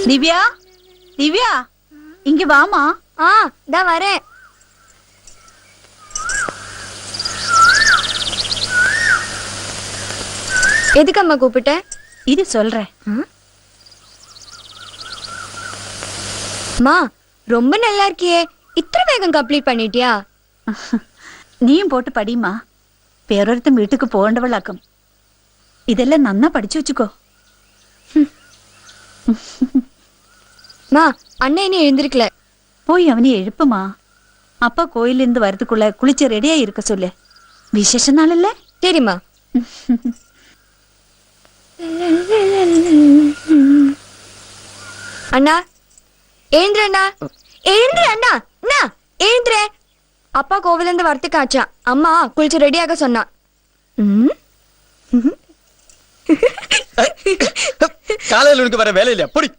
திவ்யா, திவ்யா, இங்க வாமா. தா வரேன். எதுக்கு அம்மா கூப்பிட்ட? இது சொல்றேன். மா, ரொம்ப நல்லா இருக்கியே. இத்தனை வேகம் கம்ப்ளீட் பண்ணிட்டியா? നീയും പോട്ട് പഠിയുമാ. വേറൊരുത്തും വീട്ടിക്ക് പോകേണ്ടവളാക്കും. ഇതെല്ലാം നന്നാ പഠിച്ചു വെച്ചുക്കോ. மா, அண்ணன் இனி எழுந்திருக்கல. போய் அவனை எழுப்புமா. அப்பா கோயிலிருந்து வரதுக்குள்ள குளிச்சு ரெடியா இருக்க சொல்லு. விசேஷ நாள் இல்ல? சரிம்மா. அண்ணா எழுந்துரு அண்ணா, எழுந்துரு அண்ணா. அண்ணா எழுந்துரு. அப்பா கோவில இருந்து வரத்துக்கு ஆச்சா. அம்மா குளிச்சு ரெடியாக சொன்னா. காலையில உனக்கு வர வேலை இல்லையா? பொடி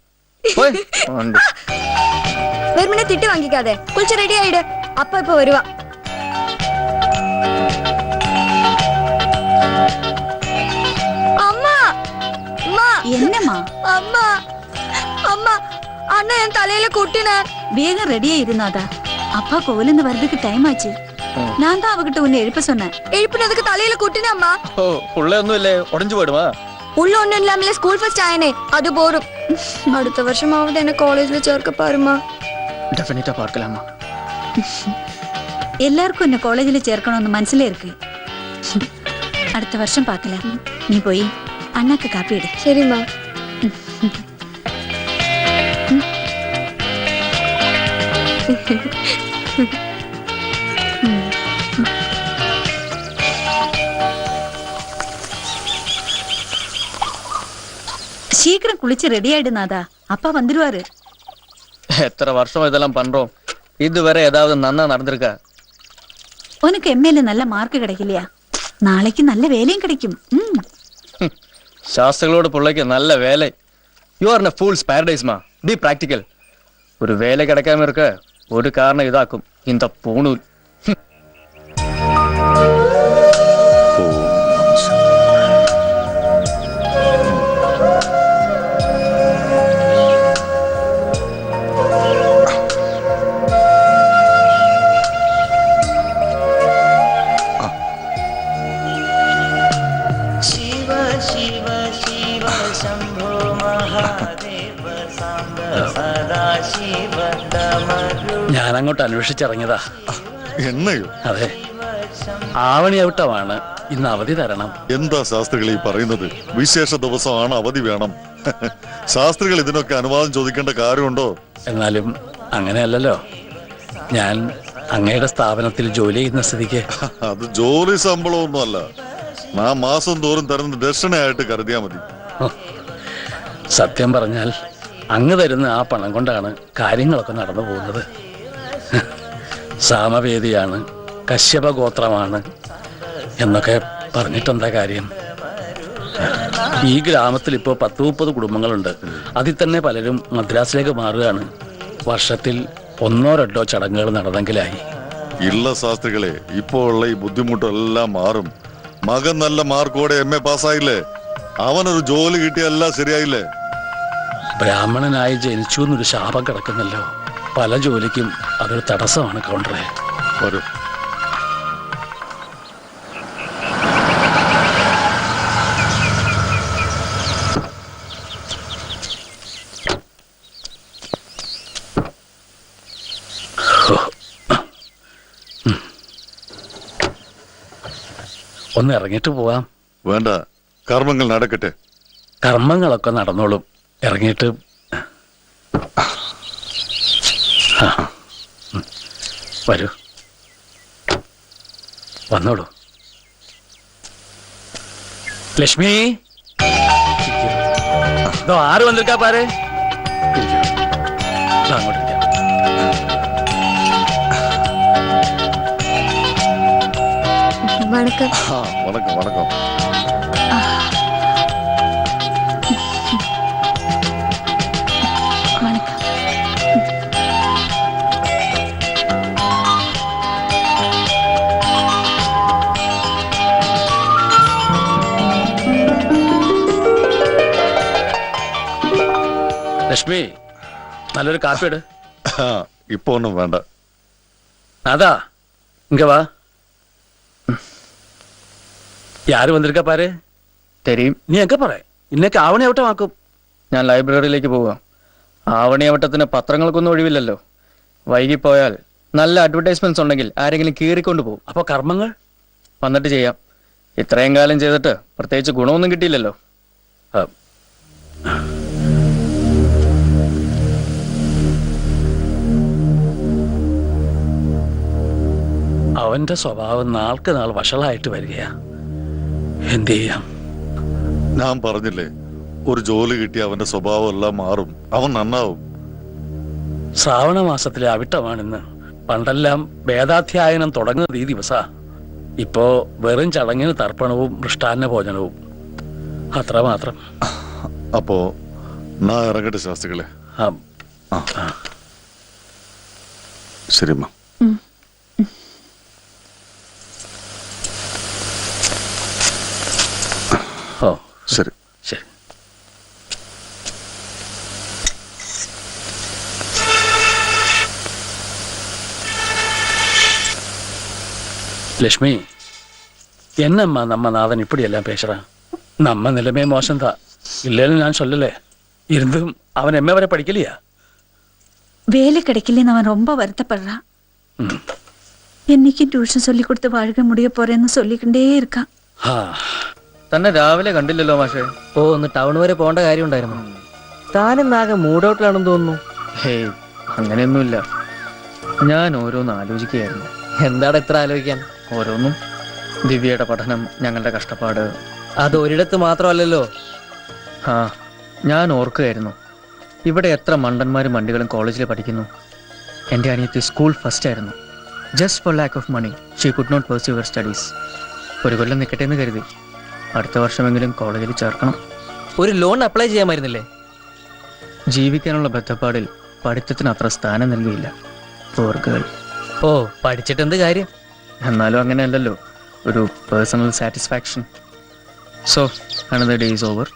வெறுமனே திட்டு வாங்கிக்காத. குளிச்சு ரெடி ஆயிடு. அப்பா இப்ப வருவா. அம்மா, அம்மா, என்னம்மா? அம்மா, அம்மா, அண்ணா என் தலையில கொட்டினார். வேகம் ரெடியா இருந்தாதா? அப்பா கோவிலிருந்து வரதுக்கு டைம் ஆச்சு. நான் தான் அவகிட்ட உன்னை எழுப்ப சொன்னேன். எழுப்பினதுக்கு தலையில கொட்டினா அம்மா. உள்ள ஒன்னும் இல்ல, உடஞ்சு போயிடுமா? உள்ள ஒண்ணும் இல்லாமல ஸ்கூல் ஃபர்ஸ்ட் ஆயனே, அது போரும். அடுத்த வருஷமாவது என்ன காலேஜ்ல சேர்க்க பாருமா. டெஃபினட்டா பார்க்கலாமா? எல்லாருக்கும் என்ன காலேஜ்ல சேர்க்கணும்னு மனசுல இருக்கு. அடுத்த வருஷம் பார்க்கலாம். நீ போய் அண்ணாக்கு காப்பி எடு. சரிம்மா. சீக்கிரம் குளிச்சு ரெடி ஆயிடுனாதா. அப்பா வந்துருவாரு. எத்தனை வருஷம் இதெல்லாம் பண்றோம், இதுவரை ஏதாவது நன்னா நடந்திருக்கா? உனக்கு எம்ஏல நல்ல மார்க் கிடைக்கலையா? நாளைக்கு நல்ல வேலையும் கிடைக்கும். சாஸ்திரங்களோட பிள்ளைக்கு நல்ல வேலை. யூ ஆர் இன் ஃபூல்ஸ் பாரடைஸ்மா. Be practical. ஒரு வேலை கிடைக்காம இருக்க ஒரு காரணம் இதாக்கும், இந்த பூணூல். ഞാൻ അങ്ങോട്ട് അന്വേഷിച്ചിറങ്ങിയതാ. എന്നയോ? അതെ, ആവണി ഔട്ടമാണ്. ഇന്ന് അവധി തരണം. എന്താ ശാസ്ത്രികൾ ഈ പറയുന്നത്? വിശേഷ ദിവസമാണ്, അവധി വേണം. ശാസ്ത്രികൾ ഇതിനൊക്കെ അനുവാദം ചോദിക്കേണ്ട കാര്യമുണ്ടോ? എന്നാലും അങ്ങനെയല്ലല്ലോ. ഞാൻ അങ്ങയുടെ സ്ഥാപനത്തിൽ ജോലി ചെയ്യുന്ന സ്ഥിതിക്ക്. അത് ജോലി ശമ്പളമൊന്നും അല്ല. ഞാൻ മാസം തോറും തരുന്ന ദക്ഷിണയായിട്ട് കരുതിയാ മതി. സത്യം പറഞ്ഞാൽ അങ്ങ് തരുന്ന ആ പണം കൊണ്ടാണ് കാര്യങ്ങളൊക്കെ നടന്നു പോകുന്നത്. സാമവേദിയാണ്, കശ്യപ ഗോത്രമാണ് എന്നൊക്കെ പറഞ്ഞിട്ടെന്താ കാര്യം? ഈ ഗ്രാമത്തിൽ ഇപ്പോൾ 10-30 കുടുംബങ്ങളുണ്ട്. അതിൽ തന്നെ പലരും മദ്രാസിലേക്ക് മാറുകയാണ്. വർഷത്തിൽ 1-2 ചടങ്ങുകൾ നടന്നെങ്കിലായി. ഇല്ല ശാസ്ത്രികളെ, ഇപ്പോ ഉള്ള ഈ ബുദ്ധിമുട്ടെല്ലാം മാറും. മകൻ നല്ല മാർക്കോടെ MA പാസ്സായില്ലേ? അവനൊരു ജോലി കിട്ടിയെല്ലാം ശരിയായില്ലേ? ബ്രാഹ്മണനായി ജനിച്ചു എന്നൊരു ശാപം കിടക്കുന്നല്ലോ. പല ജോലിക്കും അതൊരു തടസ്സമാണ് കൗണ്ടറെ. വരൂ. ഒന്ന് ഇറങ്ങിയിട്ട് പോവാം. വേണ്ട, കർമ്മങ്ങൾ നടക്കട്ടെ. കർമ്മങ്ങളൊക്കെ നടന്നോളും. ഇറങ്ങിയിട്ട് വരൂ, വന്നോളൂ. ലക്ഷ്മി, ആര് വന്നിരിക്കാ പാര്. അങ്ങോട്ട് வணக்கம். வணக்கம் வணக்கம். ലക്ഷ്മി നല്ലൊരു കാപ്പി ഇട്. ആ, ഇപ്പൊ ഒന്നും വേണ്ട. അതാ ഇങ്ങ വാ. யாரு வந்திருக்கா பாரு. തെരീം. നീ എങ്ക പറ ഇന്നൊക്കെ ആവണിയാവട്ടമാക്കും. ഞാൻ ലൈബ്രറിയിലേക്ക് പോവാം. ആവണിയാവട്ടത്തിന് പത്രങ്ങൾക്കൊന്നും ഒഴിവില്ലല്ലോ. വൈകിപ്പോയാൽ നല്ല അഡ്വർടൈസ്മെന്റ്സ് ഉണ്ടെങ്കിൽ ആരെങ്കിലും കീറിക്കൊണ്ട് പോകും. അപ്പൊ കർമ്മങ്ങൾ വന്നിട്ട് ചെയ്യാം. ഇത്രയും കാലം ചെയ്തിട്ട് പ്രത്യേകിച്ച് ഗുണമൊന്നും കിട്ടിയില്ലല്ലോ. ആ, അവന്റെ സ്വഭാവം നാൾക്ക് നാൾ വഷളായിട്ട് വരികയാ. എന്ത് ചെയ്യാം? ഞാൻ പറഞ്ഞില്ലേ, ഒരു ജോലി കിട്ടി അവന്റെ സ്വഭാവം എല്ലാം മാറും, അവൻ നന്നാവും. ശ്രാവണ മാസത്തിലെ അവിട്ടമാണിന്ന്. പണ്ടെല്ലാം വേദാധ്യായനം തുടങ്ങുന്നത് ഈ ദിവസാ. ഇപ്പോ വെറും ചടങ്ങിന് തർപ്പണവും മൃഷ്ടാന്ന ഭോജനവും അത്രമാത്രം. അപ്പോ നാ ഇറങ്ങട്ടെ ശാസ്ത്രികളെ. ആ, ശരിമ്മ. ഓ ശരി. ശരി. லட்சுமி, என்னம்மா நம்ம நாதன் இப்படி எல்லாம் பேசுறான்? நம்ம நிலைமை மோசம்தான், இல்லைன்னு நான் சொல்லல. இருந்தும் அவன் எம்ஏ வரை படிக்கலையா? வேலை கிடைக்கலன்னு அவன் ரொம்ப வருத்தப்படுறான். ம். என்னைக்கும் டியூஷன் சொல்லி கொடுத்து வாழ்க்கை முடிய போறேன்னு சொல்லிக்கிட்டே இருக்கான். ആ, തന്നെ രാവിലെ കണ്ടില്ലല്ലോ മാഷേ. ഓ ഒന്ന് ടൗൺ വരെ പോകേണ്ട കാര്യമുണ്ടായിരുന്നു. താനെന്നാകെ മൂഡൌട്ടിലാണെന്ന് തോന്നുന്നു. ഹേയ്, അങ്ങനെയൊന്നുമില്ല. ഞാൻ ഓരോന്ന് ആലോചിക്കുകയായിരുന്നു. എന്താണ് ഇത്ര ആലോചിക്കാൻ? ഓരോന്നും. ദിവ്യയുടെ പഠനം, ഞങ്ങളുടെ കഷ്ടപ്പാട്. അത് ഒരിടത്ത് മാത്രമല്ലല്ലോ. ആ, ഞാൻ ഓർക്കുകയായിരുന്നു, ഇവിടെ എത്ര മണ്ടന്മാരും വണ്ടികളും കോളേജിൽ പഠിക്കുന്നു. എൻ്റെ അനിയത്തി സ്കൂൾ ഫസ്റ്റ് ആയിരുന്നു. Just for lack of money she could not pursue her studies. ഒരു കൊല്ലം നിൽക്കട്ടെ എന്ന് കരുതി. അടുത്ത വർഷമെങ്കിലും കോളേജിൽ ചേർക്കണം. ഒരു ലോൺ അപ്ലൈ ചെയ്യാമായിരുന്നില്ലേ? ജീവിക്കാനുള്ള ബദ്ധപ്പാടിൽ പഠിത്തത്തിന് അത്ര സ്ഥാനം നൽകിയില്ല. പോർ ഗേൾ. ഓ, പഠിച്ചിട്ട് എന്ത് കാര്യം? എന്നാലും അങ്ങനെയല്ലല്ലോ, ഒരു personal satisfaction. So another day is over.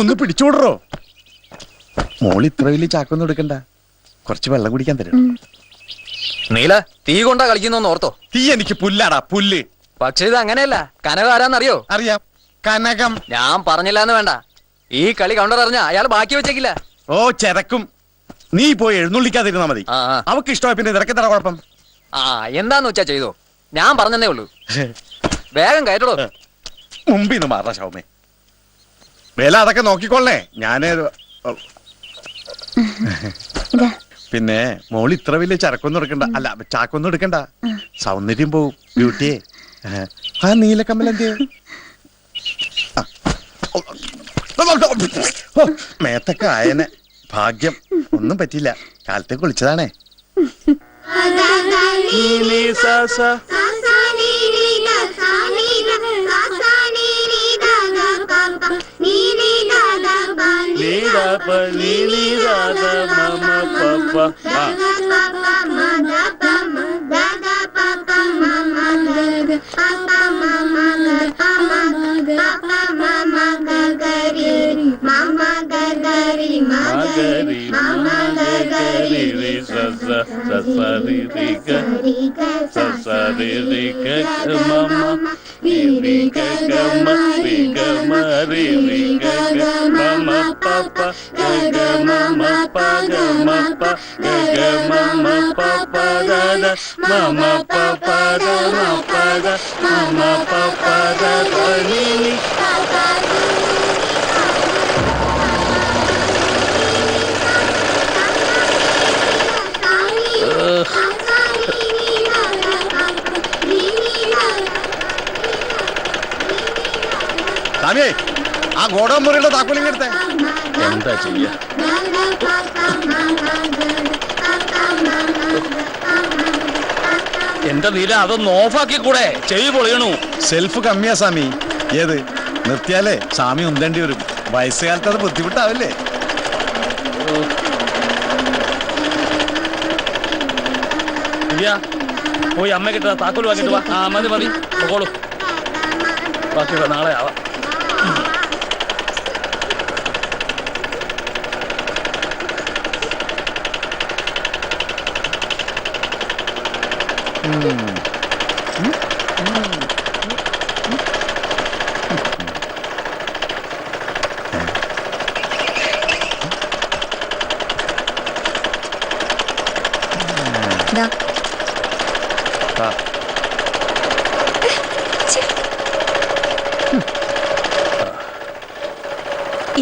ഒന്ന് പിടിച്ചോടറോ. മോള് ഇത്ര വലിയ ചാക്കൊന്നും എടുക്കണ്ട, കുറച്ച് വെള്ളം കുടിക്കാൻ തരും. നീല തീ കൊണ്ടാ കളിക്കുന്നോന്ന് ഓർത്തോ? തീ എനിക്ക് പുല്ലാടാ, പുല്ല്. പക്ഷെ ഇത് അങ്ങനെയല്ല. കനക ആരാന്നറിയോ? അറിയാം, കനകം. ഞാൻ പറഞ്ഞില്ലാന്ന് വേണ്ട. ഈ കളി കണ്ടറിഞ്ഞ അയാൾ ബാക്കി വെച്ചേക്കില്ല. ഓ ചെരക്കും. നീ പോയി എഴുന്നള്ളിക്കാതിരുന്നാ മതി. ആ, ആ. അവക്ക് ഇഷ്ടമായ പിന്നെ നിനക്കെന്താ കുഴപ്പം? ആ, എന്താന്ന് വെച്ചാ ചെയ്തോ. ഞാൻ പറഞ്ഞതേ ഉള്ളൂ. വേഗം കയറ്റടോ. മുമ്പിന്ന് മാറാ ശൗമേ. വേല അതൊക്കെ നോക്കിക്കൊള്ളേ. ഞാനേ പിന്നെ മോള് ഇത്ര വലിയ ചരക്കൊന്നും എടുക്കണ്ട, അല്ല ചാക്കൊന്നും എടുക്കണ്ട. സൗന്ദര്യം പോവും, ബ്യൂട്ടിയെ. ആ നീലക്കമ്മലെന്തേ? മേത്തൊക്കെ ആയനെ. ഭാഗ്യം, ഒന്നും പറ്റിയില്ല. കാലത്തെ കുളിച്ചതാണേ. സ്വാമിയേ, ആ ഗോഡൗൺ മുറിയുടെ താക്കോലിങ് എടുത്തേ. എന്താ ചെയ്യാ? എന്റെ നീല അതൊന്ന് ഓഫാക്കി കൂടെ? ചെവി പൊളിയണു. സെൽഫ് കമ്മിയാ സ്വാമി. ഏത് നിർത്തിയാലേ സ്വാമി ഉന്തേണ്ടി വരും. വയസ്സുകാലത്ത് അത് ബുദ്ധിമുട്ടാവില്ലേ? ദിവ്യ, പോയി അമ്മ കിട്ടുക താക്കോല് വാങ്ങിട്ട് വാ. ആ മതി മതി പോകോളൂ. ബാക്കിയൊക്കെ നാളെ ആവാം. ദാ. ആ. ഛെ,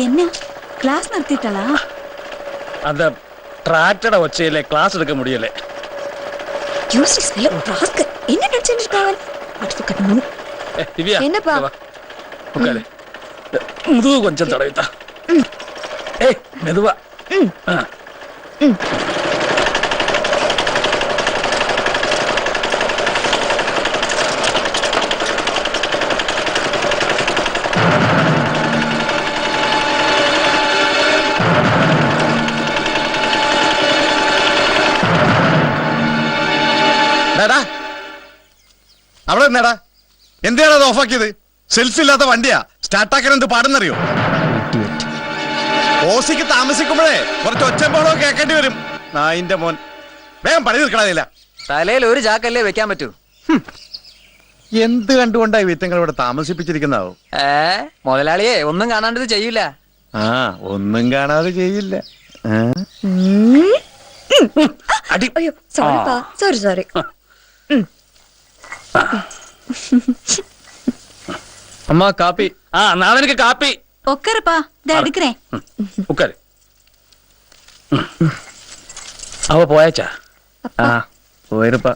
എന്നാ ക്ലാസ് നിർത്തിയിട്ടാളാ? அந்த டிராக்டரை ஒச்சையில கிளாஸ் எடுக்க முடியல. useless fellow, rascal. என்ன நினைச்சிட்டு இருக்காவன்? அடுத்து கட்டணும். திவ்யா என்னப்பா? இங்க வா. உட்காரு. முதுகு கொஞ்சம் தடவித்தா. ஏய் மெதுவா. ஆ. ഡാ, അവിടെ നിന്നേടാ. എന്തിനാണ് അത് ഓഫാക്കിയത്? സെൽഫ് ഇല്ലാത്ത വണ്ടിയാ. സ്റ്റാർട്ടാക്കാൻ എന്ത് പാടുന്നറിയോ? ഓസിക്ക് താമസിക്കുമ്പോഴേ കുറച്ച് ഒച്ചമ്പോളോ കേൾക്കേണ്ടി വരും. നായിന്റെ മോൻ വേഗം പണി തീർക്കണതില്ല. തലയിൽ ഒരു ചാക്കല്ലേ വെക്കാൻ പറ്റൂ. എന്ത് കണ്ടുകൊണ്ടായി വിത്തങ്ങൾ ഇവിടെ താമസിപ്പിച്ചിരിക്കുന്നാവും? മുതലാളിയെ ഒന്നും കാണാണ്ടത് ചെയ്യൂല. ആ, ഒന്നും കാണാതെ ചെയ്യില്ല. அடி. ஐயோ சாரிப்பா. Sorry sorry. அம்மா காப்பி. ஆ நாதனுக்கு காப்பி. உட்காருப்பா, இதை எடுக்கிறேன். உட்காரு. அவ போயாச்சா? ஆ போயிருப்பா.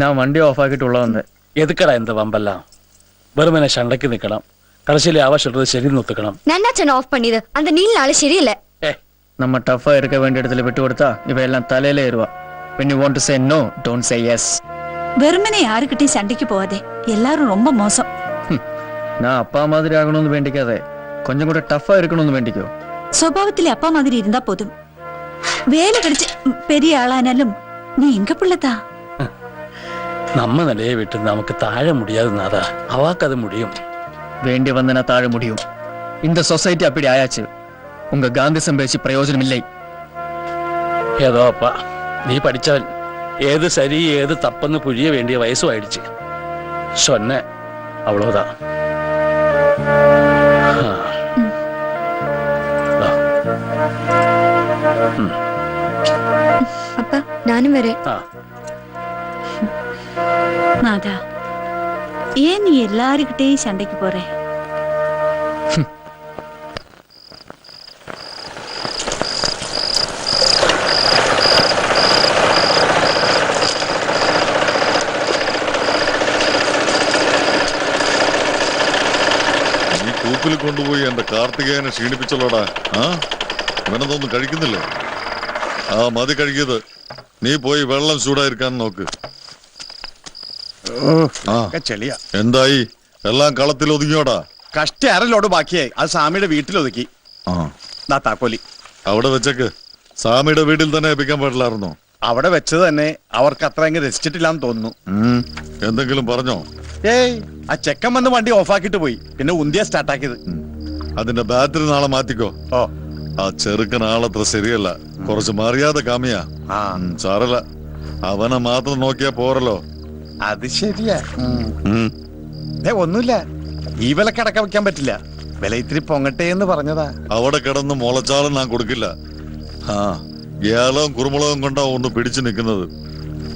நான் வண்டி ஆஃப் ஆக்கிட்டு உள்ள வந்தேன். எதுக்கடா இந்த வம்பெல்லாம்? வெறுமனே சண்டைக்கு நிக்கலாம். கடைசியில அவ சொல்றது சரின்னு ஒத்துக்கணும். நன்னாச்சன் ஆஃப் பண்ணிது. அந்த நீல் நாளை சரியில்லை. நம்ம டஃபா இருக்க வேண்டிய இடத்துல விட்டு கொடுத்தா இவ எல்லாம் தலையில ஏறுவா. When you want to say no, don't say yes. வெறுமனே யாருக்கிட்டையும் சண்டைக்கு போகாதே. எல்லாரும் ரொம்ப மோசம். நான் அப்பா மாதிரி ஆகணும்னு வேண்டிக்காதே, கொஞ்சம் கூட டஃபா இருக்கணும்னு வேண்டிக்கோ. സ്വഭാവത്തിലെ அப்பா மாதிரி இருந்தா போதும். வேலை கிடைச்சு பெரிய ஆளானாலும் நீ எங்க பிள்ளைதா? நம்ம நிலையை விட்டு நமக்கு தாழ முடியாது நாதா. அவாக்கு அது முடியும். வேண்டி வந்தனா தாழ முடியும். இந்த சொசைட்டி அப்படி ஆயாச்சு. உங்க காந்திசம் பேசி பிரயோஜனம் இல்லை. ஏதோ அப்பா, நீ படிச்சவன். ஏது சரி ஏது தப்புன்னு புரிய வேண்டிய வயசும் ஆயிடுச்சு. சொன்ன அவ்வளவுதான். அப்பா நானும் வரேன். நாதா, ஏன் நீ எல்லாருக்கிட்டையும் சண்டைக்கு போற? കൂപ്പിൽ കൊണ്ടുപോയി എന്റെ കാർത്തികേയനെ ക്ഷീണിപ്പിച്ചല്ലോടാ. ആ ഇവനതൊന്നും കഴിക്കുന്നില്ലേ? ആ മതി കഴിക്കത്. നീ പോയി വെള്ളം ചൂടായിരിക്കാൻ നോക്ക്. ആ ചെളിയാ. എന്തായി? എല്ലാം കളത്തിൽ ഒതുങ്ങിയോടാ? കഷ്ട അരലോട് ബാക്കിയായി. അത് സ്വാമിയുടെ വീട്ടിൽ ഒതുക്കി. ആ താക്കോലി അവിടെ വെച്ചേക്ക്. സ്വാമിയുടെ വീട്ടിൽ തന്നെ ഏൽപ്പിക്കാൻ പാടില്ലായിരുന്നോ? അവിടെ വെച്ചത് തന്നെ അവർക്ക് അത്ര അങ്ങ് രസിച്ചിട്ടില്ലാന്ന് തോന്നുന്നു. എന്തെങ്കിലും പറഞ്ഞോ? ഏയ്, ആ ചെക്കൻ വന്ന് വണ്ടി ഓഫാക്കിട്ട് പോയി. പിന്നെ ഉന്തിയ സ്റ്റാർട്ടാക്കിയത്. അതിന്റെ ബാറ്ററി നാളെ മാറ്റിക്കോ. ഓ, ആ ചെറുക്കൻ ആളത്ര ശരിയല്ല. കുറച്ച് മറിയാതെ കാമിയാ. ആ സാരല്ല, അവനെ മാത്രം നോക്കിയാ പോരല്ലോ. അത് ശരിയാ. ഒന്നുമില്ല, ഈ വിലക്ക് അടക്കം വെക്കാൻ പറ്റില്ല. വില ഇത്തിരി പൊങ്ങട്ടെ എന്ന് പറഞ്ഞതാ. അവിടെ കിടന്ന് മുളച്ചാലും ഞാൻ കൊടുക്കില്ല. ആ ഏലവും കുരുമുളകും കൊണ്ടാ ഒന്ന് പിടിച്ചു നിൽക്കുന്നത്.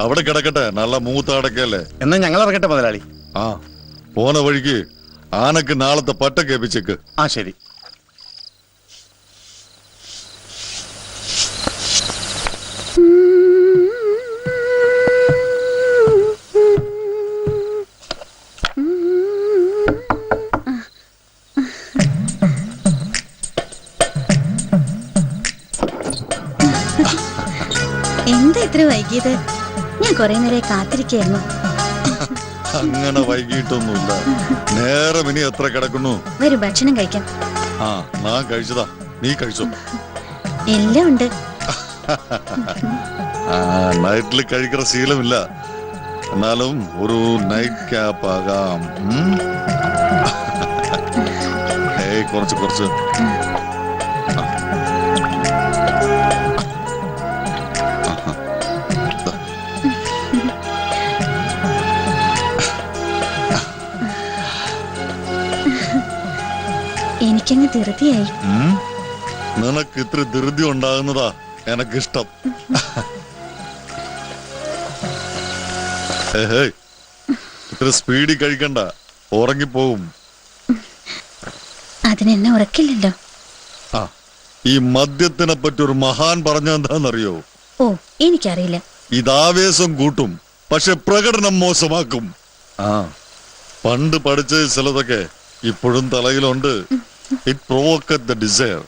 അവിടെ കിടക്കട്ടെ, നല്ല മൂത്ത അടക്കല്ലേ. എന്നാ ഞങ്ങൾ ഇറങ്ങട്ടെ മുതലാളി. ആ പോന വഴിക്ക് ആനക്ക് നാളത്തെ പട്ട കേൾപ്പിച്ചേക്ക്. ആ ശരി. എന്താ ഇത്ര വൈകിയത്? ഞാൻ കുറെ നേരം കാത്തിരിക്കായിരുന്നു. അങ്ങനെ വൈകിട്ടൊന്നുമില്ല. നേരം ഇനി എത്ര കിടക്കുന്നു? വരൂ, ഭക്ഷണം കഴിക്കാം. ആ ഞാൻ കഴിച്ചതാ, നീ കഴിച്ചോ? എല്ലാം ഉണ്ട്. ആ നൈറ്റിൽ കഴിക്കുന്ന ശീലമില്ല. എന്നാലും ഒരു നൈറ്റ് ക്യാപ്പ് ആകാം. ഏയ് കുറച്ച് കുറച്ച്. എനിക്കങ്ങ് ധൃതിയായി. നിനക്ക് ഇത്ര ധൃതി ഉണ്ടാകുന്നതാ എനക്കിഷ്ടം. ഇത്ര സ്പീഡിൽ കഴിക്കണ്ട, ഉറങ്ങിപ്പോവും. അതിനെന്നെ ഉറക്കില്ലല്ലോ. ആ, ഈ മദ്യത്തിനെ പറ്റി ഒരു മഹാൻ പറഞ്ഞെന്താന്നറിയോ? ഓ, എനിക്കറിയില്ല. ഇതാവേശം കൂട്ടും, പക്ഷെ പ്രകടനം മോശമാക്കും. ആ, പണ്ട് പഠിച്ച ചിലതൊക്കെ ഇപ്പോഴും തലയിലുണ്ട്. It provoketh the desire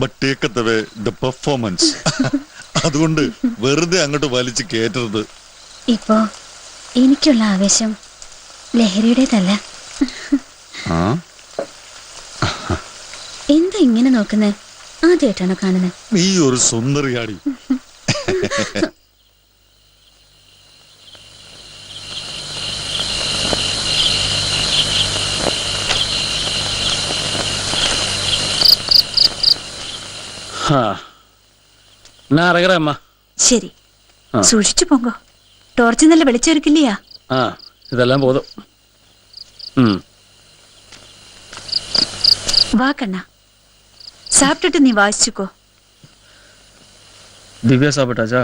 but taketh away the performance. അതുകൊണ്ട് വെറുതെ അങ്ങോട്ട് വലിച്ചു കേറ്റരുത്. ഇപ്പോ എനിക്കുള്ള ആവേശം ലഹരിയുടേതല്ല. എന്താ ഇങ്ങനെ നോക്കുന്നത്? ആദ്യമായിട്ടാണോ കാണുന്നത്? നീ ഒരു സുന്ദരിയാടി. நான் இறங்குறேன் அம்மா. ശരി, സൂക്ഷിച്ചു പോങ്കോ. ടോർച്ച് നല്ല വെളിച്ചെടുക്കില്ലയാ. ஆ இதெல்லாம் போதும். ம் വാ കണ്ണ, സാപ്പിട്ടിട്ട് നീ വായിച്ചുക്കോ. ദിവ്യ സാപ്പിട്ടാച്ചാ?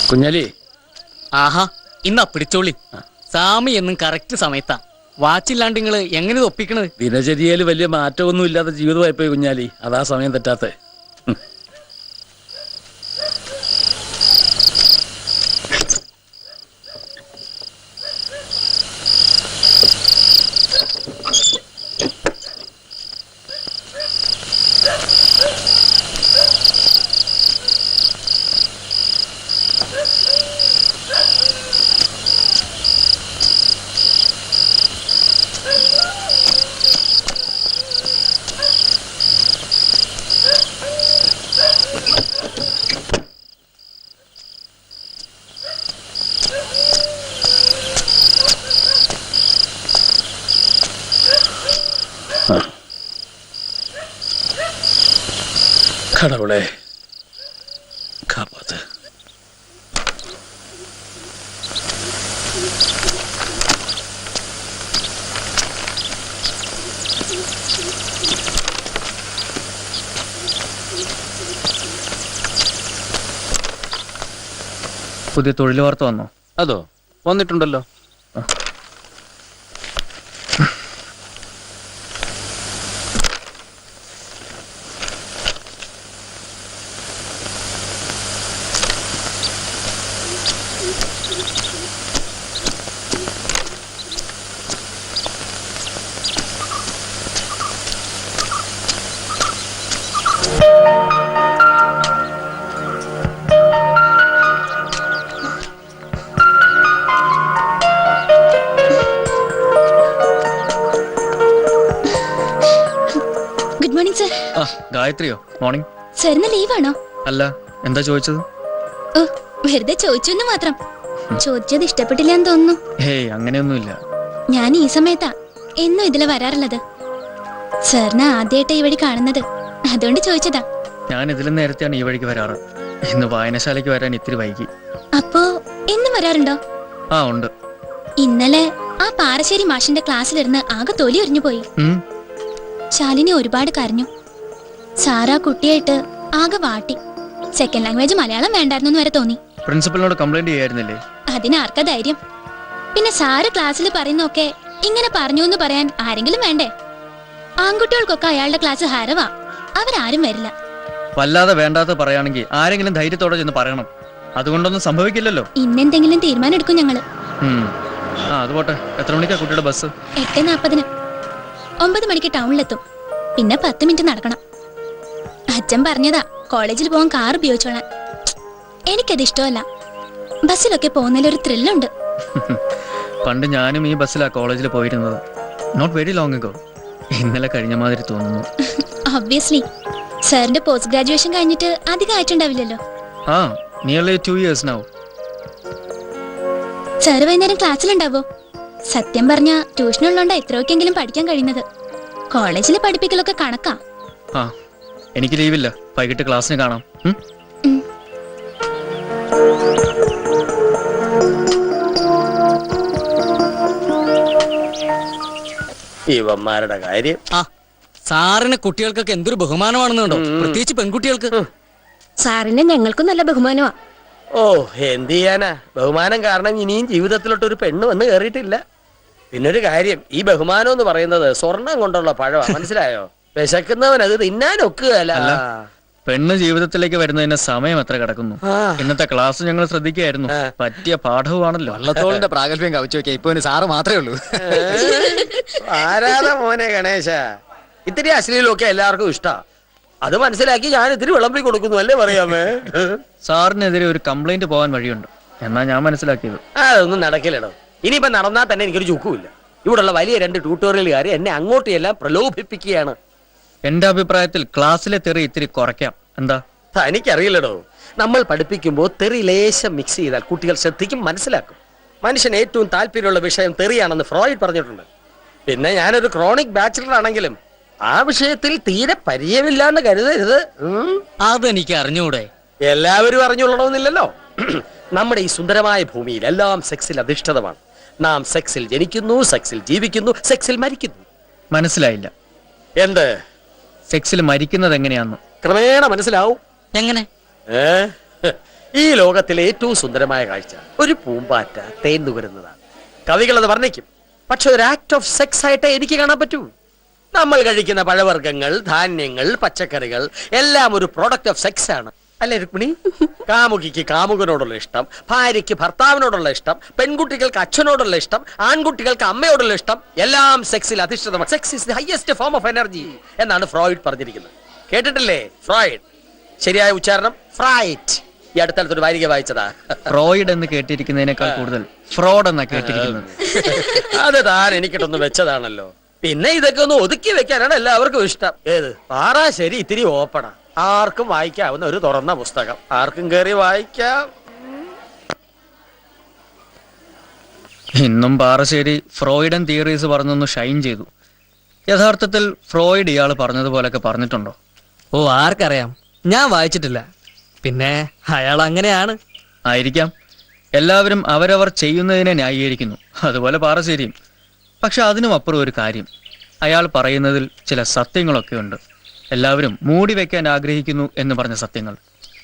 കുഞ്ഞാലി. ആഹാ, ഇന്നാ പിടിച്ചോളി. സാമി എന്നും കറക്റ്റ് സമയത്താ. വാച്ചില്ലാണ്ട് നിങ്ങള് എങ്ങനെ ഒപ്പിക്കണത്? ദിനചര്യയിൽ വലിയ മാറ്റമൊന്നും ഇല്ലാത്ത ജീവിതമായിപ്പോയി കുഞ്ഞാലി. അതാ സമയം തെറ്റാത്ത. கடவுளே காப்பாத்து. പുതിയ തൊഴിൽ വാർത്ത വന്നോ? അതോ, വന്നിട്ടുണ്ടല്ലോ. Good morning sir. ആ, ഗായത്രിയോ? മോർണിംഗ്. സാറിന് ലീവാണോ? അല്ല, എന്താ ചോദിച്ചത്? ഓ, വെറുതെ ചോദിച്ചു മാത്രം. ചോദിച്ചത് ഇഷ്ടപ്പെട്ടില്ല എന്ന് തോന്നുന്നു. ഹേയ്, അങ്ങനെയൊന്നുമില്ല. ഞാൻ ഈ സമയത്താ എന്നും ഇതിലെ വരാറുള്ളത്. സാറിന് ആദ്യമായിട്ട് ഈ വഴി കാണുന്നത്, അതുകൊണ്ട് ചോദിച്ചതാ. ഞാൻ ഇതിലും നേരത്തെയാണ് ഈ വഴിക്ക് വരാറ്. ഇന്ന് വായനശാലയ്ക്ക് വരാൻ ഇത്തിരി വൈകി. അപ്പോ എന്നും വരാറുണ്ടോ? ആ, ഉണ്ട്. ഇന്നലെ ആ പാറശ്ശേരി മാഷിന്റെ ക്ലാസ്സിലിരുന്ന് ആകെ തൊലി എറിഞ്ഞു പോയി. ശാലിനി ഒരുപാട് കരഞ്ഞു. സാറാ കുട്ടിയായിട്ട് ആകെ വാട്ടി. സെക്കൻഡ് ലാംഗ്വേജ് മലയാളം വേണ്ടായിരുന്നു വരെ തോന്നി. പ്രിൻസിപ്പലിനോട് കംപ്ലൈന്റ് ചെയ്യായിരുന്നില്ലേ? അതിനാർക്ക ധൈര്യം? പിന്നെ സാറ് ക്ലാസ്സിൽ പറയുന്നൊക്കെ ഇങ്ങനെ പറഞ്ഞു എന്ന് പറയാൻ ആരെങ്കിലും വേണ്ടേ? ആൺകുട്ടികൾക്കൊക്കെ അയാളുടെ ക്ലാസ് ഹരവാ. അവരാരും വരില്ല. വല്ലാതെ വേണ്ടാത്ത പറയുകയാണെങ്കിൽ ആരെങ്കിലും ധൈര്യത്തോടെ ചെന്ന് പറയണം. അതുകൊണ്ടൊന്നും സംഭവിക്കില്ലല്ലോ. ഇന്നെന്തെങ്കിലും തീരുമാനം എടുക്കും ഞങ്ങള്. ആ, അത് പോട്ടെ. എത്ര മണിക്കാ കുട്ടിയുടെ ബസ്? 8:40. 9 മണിക്ക് ടൗണിലെത്തും. പിന്നെ 10 മിനിറ്റ് നടക്കണം. അച്ഛൻ പറഞ്ഞതാ കോളേജിൽ പോകാൻ കാർ ഉപയോഗിച്ചോളാൻ. എനിക്കത് ഇഷ്ടമല്ല. ബസ്സിലൊക്കെ പോകുന്നതിലൊരു ത്രില്ലുണ്ട്. പണ്ട് ഞാനും ഈ ബസ്സിലാ കോളേജിൽ പോയിരുന്നത്. Not very long ago. ഇന്നലെ കഴിഞ്ഞ മാതിരി തോന്നുന്നു. ഒബ്വിയസ്ലി. സാറിന്റെ പോസ്റ്റ് ഗ്രാജുവേഷൻ കഴിഞ്ഞിട്ട് അധികം ആയിട്ടുണ്ടാവില്ലല്ലോ. ആ നിയർലി 2 years now. സാറ് വൈകുന്നേരം ക്ലാസ്സിലുണ്ടാവോ? സത്യം പറഞ്ഞ ട്യൂഷനുള്ളതുകൊണ്ട് എത്രയൊക്കെങ്കിലും പഠിക്കാൻ കഴിയുന്നത്. കോളേജിലെ പഠിപ്പിക്കലൊക്കെ കണക്കാ. ആ എനിക്ക് ലീവില്ല, വൈകിട്ട് ക്ലാസ്സിന് കാണാം. ഉം? ഇവന്മാരുടെ കാര്യം. ആ സാറിന് കുട്ടികൾക്കൊക്കെ എന്തൊരു ബഹുമാനമാണെന്നുണ്ടോ, പ്രത്യേകിച്ച് പെൺകുട്ടികൾക്ക്. സാറിന് ഞങ്ങൾക്കും നല്ല ബഹുമാനമാ. ഓ എന്ത് ചെയ്യാനാ, ബഹുമാനം കാരണം ഇനിയും ജീവിതത്തിലോട്ട് ഒരു പെണ്ണ് വന്ന് കയറിയിട്ടില്ല. പിന്നൊരു കാര്യം, ഈ ബഹുമാനം എന്ന് പറയുന്നത് സ്വർണം കൊണ്ടുള്ള പഴവാ, മനസ്സിലായോ? വിശക്കുന്നവൻ അത് തിന്നാനൊക്കുകയല്ല. പെണ്ണ് ജീവിതത്തിലേക്ക് വരുന്നതിന് സമയം എത്ര കിടക്കുന്നു. ഇന്നത്തെ ക്ലാസ് ഞങ്ങൾ ശ്രദ്ധിക്കുകയായിരുന്നു. പറ്റിയ പാഠവുമാണല്ലോ. വള്ളത്തോളിന്റെ പ്രാഗൽഭ്യം കവിച്ചു വെക്കാൻ ഇപ്പൊ സാറ് മാത്രമേ ഉള്ളൂ. ആരാധ മോനെ ഗണേശ, ഇത്തിരി അശ്ലീലമൊക്കെ എല്ലാവർക്കും ഇഷ്ടാ. അത് മനസ്സിലാക്കി ഞാൻ ഇത്തിരി വിളമ്പി കൊടുക്കുന്നു അല്ലേ പറയാമേ. സാറിനെതിരെ ഒരു കംപ്ലൈന്റ് പോകാൻ വഴിയുണ്ട് എന്നാ ഞാൻ മനസ്സിലാക്കിയത്. അതൊന്നും നടക്കില്ലടോ. ഇനിയിപ്പോ നടന്നാൽ തന്നെ എനിക്കൊരു ചുക്കുമില്ല. ഇവിടെയുള്ള വലിയ 2 ട്യൂട്ടോറിയലുകാർ എന്നെ അങ്ങോട്ടും എല്ലാം പ്രലോഭിപ്പിക്കുകയാണ്. എന്റെ അഭിപ്രായത്തിൽ ക്ലാസ്സിലെ തെറി ഇത്തിരി കുറയ്ക്കാം. എന്താ? എനിക്കറിയില്ലടോ. നമ്മൾ പഠിപ്പിക്കുമ്പോൾ തെറി ലേശം മിക്സ് ചെയ്താൽ കുട്ടികൾ ശ്രദ്ധിക്കും, മനസ്സിലാക്കും. മനുഷ്യന് ഏറ്റവും താല്പര്യമുള്ള വിഷയം തെറിയാണെന്ന് ഫ്രോയിഡ് പറഞ്ഞിട്ടുണ്ട്. പിന്നെ ഞാനൊരു ക്രോണിക് ബാച്ചിലർ ആണെങ്കിലും ആ വിഷയത്തിൽ തീരെ പരിചയമില്ലാന്ന് കരുതരുത്. അതെനിക്ക് അറിഞ്ഞൂടെ. എല്ലാവരും അറിഞ്ഞുള്ളണമെന്നില്ലല്ലോ. നമ്മുടെ ഈ സുന്ദരമായ ഭൂമിയിൽ എല്ലാം സെക്സിൽ അധിഷ്ഠിതമാണ്. നാം സെക്സിൽ ജനിക്കുന്നു, സെക്സിൽ ജീവിക്കുന്നു, സെക്സിൽ മരിക്കുന്നു. മനസ്സിലായില്ല. എന്ത്? സെക്സിൽ മരിക്കുന്നത് എങ്ങനെയാന്ന് ക്രമേണ മനസ്സിലാവും. എങ്ങനെ? ഈ ലോകത്തിലെ ഏറ്റവും സുന്ദരമായ കാഴ്ച ഒരു പൂമ്പാറ്റ തേൻ നുകരുന്നതാണ്. കവികൾ അത് വർണ്ണിക്കും. പക്ഷെ ഒരു ആക്ട് ഓഫ് സെക്സ് ആയിട്ട് എനിക്ക് കാണാൻ പറ്റൂ. നമ്മൾ കഴിക്കുന്ന പഴവർഗ്ഗങ്ങൾ, ധാന്യങ്ങൾ, പച്ചക്കറികൾ എല്ലാം ഒരു പ്രോഡക്റ്റ് ഓഫ് സെക്സ് ആണ്, അല്ലേ രുക്മിണി? കാമുകിക്ക് കാമുകനോടുള്ള ഇഷ്ടം, ഭാര്യയ്ക്ക് ഭർത്താവിനോടുള്ള ഇഷ്ടം, പെൺകുട്ടികൾക്ക് അച്ഛനോടുള്ള ഇഷ്ടം, ആൺകുട്ടികൾക്ക് അമ്മയോടുള്ള ഇഷ്ടം, എല്ലാം സെക്സിൽ അധിഷ്ഠിതമാണ്. Sex is the highest form of energy എന്നാണ് ഫ്രോയിഡ് പറഞ്ഞിരിക്കുന്നത്. കേട്ടിട്ടില്ലേ ഫ്രോയിഡ്? ശരിയായ ഉച്ചാരണം ഫ്രൈറ്റ്. ഈ അടുത്തടുത്തൊരു വാരിക വായിച്ചതാ. ഫ്രോയിഡ് എന്ന് കേട്ടിരിക്കുന്നതിനേക്കാൾ കൂടുതൽ ഫ്രോഡ് എന്നാ കേട്ടിരിക്കുന്നത്. അത് താൻ എനിക്കിട്ടൊന്ന് വെച്ചതാണല്ലോ. പിന്നെ ഇതൊക്കെ ഒന്ന് ഒതുക്കി വെക്കാനാണ് എല്ലാവർക്കും ഇഷ്ടം. ഏത് പാറാശ്ശേരി ഇത്തിരി ഓപ്പണ, ആർക്കും വായിക്കാവുന്ന ഒരു തുറന്ന പുസ്തകം, ആർക്കും കയറി വായിക്കാം. ഇന്നും പാറശ്ശേരി ഫ്രോയിഡൻ തിയറീസ് പറഞ്ഞൊന്ന് ഷൈൻ ചെയ്തു. യഥാർത്ഥത്തിൽ ഫ്രോയിഡ് ഇയാൾ പറഞ്ഞതുപോലൊക്കെ പറഞ്ഞിട്ടുണ്ടോ? ഓ ആർക്കറിയാം, ഞാൻ വായിച്ചിട്ടില്ല. പിന്നെ അയാൾ അങ്ങനെയാണ്. ആയിരിക്കാം. എല്ലാവരും അവരവർ ചെയ്യുന്നതിനെ ന്യായീകരിക്കുന്നു, അതുപോലെ പാറശ്ശേരിയും. പക്ഷെ അതിനും അപ്പുറം ഒരു കാര്യം, അയാൾ പറയുന്നതിൽ ചില സത്യങ്ങളൊക്കെ ഉണ്ട്. എല്ലാവരും മൂടി വെക്കാൻ ആഗ്രഹിക്കുന്നു എന്ന് പറഞ്ഞ സത്യങ്ങൾ.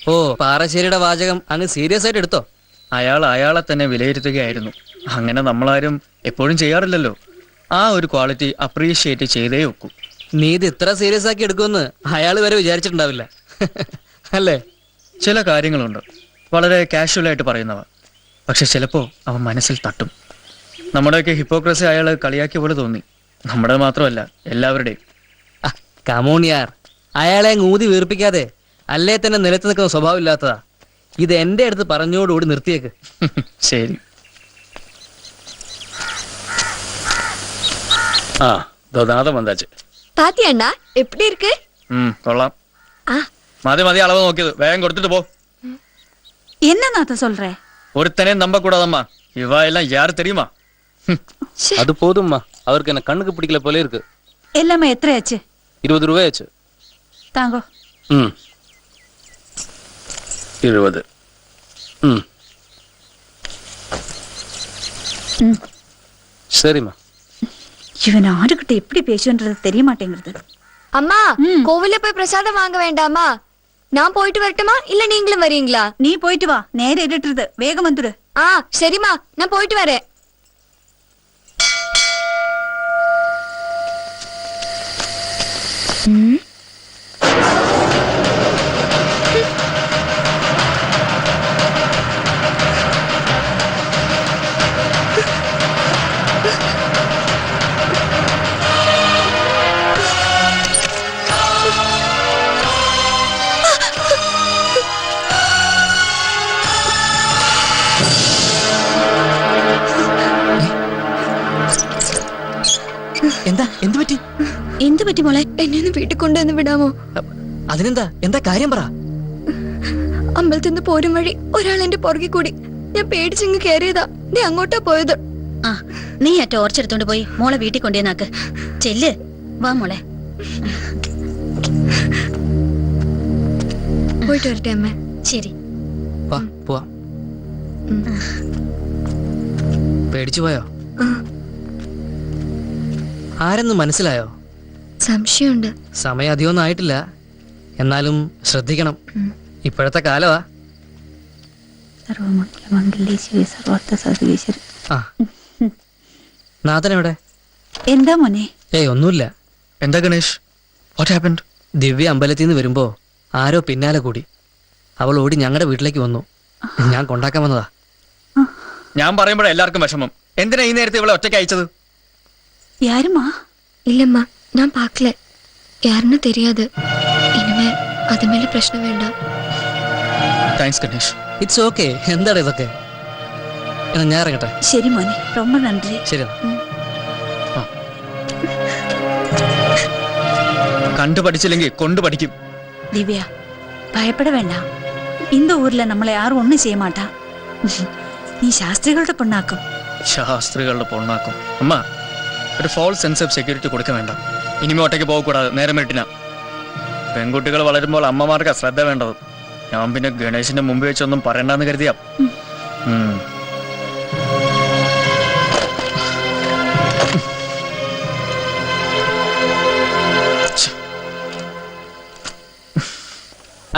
ഓ പാറശ്ശേരിയുടെ വാചകം അങ്ങ് സീരിയസ് ആയിട്ട് എടുത്തോ? അയാൾ അയാളെ തന്നെ വിലയിരുത്തുകയായിരുന്നു. അങ്ങനെ നമ്മളാരും എപ്പോഴും ചെയ്യാറില്ലല്ലോ. ആ ഒരു ക്വാളിറ്റി അപ്രീഷിയേറ്റ് ചെയ്തേ ഒക്കൂ. നീ ഇത് ഇത്ര സീരിയസ് ആക്കി എടുക്കുമെന്ന് അയാൾ വരെ വിചാരിച്ചിട്ടുണ്ടാവില്ല അല്ലേ? ചില കാര്യങ്ങളുണ്ട് വളരെ കാഷ്വലായിട്ട് പറയുന്നവ, പക്ഷെ ചിലപ്പോ അവ മനസ്സിൽ തട്ടും. നമ്മുടെയൊക്കെ ഹിപ്പോക്രസി അയാൾ കളിയാക്കിയ പോലെ തോന്നി. നമ്മുടെ മാത്രമല്ല, എല്ലാവരുടെയും. കമോണിയാർ, അയാളെ ഊതി വീർപ്പിക്കാതെ, അല്ലേ തന്നെ നിലത്ത് നിൽക്കുന്ന സ്വഭാവം ഇല്ലാത്തതാ. ഇത് എന്റെ അടുത്ത് പറഞ്ഞോടുകൂടി നിർത്തിയേക്ക്. ശരി. ആ നാദം വந்தாச்சு. பாத்தி அண்ணா எப்படி இருக்கு? കൊള്ളാം. മതി മതി, അളവ് നോക്കിയത് വേഗം കൊടുത്തിട്ട് പോ. என்ன சொல்ற? ഒരുത്തനെ നമ്പ കൂടാതമ്മ, ഇവ എല്ലാം യാർ തെരിയുമാ? அது போதும்மா, அவருக்கு என்ன கண்ணுக்கு பிடிக்கல போல இருக்கு. எல்லாமே எത്രயாச்சு? 20 ரூபாயாச்சு. தாங்கோ. 20. சரிம்மா. இவன் ஆடுகிட்ட எப்படி பேசுன்றது தெரிய மாட்டேங்கிறது. அம்மா, கோவில்ல போய் பிரசாதம் வாங்க வேண்டாமா? நான் போயிட்டு வரட்டுமா இல்ல நீங்களும் வரீங்களா? நீ போயிட்டு வா, நேரம் இருட்டுறது, வேகம் வந்துடு. சரிம்மா, நான் போயிட்டு வரேன். എന്താ എന്ത് പറ്റി? എന്ത് പറ്റി മോളെ? എന്നെ ഒന്ന് വീട്ടിൽ കൊണ്ടുവന്ന് വിടാമോ? അതിനെന്താ, എന്താ കാര്യം പറ. അമ്പലത്തിൽ നിന്ന് പോരും വഴി ഒരാൾ എന്റെ പുറകെ കൂടി. ഞാൻ പേടിച്ചിങ്ങ് കയറിയതാ. നീ അങ്ങോട്ടാ പോയത്. ആ നീ ആ ടോർച്ച് എടുത്തോണ്ട് പോയി മോളെ വീട്ടിൽ കൊണ്ടുവന്നാക്ക്. ചെല്ല്, വാ മോളെ. പോയിട്ട് വരട്ടെ അമ്മ. ശരി. വാ പോവാം. പേടിച്ചു പോയോ? ആരെന്ന് മനസ്സിലായോ? സംശയമുണ്ട്. സമയം അധികമൊന്നും ആയിട്ടില്ല, എന്നാലും ശ്രദ്ധിക്കണം. ഇപ്പോഴത്തെ കാലമാ. സർവമംഗളമംഗല്യേ ശിവേ സർവാർത്ഥ സാധികേശ്വരി. ആ നാഥൻ എവിടെ? എന്താ മോനെ? ഏയ് ഒന്നുമില്ല. എന്താ ഗണേഷ്, വാട്ട് ഹാപ്പൻഡ്? ദിവ്യ അമ്പലത്തിൽ നിന്ന് വരുമ്പോ ആരോ പിന്നാലെ കൂടി. അവൾ ഓടി ഞങ്ങളുടെ വീട്ടിലേക്ക് വന്നു. ഞാൻ കൊണ്ടാക്കാൻ വന്നതാ. ഞാൻ പറയുമ്പോഴേ എല്ലാവർക്കും വിഷമം. എന്തിനാ ഈ നേരത്തെ ഇവളെ ഒറ്റയ്ക്ക് അയച്ചത്? யாருமா? இல்லம்மா, நான் பார்க்கல. யாருன்னு தெரியாது. இனிமே அது மேல பிரச்சனை வேண்டாம். താങ്ക്സ് ഗണേഷ്. It's okay. എന്താണ് ഇതൊക്കെ? എന്നാ ഞാൻ ഇറങ്ങട്ടെ. சரி മോനെ, ரொம்ப நன்றி. ശരി. കണ്ടു പഠിച്ചില്ലെങ്കിൽ കൊണ്ടു പഠിക്കും. திவ்யா, பயப்பட வேண்டாம். இந்த ஊர்ல நம்மளை யாரும் ஒண்ணும் செய்ய மாட்டா. நீ ശാസ്ത്രികളുടെ പെണ്ണാക്കും. ശാസ്ത്രികളുടെ പൊണ്ണാക്കും. അമ്മ, ഒരു ഫോൾസ് സെൻസ് ഓഫ് സെക്യൂരിറ്റി കൊടുക്കാൻ വേണ്ട. ഇനിമേ ഒറ്റയ്ക്ക് പോകக்கூடாது. നേരം വെട്ടിന. പെൺകുട്ടികൾ വളരുമ്പോൾ അമ്മമാർക്ക് ശ്രദ്ധ വേണ്ടത്. ഞാൻ പിന്നെ ഗണേശിന്റെ മുമ്പ് വെച്ചൊന്നും പറയണ്ടെന്ന് കരുതിയാ.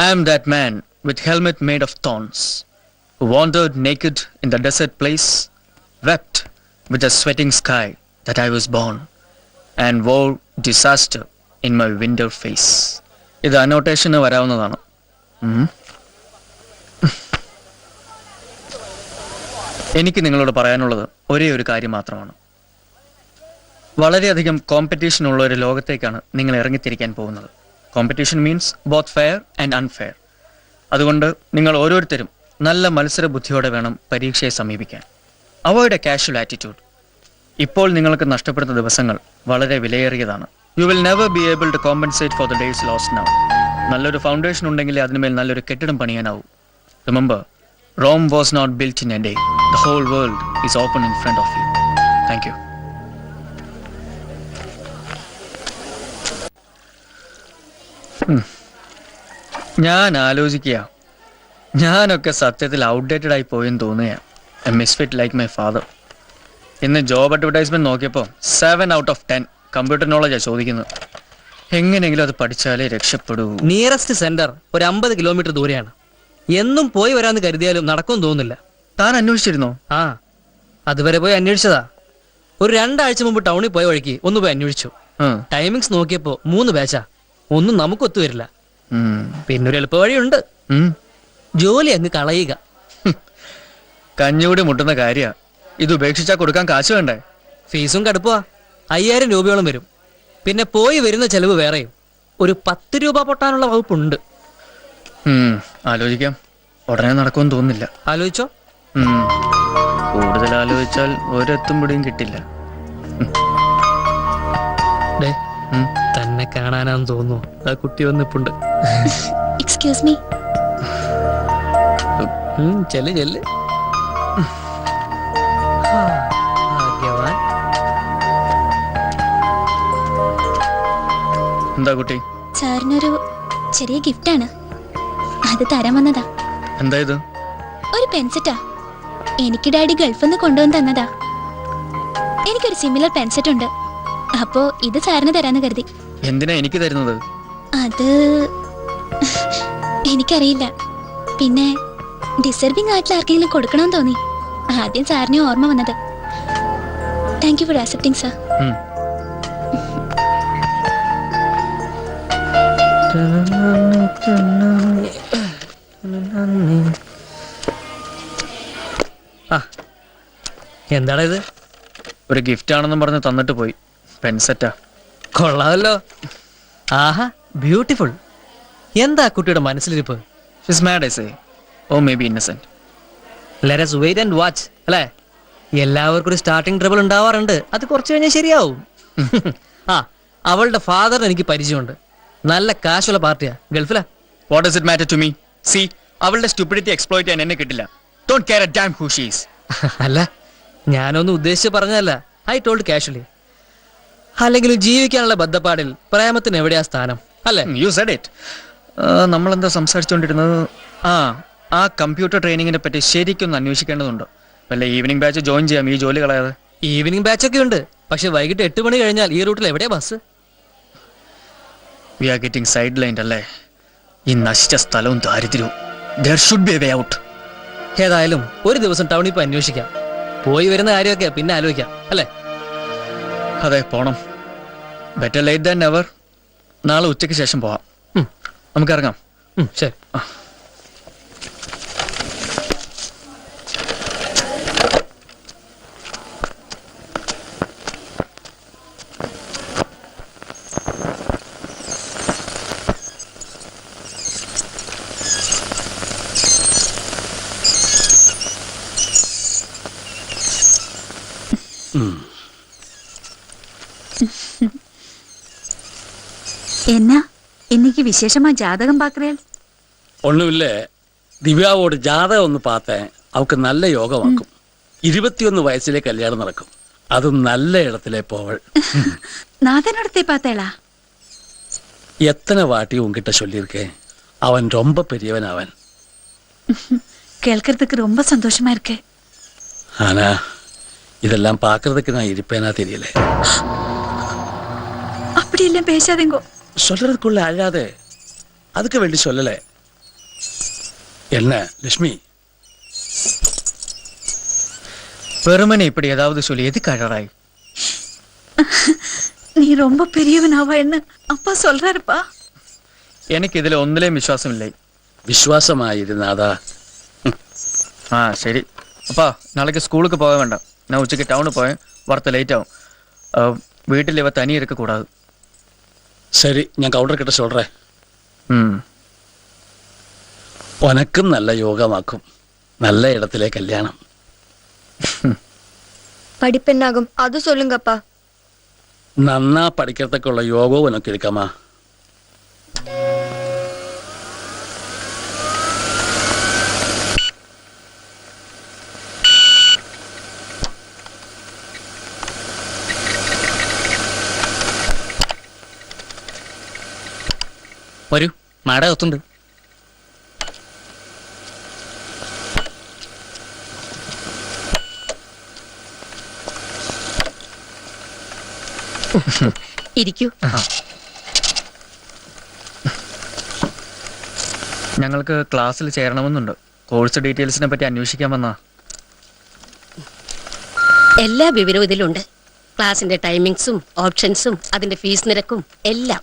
I am that man with helmet made of thorns, who wandered naked in the desert place, wept with a sweating sky that I was born, and wore disaster in my winter face. ഇത് അനോട്ടേഷന് വരാവുന്നതാണ്. എനിക്ക് നിങ്ങളോട് പറയാനുള്ളത് ഒരേ ഒരു കാര്യം മാത്രമാണ്. വളരെയധികം competition ഉള്ള ഒരു ലോകത്തേക്കാണ് നിങ്ങൾ ഇറങ്ങിത്തിരിക്കാൻ പോകുന്നത്. Competition means both fair and unfair. അതുകൊണ്ട് നിങ്ങൾ ഓരോരുത്തരും നല്ല മത്സര ബുദ്ധിയോടെ വേണം പരീക്ഷയെ സമീപിക്കാൻ. Avoid a casual attitude. ഇപ്പോൾ നിങ്ങൾക്ക് നഷ്ടപ്പെടുന്ന ദിവസങ്ങൾ വളരെ വിലയേറിയതാണ്. You will never be able to compensate for the days lost now. നല്ലൊരു ഫൗണ്ടേഷൻ ഉണ്ടെങ്കിലേ അതിനുമേൽ നല്ലൊരു കെട്ടിടം പണിയാനാവൂ. Remember, Rome was not built in a day. The whole world is open in front of you. Thank you. ഞാൻ ആലോചിക്കുക, ഞാനൊക്കെ സത്യത്തിൽ ഔട്ട്ഡേറ്റഡ് ആയി പോയെന്ന് തോന്നുക. A misfit like my father. ഇന്ന് ജോബ് അഡ്വർടൈസ്മെന്റ് നോക്കിയപ്പോൾ 7 out of 10 കമ്പ്യൂട്ടർ നോളജാണ് ചോദിക്കുന്നത്. എങ്ങനെയെങ്കിലും അത് പഠിച്ചാലേ രക്ഷപ്പെടൂ. നിയറസ്റ്റ് സെന്റർ ഒരു 50 കിലോമീറ്റർ ദൂരെയാണ്. എന്നും പോയി വരാന്ന് കരുതിയാലും നടക്കുമെന്ന് തോന്നുന്നില്ല. താൻ അന്വേഷിച്ചിരുന്നോ? ആ, അതുവരെ പോയി അന്വേഷിച്ചതാ. ഒരു 2 ആഴ്ച മുമ്പ് ടൗണിൽ പോയ വഴിക്ക് ഒന്ന് പോയി അന്വേഷിച്ചു. ടൈമിങ്സ് നോക്കിയപ്പോ 3 ബാച്ചാ. ഒന്നും നമുക്ക് ഒത്തുവരില്ല. പിന്നൊരു എളുപ്പ വഴിയുണ്ട്. ജോലി അങ്ങ് കളയുക. കഞ്ഞൂടി മുട്ടുന്ന കാര്യ. ഇത് ഉപേക്ഷിച്ചാ കൊടുക്കാൻ കാശ് വേണ്ടേ? ഫീസും കടുപ്പ. 5000 രൂപയോളം വരും. പിന്നെ പോയി വരുന്ന ചെലവ് വേറെയും. ഒരു 10 രൂപ പൊട്ടാനുള്ള വകുപ്പുണ്ട്. ആലോചിക്കാം. ഉടനെ നടക്കുമെന്ന് തോന്നുന്നില്ല. ആലോചിച്ചോ? കൂടുതൽ ആലോചിച്ചാൽ ഒരെത്തും പിടിയും കിട്ടില്ല. തന്നെ കാണാനാന്ന് തോന്നുന്നു. ആ കുട്ടി വന്നിപ്പുണ്ട്. Excuse me. ചെല്ല് ചെല്ല്. ഭാഗ്യവാൻ. എന്താ കുട്ടി? സാറിനൊരു ചെറിയ ഗിഫ്റ്റാണ്. അത് തരാൻ വന്നതാ. എന്താ ഇത്? ഒരു പെൻസെറ്റാ. എനിക്ക് ഡാഡി ഗൾഫിൽ നിന്ന് കൊണ്ടുവന്ന് തന്നതാ. എനിക്കൊരു സിമിലർ പെൻസെറ്റ് ഉണ്ട്. അപ്പോ ഇത് സാറിന് തരാന്ന് കരുതി. എന്തിനാ എനിക്ക് തരുന്നത്? അത് എനിക്കറിയില്ല. പിന്നെ ഡിസർവിംഗ് ആയിട്ടുള്ള ആർക്കെങ്കിലും കൊടുക്കണമെന്ന് തോന്നി. ആദ്യം സാറിനെ ഓർമ്മ വന്നത്. Thank you for accepting sir. എന്താടാ ഇത്? ഒരു ഗിഫ്റ്റ് ആണെന്നും പറഞ്ഞ് തന്നിട്ട് പോയി. പെൻസെറ്റാ. കൊള്ളാമല്ലോ. ആഹാ, ബ്യൂട്ടിഫുൾ. എന്താ കുട്ടിയുടെ മനസ്സിലിരിപ്പ്? She's mad I say, or may be innocent. Let us wait and watch. അല്ലേ? എല്ലാവർക്കും ഒരു സ്റ്റാർട്ടിംഗ് ട്രബിൾ ഉണ്ടാവാറുണ്ട്. അത് കുറച്ച് കഴിഞ്ഞാൽ ശരിയാവും. ആ, അവളുടെ ഫാദറിന് എനിക്ക് പരിചയമുണ്ട്. നല്ല കാശുള്ള പാർട്ടിയാ. ഗൾഫിലാ. What does it matter to me? See, അവളുടെ സ്റ്റുപ്പിഡിറ്റി എക്സ്പ്ലോയിറ്റ് ചെയ്യാൻ എന്നെ കിട്ടില്ല. Don't care A dam who she is. അല്ല, ഞാനൊന്നും ഉദ്ദേശിച്ച് പറഞ്ഞതല്ല. I told casually. അല്ലെങ്കിലും ജീവിക്കാനുള്ള ബദ്ധപ്പാടിൽ പ്രേമത്തിന് എവിടെയാ സ്ഥാനം, അല്ലേ? You said it. നമ്മളെന്താ സംസാരിച്ചുകൊണ്ടിരുന്നത്? ആ കമ്പ്യൂട്ടർ ട്രെയിനിങ്ങിനെ പറ്റി ശരിക്കൊന്ന് അന്വേഷിക്കേണ്ടതുണ്ട്. വല്ല ഈവനിങ് ബാച്ച് ജോയിൻ ചെയ്യാം ഈ ജോലി കളയാതെ. ഈവനിങ് ബാച്ച് ഒക്കെ ഉണ്ട്, പക്ഷെ വൈകിട്ട് 8 മണി കഴിഞ്ഞാൽ ഈ റൂട്ടിൽ എവിടെയാ bus? We are getting side line അല്ലേ? ഈ നശിച്ച സ്ഥലവും ദാരിദ്ര്യവും. There should be a way out. ഏതായാലും ഒരു ദിവസം ടൗണിൽ പോയി അന്വേഷിക്കാം. പോയി വരുന്ന കാര്യമൊക്കെ പിന്നെ ആലോചിക്കാം, അല്ലേ? അതെ, പോണം. Better late than never. നാളെ ഉച്ചയ്ക്ക് ശേഷം പോവാം. നമുക്ക് ഇറങ്ങാം. ശരി. என்ன இன்னைக்கு விசேஷமா ஜாதகம் பாக்குறேன்? ഒന്നുമില്ലേ, ദിവ്യാവോട് ജാതകം ഒന്ന് പാത്തേ. അവക്ക് നല്ല യോഗമാക്കും. 21 വയസ്സിലെ കല്യാണം നടക്കും. അതും നല്ല ഇടത്തിലെ പോവൾ. நாதனோடத்தை பார்த்தேளா? எத்தனை வாட்டி உங்ககிட்ட சொல்லியிருக்கேன், அவன் ரொம்ப பெரியவன் அவன். கேட்கறதுக்கு ரொம்ப சந்தோஷமா இருக்கு. ஆனா இதெல்லாம் பாக்குறதுக்கு நான் இருப்பேனா தெரியல. அப்படி எல்லாம் பேசாதீங்க. சொல்றதுக்குள்ள அழாதே, அதுக்கு வேண்டி சொல்லல. என்ன லட்சுமி, வெறுமனே இப்படி ஏதாவது சொல்லி எதுக்கு அழறாய்? நீ ரொம்ப பெரியவனாவா என்ன அப்பா சொல்றாருப்பா. எனக்கு இதுல ഒന്നിലെയും വിശ്വാസമില്ല. വിശ്വാസമായിരുന്നാതാ. ശരി അപ്പാ, നാളേക്ക് സ്കൂളുக்கு പോക വേണ്ട. ഞാൻ ഉച്ചയ്ക്ക് ടൗണിൽ പോയ വറുത്ത ലേറ്റ് ആവും. വീട്ടിൽ ഇവ തനി இருக்க கூடாது. சரி, நான் கவுண்டர் கிட்ட சொல்றேன். உனக்கும் நல்ல யோகமாக்கும். நல்ல இடத்திலே கல்யாணம். படிப்பென்னாகும் அது சொல்லுங்கப்பா. நன்னா படிக்கிறதுக்குள்ள யோகம் உனக்கு இருக்காமா? വരൂ, മാഡം അകത്തുണ്ട്. ഇരിക്കൂ. ഞങ്ങൾക്ക് ക്ലാസ്സിൽ ചേരണമെന്നുണ്ട്. കോഴ്സ് ഡീറ്റെയിൽസിനെ പറ്റി അന്വേഷിക്കാൻ വന്നാ. എല്ലാ വിവരവും ഇതിലുണ്ട്. ക്ലാസിന്റെ ടൈമിങ്സും ഓപ്ഷൻസും അതിന്റെ ഫീസ് നിരക്കും എല്ലാം.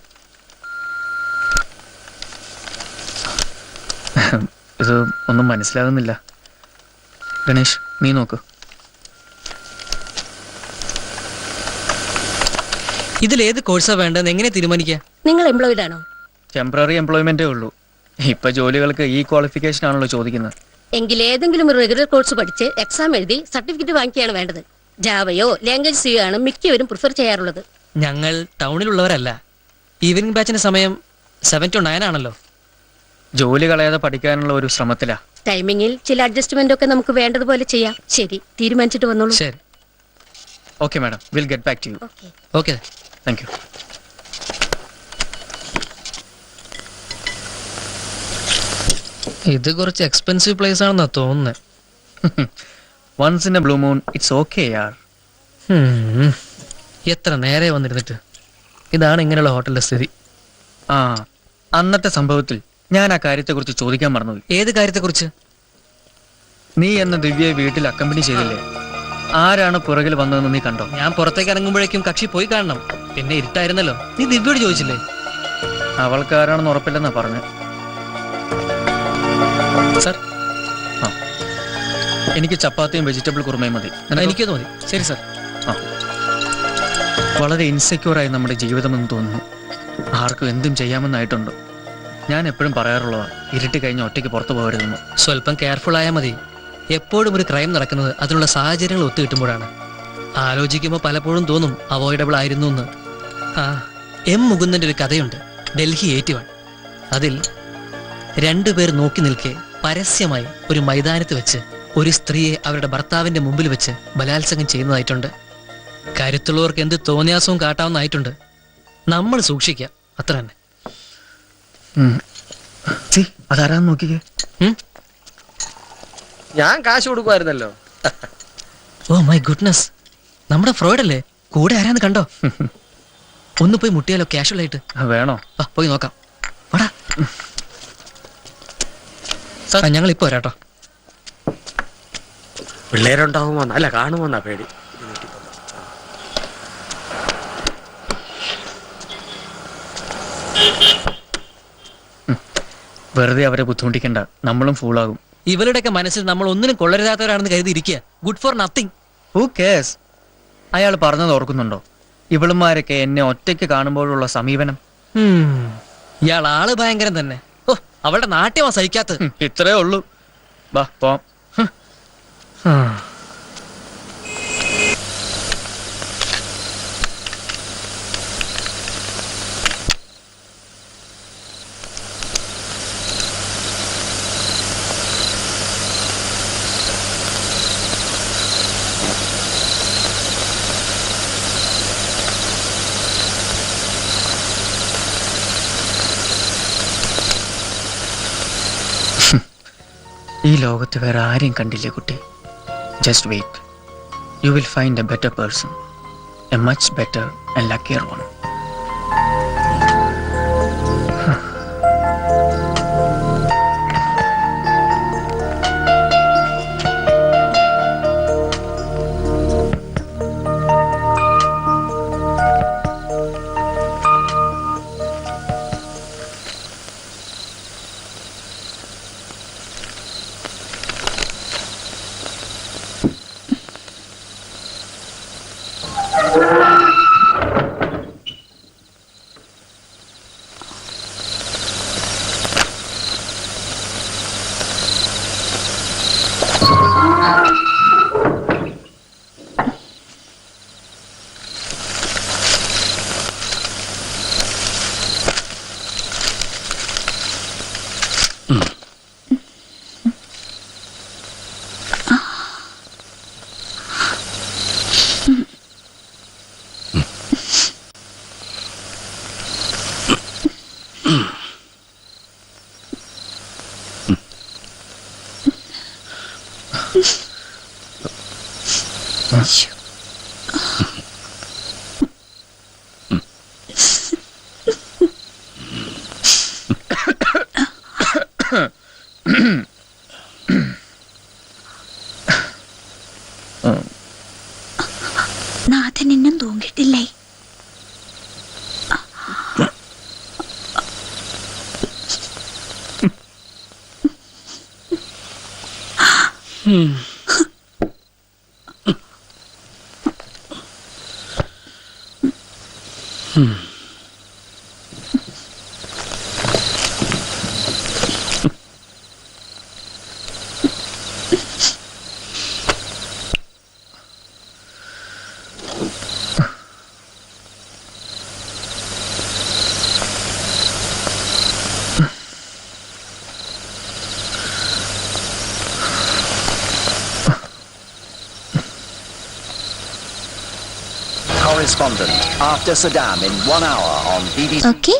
ഇത് ഒന്നും മനസ്സിലാകുന്നില്ല. ഗണേഷ്, നീ നോക്ക്. ഇതിലേത് കോഴ്സാ വേണ്ടതെന്ന് എങ്ങനെ തീരുമാനിക്കുക? നിങ്ങൾ എംപ്ലോയിഡ് ആണോ? ടെമ്പററി എംപ്ലോയ്മെന്റേ ഉള്ളൂ. ഇപ്പൊ ജോലികൾക്ക് ഈ ക്വാളിഫിക്കേഷൻ ആണല്ലോ ചോദിക്കുന്നത്. എങ്കിൽ ഏതെങ്കിലും ഒരു റെഗുലർ കോഴ്സ് പഠിച്ച് എക്സാം എഴുതി സർട്ടിഫിക്കറ്റ് വാങ്ങിക്കുകയാണ് വേണ്ടത്. ജാവയോ ലാംഗ്വേജ് സിയോ ആണ് മിക്കവരും പ്രിഫർ ചെയ്യാറുള്ളത്. ഞങ്ങൾ ടൗണിലുള്ളവരല്ല. ഈവനിങ് ബാച്ചിന്റെ സമയം 7 to 9 ആണല്ലോ. ജോലി കളയാതെ പഠിക്കാനുള്ള ഒരു ശ്രമത്തിലാ. ടൈമിങ്ങിൽ ചില അഡ്ജസ്റ്റ്മെന്റ് ഒക്കെ നമുക്ക് വേണ്ടതുപോലെ ചെയ്യാം. ശരി, തീരുമാനിച്ചിട്ട് വന്നോളൂ. ശരി, okay madam, will get back to you. Okay. Thank you. ഇത് കുറച്ച് എക്സ്പെൻസീവ് പ്ലേസ് ആണെന്നാ തോന്നുന്നത്. Once in a blue moon it's okay യാർ. എത്ര നേരെ വന്നിരുന്നിട്ട്. ഇതാണ് ഇങ്ങനെയുള്ള ഹോട്ടലിന്റെ സ്ഥിതി. അന്നത്തെ സംഭവത്തിൽ ഞാൻ ആ കാര്യത്തെക്കുറിച്ച് ചോദിക്കാൻ മറന്നുപോയി. ഏത് കാര്യത്തെക്കുറിച്ച്? നീ എന്ന ദിവ്യയെ വീട്ടിൽ അക്കമ്പനി ചെയ്തില്ലേ? ആരാണ് പുറകിൽ വന്നതെന്ന് നീ കണ്ടോ? ഞാൻ പുറത്തേക്ക് ഇറങ്ങുമ്പോഴേക്കും കക്ഷി പോയി കാണണം. പിന്നെ ഇരുട്ടായിരുന്നല്ലോ. നീ ദിവ്യയോട് ചോദിച്ചില്ലേ? അവൾക്ക് ആരാണെന്ന് ഉറപ്പില്ലെന്നാ പറഞ്ഞു. സാർ, എനിക്ക് ചപ്പാത്തിയും വെജിറ്റബിൾ കുറുമയും മതി. എനിക്കത് മതി. ശരി സാർ. വളരെ ഇൻസെക്യൂറായി നമ്മുടെ ജീവിതമെന്ന് തോന്നുന്നു. ആർക്കും എന്തും ചെയ്യാമെന്നായിട്ടുണ്ട്. ഞാൻ എപ്പോഴും പറയാറുള്ളതാ, ഇരുട്ടി കഴിഞ്ഞ് ഒറ്റയ്ക്ക് പുറത്തു പോകരുതെന്ന്. സ്വല്പം കെയർഫുൾ ആയാൽ മതി. എപ്പോഴും ഒരു ക്രൈം നടക്കുന്നത് അതിനുള്ള സാഹചര്യങ്ങൾ ഒത്തുകിട്ടുമ്പോഴാണ്. ആലോചിക്കുമ്പോൾ പലപ്പോഴും തോന്നും അവോയ്ഡബിൾ ആയിരുന്നു എന്ന്. എം മുകുന്ദന്റെ ഒരു കഥയുണ്ട്, ഡൽഹി 81. അതിൽ 2 പേർ നോക്കി നിൽക്കെ പരസ്യമായി ഒരു മൈതാനത്ത് വെച്ച് ഒരു സ്ത്രീയെ അവരുടെ ഭർത്താവിന്റെ മുമ്പിൽ വെച്ച് ബലാത്സംഗം ചെയ്യുന്നതായിട്ടുണ്ട്. കരുത്തുള്ളവർക്ക് എന്ത് തോന്നിയാസവും കാട്ടാവുന്നതായിട്ടുണ്ട്. നമ്മൾ സൂക്ഷിക്കാം, അത്ര തന്നെ. അതാരാന്ന് നോക്കിക്കേ. ഞാൻ കാശ് കൊടുക്കുമായിരുന്നല്ലോ. ഓ മൈ ഗുഡ്നസ്, നമ്മുടെ ഫ്രോയിഡ് അല്ലേ? കൂടെ ആരാന്ന് കണ്ടോ? ഒന്ന് പോയി മുട്ടിയാലോ കാഷ്വൽ ആയിട്ട്? വേണോ? പോയി നോക്കാം. വാടാ. ഞങ്ങൾ ഇപ്പൊ വരാട്ടോ. പിള്ളേരുണ്ടാവുമോ അല്ല കാണുമോന്നാ പേടി. വെറുതെ അവരെ ബുദ്ധിമുട്ടിക്കണ്ട, നമ്മളും ഫൂളാകും. ഇവരുടെയൊക്കെ മനസ്സിൽ നമ്മൾ ഒന്നിനും കൊള്ളരുതാത്തവരാണെന്ന് കരുതിയിരിക്കുക. Good for nothing. Who cares? അയാൾ പറഞ്ഞത് ഓർക്കുന്നുണ്ടോ? ഇവളുമാരൊക്കെ എന്നെ ഒറ്റയ്ക്ക് കാണുമ്പോഴുള്ള സമീപനം. ഇയാൾ ആള് ഭയങ്കരം തന്നെ. ഓ, അവളുടെ നാട്യമാ സഹിക്കാത്തത്. ഇത്രേ ഉള്ളൂ. വാ പോം. ഈ ലോകത്ത് വേറെ ആരെയും കണ്ടില്ലേ കുട്ടി? Just wait, you will find a better person, a much better and luckier one. Nathan ഇന്നും തൂങ്ങിട്ടില്ലേ? Correspondent after Saddam in 1 hour on BBC. Okay.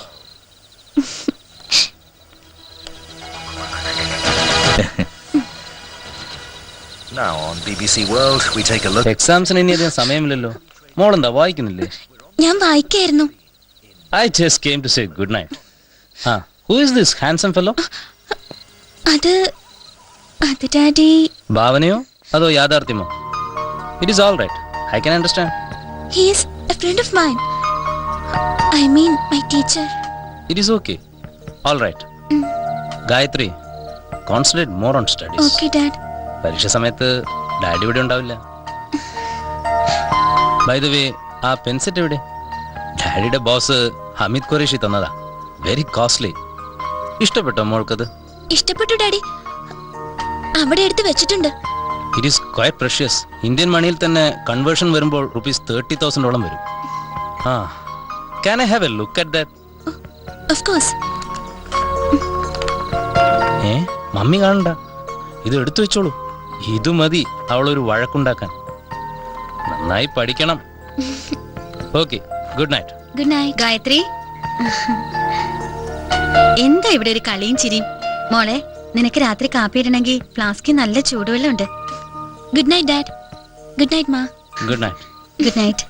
Now on BBC World we take a look. എക്സാംസിന് ഇനി അധികം സമയമില്ലല്ലോ. മോളെന്താ വായിക്കുന്നില്ലേ? ഞാൻ വായിക്കായിരുന്നു. I just came to say good night. Who is this handsome fellow? അത് ഡാഡി. ഭാവനയോ അതോ യാഥാർത്ഥ്യമോ? It is all right. I can understand. He is a friend of mine. I mean my teacher. It is okay. All right. Gayatri, concentrate more on studies. Okay, Dad. പരീക്ഷ സമയത്ത് daddy ഇവിടെ ഉണ്ടാവില്ല. By the way, ആ പെൻസെറ്റ് എവിടെ? ഡാഡിയുടെ boss Hameed Qureshi തന്നതാ. Very costly. ഇഷ്ടപ്പെട്ടോ മോൾക്കത്? ഇഷ്ടപ്പെട്ടു ഡാഡി. അവിടെ എടുത്ത് വെച്ചിട്ടുണ്ട്. It is quiet precious. Indian മണിയിൽ തന്നെ കൺവേർഷൻ വരുമ്പോൾ ₹30,000 വരും. Can I have a look at that? Of course. Eh? Mummy കാണണ്ട, ഇത് എടുത്തു വെച്ചോളൂ. ഇത് മതി അവളൊരു വഴക്കുണ്ടാക്കാൻ. നന്നായി പഠിക്കണം. Okay, good night. Good night. Gayathri, എന്താ ഇവിടെ ഒരു കളിയും ചിരിയും? മോളെ, നിനക്ക് രാത്രി കാപ്പി ഇടണമെങ്കിൽ ഫ്ലാസ്കിൽ നല്ല ചൂടുവെള്ളം ഉണ്ട്. Good night dad. Good night മാ. Good night. Good night.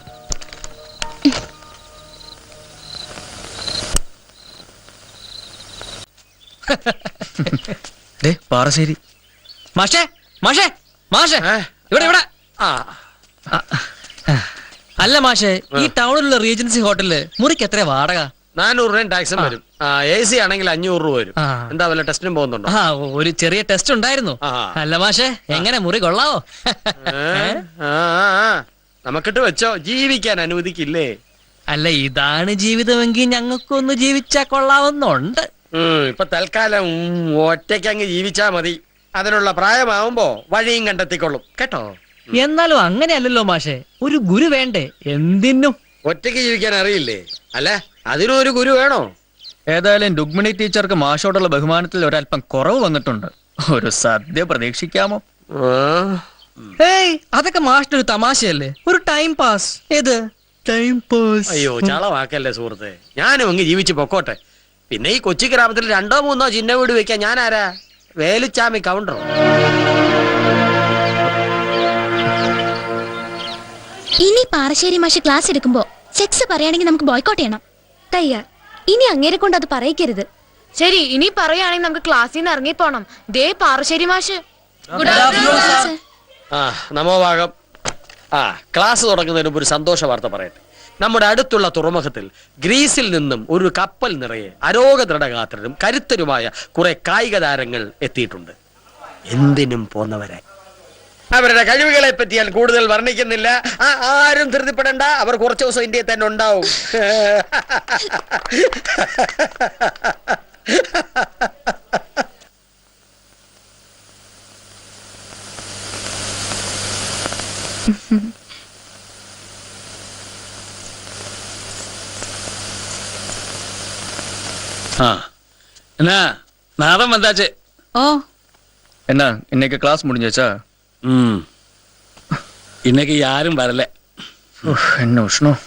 ദേ പാറശ്ശേരി. മാഷേ, മാഷേ, മാഷേ, ഇവിടെ ഇവിടെ. ആ അല്ല മാഷേ, ഈ ടൗണിലുള്ള റീജൻസി ഹോട്ടലില് മുറിക്ക് എത്ര വാടക? 400 രൂപയും ടാക്സും വരും. AC ആണെങ്കിൽ 500 രൂപ വരും. ആ. എന്താ വല്ല ടെസ്റ്റിനും പോകുന്നുണ്ടോ? ആ, ഒരു ചെറിയ ടെസ്റ്റ് ഉണ്ടായിരുന്നു. ആ. അല്ല മാഷേ, എങ്ങനെ മുറി കൊള്ളാവോ? നമുക്കിട്ട് വെച്ചോ, ജീവിക്കാൻ അനുവദിക്കില്ലേ? അല്ല, ഇതാണ് ജീവിതമെങ്കിൽ ഞങ്ങൾക്കൊന്ന് ജീവിച്ചാ കൊള്ളാവുന്നുണ്ട്. ഇപ്പൊ തൽക്കാലം ഒറ്റയ്ക്ക് അങ്ങ് ജീവിച്ചാ മതി. അതിനുള്ള പ്രായമാവുമ്പോ വഴിയും കണ്ടെത്തിക്കൊള്ളും കേട്ടോ. എന്നാലും അങ്ങനെയല്ലല്ലോ മാഷേ, ഒരു ഗുരു വേണ്ടേ എന്തിനും? ഒറ്റയ്ക്ക് ജീവിക്കാൻ അറിയില്ലേ? അല്ല, അതിനും ഒരു ഗുരു വേണോ? ഏതായാലും രുക്മിണി ടീച്ചർക്ക് മാഷോടുള്ള ബഹുമാനത്തിൽ ഒരല്പം കുറവ് വന്നിട്ടുണ്ട്. ഒരു സദ്യ പ്രതീക്ഷിക്കാമോ? ഏയ്, അതൊക്കെ മാഷിനൊരു തമാശയല്ലേ, ഒരു ടൈം പാസ്. ഏത് ടൈം പാസ്? അയ്യോ, ചളവാക്കല്ലേ സുഹൃത്തെ. ഞാനും അങ്ങ് ജീവിച്ചു പൊക്കോട്ടെ. പിന്നെ ഈ കൊച്ചി ഗ്രാമത്തിൽ 2 3 ചിന്ന വീട് വെക്കാൻ ഞാൻ ആരാ? വേലുച്ചാമി കൗണ്ടറോ? ഇനി പാറശ്ശേരി മാഷ് ക്ലാസ് എടുക്കുമ്പോ സെക്സ് പറയുകയാണെങ്കിൽ നമുക്ക് ബോയ്ക്കോട്ട് ചെയ്യണം. തയ്യാർ. ഇനി അങ്ങേരെ കൊണ്ട് അത് പറയിക്കരുത്. ശരി, ഇനി പറയുകയാണെങ്കിൽ നമുക്ക് ക്ലാസ്സിൽ നിന്ന് ഇറങ്ങിപ്പോണം. ദേ പാറശ്ശേരി മാഷ്. നമോഭാഗം. ക്ലാസ് തുടങ്ങുന്നതിന് മുമ്പ് ഒരു സന്തോഷ വാർത്ത പറയട്ടെ. നമ്മുടെ അടുത്തുള്ള തുറമുഖത്തിൽ ഗ്രീസിൽ നിന്നും ഒരു കപ്പൽ നിറയെ അരോഗദൃഢഗാത്രരും കരുത്തരുമായ കുറെ കായിക താരങ്ങൾ എത്തിയിട്ടുണ്ട്. എന്തിനും പോന്നവരായി. അവരുടെ കഴിവുകളെ പറ്റി ഞാൻ കൂടുതൽ വർണ്ണിക്കുന്നില്ല. ആരും ധൃതിപ്പെടണ്ട, അവർ കുറച്ചു ദിവസം ഇന്ത്യയിൽ തന്നെ ഉണ്ടാവും. എന്നാ നാദം വന്നാച്ചേ. ഓ, എന്നാ இன்னைக்கு கிளாஸ் முடிஞ்சாச்சா? இன்னைக்கு யாரும் வரல. என்ன உஷ்ணம்.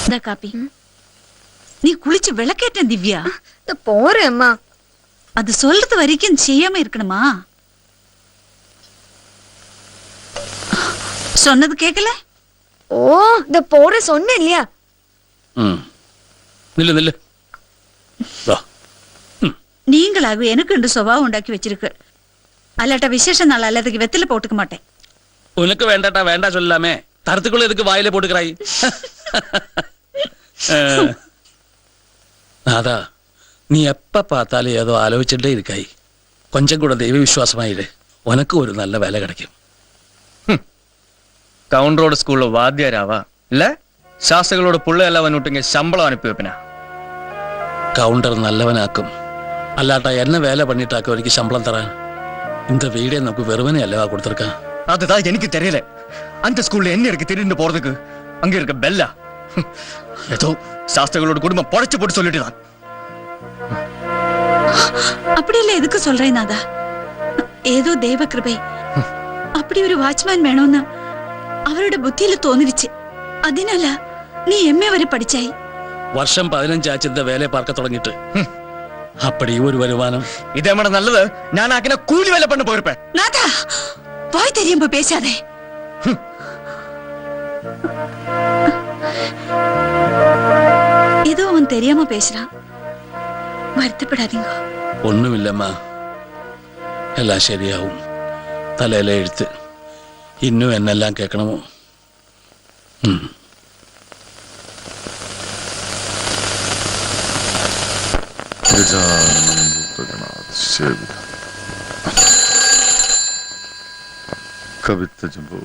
ഇതാ കാപ്പി. நீ குளிச்சு விளக்கேற்ற திவ்யா. போறேன் அம்மா. அது சொல்றது வரைக்கும் செய்யாம இருக்கணுமா? சொன்னது கேட்கல? ஓ, இந்த போற சொன்னேன் இல்லையா? நில்லு நில்லு. நீங்களாக எனக்கு ரெண்டு சுபாவம் உண்டாக்கி வச்சிருக்கு. அல்லாட்ட விசேஷ நாள் அல்லதுக்கு வெத்தில போட்டுக்க மாட்டேன். உனக்கு வேண்டாட்டா வேண்டா சொல்லாமே. தரத்துக்குள்ள எதுக்கு வாயில போட்டுக்கிறாய்? நாதா, நீ எப்ப பார்த்தாலும் ஏதோ ஆலோசிச்சுட்டே இருக்காய். கொஞ்சம் கூட தெய்வ விசுவாசமாயிடு. உனக்கு ஒரு நல்ல வேலை கிடைக்கும். கவுண்டரோட ஸ்கூல்ல வாத்தியாராவா இல்ல சாஸ்திரிகளோட புள்ள எல்லாம் வந்துட்டுங்க சம்பளம் அனுப்பி வைப்பினா? கவுண்டர் நல்லவனாக்கும். அல்லாட்டா என்ன வேலை பண்ணிட்டாக்க வரைக்கும் சம்பளம் தரான். இந்த வீடே நமக்கு வெறுமனே அல்லவா கொடுத்துருக்கான். அதுதான் எனக்கு தெரியல. அந்த ஸ்கூல்ல என்ன இருக்கு திடீர்னு போறதுக்கு? அங்க இருக்க பெல்லா ஏதோ சாஸ்திரிகளோட குடும்பம் பொழைச்சு போட்டு சொல்லிட்டுதான். அப்படியெல்லாம் எதுக்கு சொல்றேன் நாதா? ஏதோ தெய்வ கிருபை. அப்படி ஒரு வாட்ச்மேன் வேணும்னு அவரோட புத்தியில தோணிருச்சு. அதனால நீ எம்ஏ வரை படிச்சாய். வருஷம் 15 ஆச்சு இந்த வேலையை பார்க்க தொடங்கிட்டு. அப்படி ஒரு வருமானம். இதே மாதிரி நல்லது. நான் ஆக்கின கூலி வேலை பண்ண போயிருப்பேன். நாதா, வாய் தெரியாம பேசாதே. ஏதோ அவன் தெரியாம பேசுறான். வருத்தப்படாதீங்க. ஒண்ணும் இல்லம்மா, எல்லாம் சரியாகும். தலையில எழுத்து. இன்னும் என்னெல்லாம் கேட்கணுமோ. കവിത ജംബോ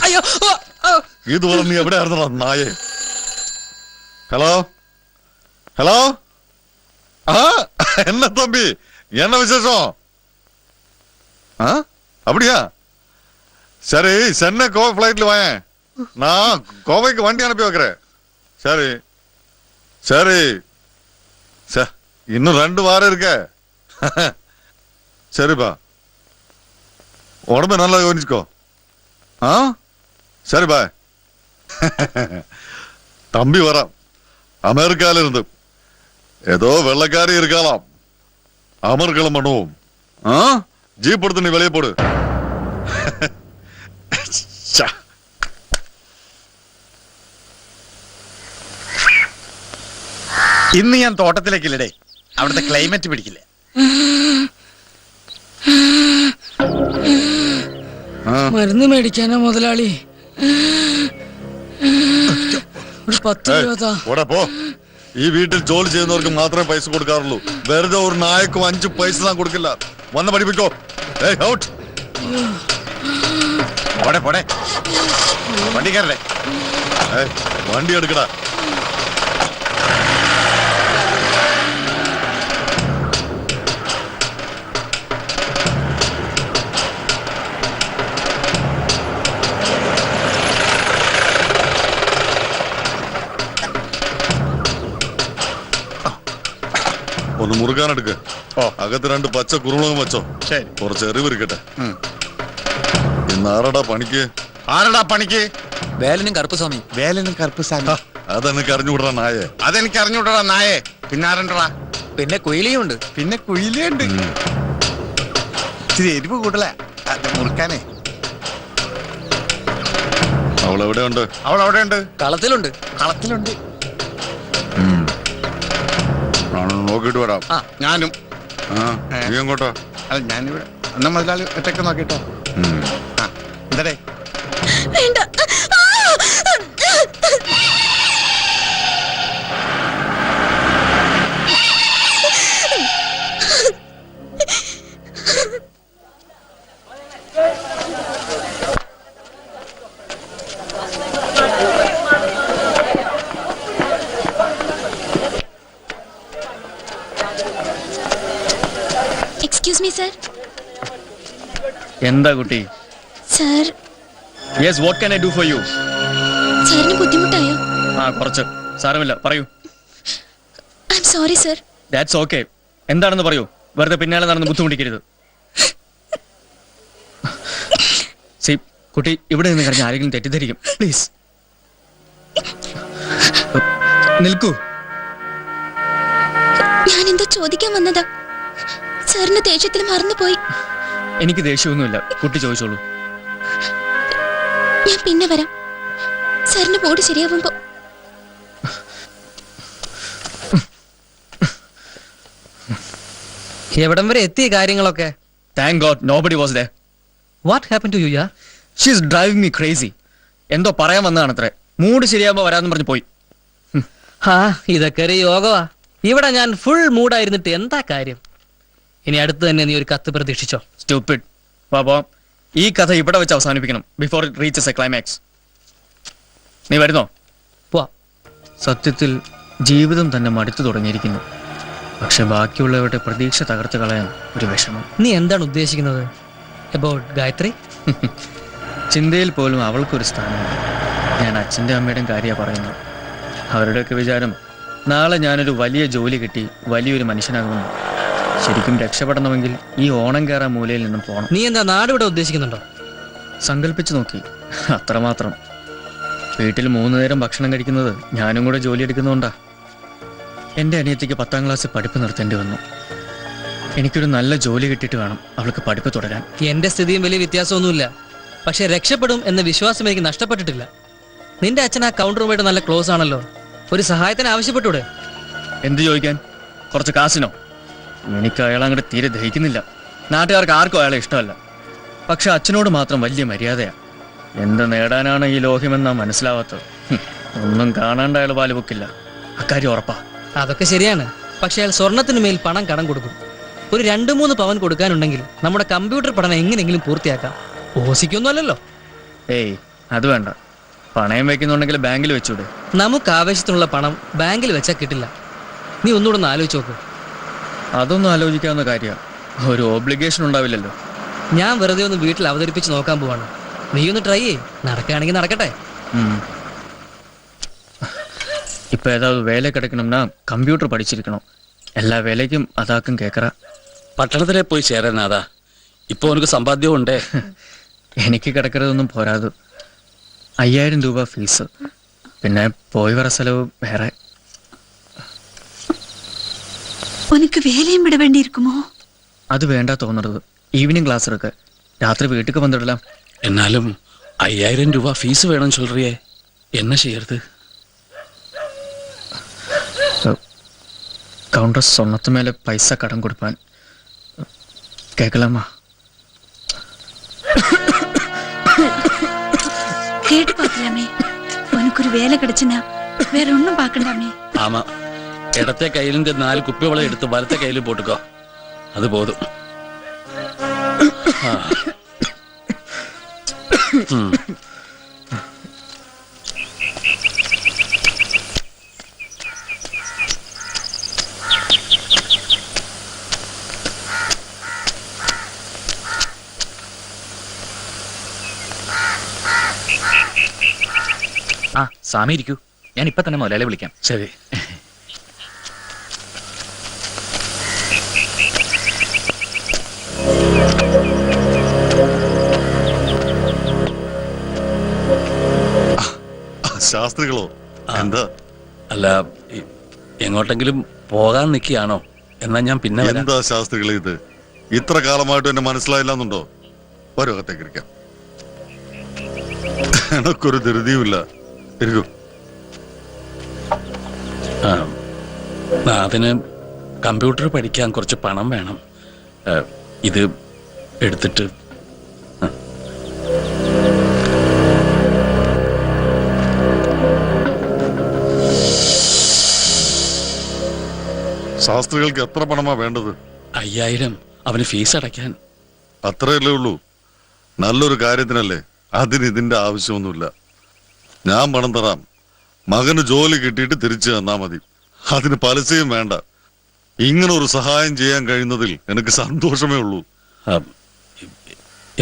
അയ്യോ ഇതുപോലെ നീ എവിടെ ആയിരുന്നടാ നായെ? ഹലോ ഹലോ ആ என்ன தம்பி என்ன விசேஷம்? அப்படியா? சரி சென்னை கோவை ஃபிளைட்ல வாயேன், நான் கோவைக்கு வண்டி அனுப்பி வைக்கிறேன். சரி சரி இன்னும் 2 வாரம் இருக்க. சரிப்பா, உடம்பு நல்லா கவனிச்சுக்கோ. சரி பாய். தம்பி வரான் அமெரிக்கால இருந்து. ஏதோ வெள்ளக்காரி இருக்கலாம். அமர்கலம் பண்ணுவோம். ஜீப் எடுத்து நீ வெளியே போடு. ഇന്ന് ഞാൻ തോട്ടത്തിലേക്കില്ലടേ, അവിടുത്തെ ക്ലൈമറ്റ് പിടിക്കില്ല. മരുന്ന് മേടിക്കാനോ മുതലാളി? ഒരു 10 രൂപ. പോ. ഈ വീട്ടിൽ ജോലി ചെയ്യുന്നവർക്ക് മാത്രമേ പൈസ കൊടുക്കാറുള്ളൂ. വെറുതെ ഒരു നായക്കും 5 പൈസ ഞാൻ കൊടുക്കില്ല. വന്ന് പഠിപ്പിക്കോ. ഔട്ട്. പോടെ പോടെ, വണ്ടി കയറേ. വണ്ടി എടുക്കടാ. ഒന്ന് മുറുകാനെടുക്ക്. അകത്ത് 2 പച്ച കുരുമുളകും വെച്ചോ. ശരി. കുറച്ച് എറിവ് ഇരിക്കട്ടെ. ഇന്ന് ആരടാ പണിക്ക്? ആരടാ പണിക്ക്? വേലനും കറുപ്പസ്വാമി. വേലനും കറുപ്പസ്വാമി. അതെനിക്ക് അറിഞ്ഞുവിടറാ നായേ. അതെനിക്ക് അറിഞ്ഞുവിടറാ നായേ. പിന്നെ ആരണ്ടടാ? പിന്നെ കുയിലിയുണ്ട്. പിന്നെ കുയിലുണ്ട്. ഇച്ചിരി എരിവ് കൂടല മുറുക്കാനേ. അവളെവിടെ ഉണ്ട്? അവളവിടെ ഉണ്ട്. കളത്തിലുണ്ട്. കളത്തിലുണ്ട്. നോക്കിട്ട് വരാം. ഞാനും. നീ എങ്ങോട്ടാ? അല്ല, ഞാനിവിടെ. എന്നാ മുതലാളി ഒറ്റക്ക് നോക്കിട്ടോ. എന്തടേ? വേണ്ട. Excuse me sir. എന്താ കുട്ടി? Sir. Yes, what can I do for you? സാറിന് ബുദ്ധിമുട്ടായോ? കുറച്ച്. സാരമില്ല, പറയൂ. I am sorry sir. That's okay. എന്താണെന്ന് പറയൂ. വെറുതെ പിന്നാലെ നടന്ന് ബുദ്ധിമുട്ടിക്കരുത്. സി കുട്ടി, ഇവിടെ നിന്ന് കഴിഞ്ഞ ആരെങ്കിലും തെറ്റിദ്ധരിക്കും. പ്ലീസ് നിൽക്കൂ. ഞാൻ എന്താ ചോദിക്കാൻ വന്നതാ? സാറിന്റെ ദേഷ്യത്തിൽ മറന്നുപോയി. എനിക്ക് ദേഷ്യമൊന്നുമില്ല, കുട്ടി ചോദിച്ചോളൂ. ഞാൻ പിന്നെ വരാം. സാറിന്റെ ബോഡി ശരിയാവുമ്പോ. എവിടം വരെ എത്തിയ കാര്യങ്ങളൊക്കെ? Thank god nobody was there. What happen to you യാർ? She is driving me crazy. എന്തോ പറയാൻ വന്നതാണത്രേ. മൂഡ് ശരിയാകുമ്പോ വരാന്ന് പറഞ്ഞു പോയി. ഇതൊക്കെ ഒരു യോഗമാ. ഇവിടെ ഞാൻ ഫുൾ മൂഡായിരുന്നിട്ട് എന്താ കാര്യം? ഇനി അടുത്ത് തന്നെ നീ ഒരു കത്ത് പ്രതീക്ഷിച്ചോ. സ്റ്റുപ്പിഡ്. വാ, ഈ കഥ ഇവിടെ വെച്ച് അവസാനിപ്പിക്കണം. Before it reaches A climax. നീ വരുന്നോ? പോവാ. സത്യത്തിൽ ജീവിതം തന്നെ മടുത്തു തുടങ്ങിയിരിക്കുന്നു. പക്ഷെ ബാക്കിയുള്ളവരുടെ പ്രതീക്ഷ തകർത്ത് കളയാൻ ഒരു വിഷമം. നീ എന്താണ് ഉദ്ദേശിക്കുന്നത്? അബൌട്ട് ഗായത്രി? ചിന്തയിൽ പോലും അവൾക്കൊരു സ്ഥാനമുണ്ട്. ഞാൻ അച്ഛൻ്റെ അമ്മയുടെയും കാര്യമാണ് പറയുന്നത്. അവരുടെയൊക്കെ വിചാരം നാളെ ഞാനൊരു വലിയ ജോലി കിട്ടി വലിയൊരു മനുഷ്യനാകുമെന്ന്. ശരിക്കും രക്ഷപ്പെടണമെങ്കിൽ ഈ ഓണം കയറാൻ മൂലയിൽ നിന്നും പോകണം. നീ എന്താ നാട് ഇവിടെ ഉദ്ദേശിക്കുന്നുണ്ടോ? സങ്കല്പിച്ചു നോക്കി, അത്രമാത്രം. വീട്ടിൽ 3 നേരം ഭക്ഷണം കഴിക്കുന്നത് ഞാനും കൂടെ ജോലി എടുക്കുന്നതുകൊണ്ടാ. എൻ്റെ അനിയത്തിക്ക് 10ാം ക്ലാസ് പഠിപ്പ് നിർത്തേണ്ടി വന്നു. എനിക്കൊരു നല്ല ജോലി കിട്ടിയിട്ട് വേണം അവൾക്ക് പഠിപ്പ് തുടരാൻ. എന്റെ സ്ഥിതിയും വലിയ വ്യത്യാസമൊന്നുമില്ല. പക്ഷെ രക്ഷപ്പെടും എന്ന വിശ്വാസം എനിക്ക് നഷ്ടപ്പെട്ടിട്ടില്ല. നിന്റെ അച്ഛൻ ആ കൗണ്ടറുമായിട്ട് നല്ല ക്ലോസ് ആണല്ലോ. ഒരു സഹായത്തിന് ആവശ്യപ്പെട്ടൂടെ? എന്ത് ചോദിക്കാൻ? കുറച്ച് കാശിനോ? എനിക്ക് അയാൾ അങ്ങോട്ട് തീരെ ദഹിക്കുന്നില്ല. നാട്ടുകാർക്ക് ആർക്കും അയാളെ ഇഷ്ടമല്ല. പക്ഷെ അച്ഛനോട് മാത്രം വലിയ മര്യാദയാണ്. എന്ത് നേടാനാണ് ഈ ലോഹ്യമെന്നാ മനസ്സിലാവാത്തത്. ഒന്നും കാണാണ്ട് അയാൾ പാല് വെക്കില്ല, അക്കാര്യം ഉറപ്പാ. അതൊക്കെ ശരിയാണ്. പക്ഷെ അയാൾ സ്വർണത്തിന് മേൽ പണം കടം കൊടുക്കും. ഒരു 2-3 പവൻ കൊടുക്കാനുണ്ടെങ്കിൽ നമ്മുടെ കമ്പ്യൂട്ടർ പഠനം എങ്ങനെയെങ്കിലും പൂർത്തിയാക്കാം. ഓസിക്കൊന്നും അല്ലല്ലോ. ഏയ്, അത് വേണ്ട. പണയം വെക്കുന്നുണ്ടെങ്കിൽ ബാങ്കിൽ വെച്ചൂടെ? നമുക്ക് ആവശ്യത്തിനുള്ള പണം ബാങ്കിൽ വെച്ചാൽ കിട്ടില്ല. നീ ഒന്നുകൂടെ ഒന്ന് ആലോചിച്ച് നോക്ക്. അതൊന്നും ആലോചിക്കാവുന്ന കാര്യമാണ്. ഒരു ഓബ്ലിഗേഷൻ ഉണ്ടാവില്ലല്ലോ. ഞാൻ വെറുതെ ഒന്ന് വീട്ടിൽ അവതരിപ്പിച്ച് നോക്കാൻ പോവാണ്. നീ ഒന്ന് ട്രൈ ചെയ്യ്. നടക്കുകയാണെങ്കിൽ നടക്കട്ടെ. ഇപ്പൊ ഏതാவது വേല കിടക്കണമെന്നാ കമ്പ്യൂട്ടർ പഠിച്ചിരിക്കണം. എല്ലാ വേലയ്ക്കും അതാക്കും കേക്കറ. പട്ടണത്തിലെ പോയി ചേരാനാഥാ. ഇപ്പൊ എനിക്ക് സമ്പാദ്യവും ഉണ്ടേ. എനിക്ക് കിടക്കരുതൊന്നും പോരാതു. 5000 രൂപ ഫീസ്, പിന്നെ പോയി വര ചെലവ് വേറെ. ഉനക്ക് വേലയും വിട വേണ്ടിയിരിക്കുമോ? അത് വേണ്ട തോന്നരുത്. ഈവനിങ് ക്ലാസ് ഇருக்கு. രാത്രി വീട്ടിക്ക് വന്നിടലാം. എന്നാലും 5000 രൂപ ഫീസ് വേണം ചൊല്ലിയേ. എന്നെ ചെയ്യരുത്. കൗണ്ടർ സ്വർണത്ത് മേലെ പൈസ കടം കൊടുപ്പാൻ. കേക്കലാമാ? കേട്ട് പാക്കലാമേ. ഉനക്കൊരു വേല കിടച്ചിനാ വേറെ ഒന്നും പാക്കണ്ടാമേ. ആമാ, ഇടത്തെ കയ്യിലിന്റെ 4 കുപ്പിവള എടുത്ത് വലത്തെ കയ്യിൽ പോട്ടുക്കോ. അത് പോതും. ആ സ്വാമി ഇരിക്കൂ. ഞാൻ ഇപ്പൊ തന്നെ മുതലാളി വിളിക്കാം. ശരി. ശാസ്ത്രികളോ? എന്താ? അല്ല, എങ്ങോട്ടെങ്കിലും പോകാൻ നിൽക്കുകയാണോ? എന്നാ ഞാൻ പിന്നെ വരാം. എന്താ ശാസ്ത്രികളെ ഇത്? ഇത്ര കാലമായിട്ട് എന്നെ മനസ്സിലായില്ലെന്നുണ്ടോ? ഓരോകത്തേക്ക് ഇരിക്കാം. എനക്കൊരു ധൃതിയുമില്ല. ഇരിക്കൂ. അതിന് കമ്പ്യൂട്ടർ പഠിക്കാൻ കുറച്ച് പണം വേണം. ഇത് എടുത്തിട്ട് ശാസ്ത്രികൾക്ക് എത്ര പണമാ വേണ്ടത്? 5000 അവന് ഫീസ് അടയ്ക്കാൻ. അത്രയല്ലേ ഉള്ളൂ? നല്ലൊരു കാര്യത്തിനല്ലേ. അതിന് ഇതിന്റെ ആവശ്യമൊന്നുമില്ല. ഞാൻ പണം തരാം. മകന് ജോലി കിട്ടിയിട്ട് തിരിച്ചു തന്നാ മതി. അതിന് പലിശയും വേണ്ട. ഇങ്ങനെ ഒരു സഹായം ചെയ്യാൻ കഴിയുന്നതിൽ എനിക്ക് സന്തോഷമേ ഉള്ളൂ.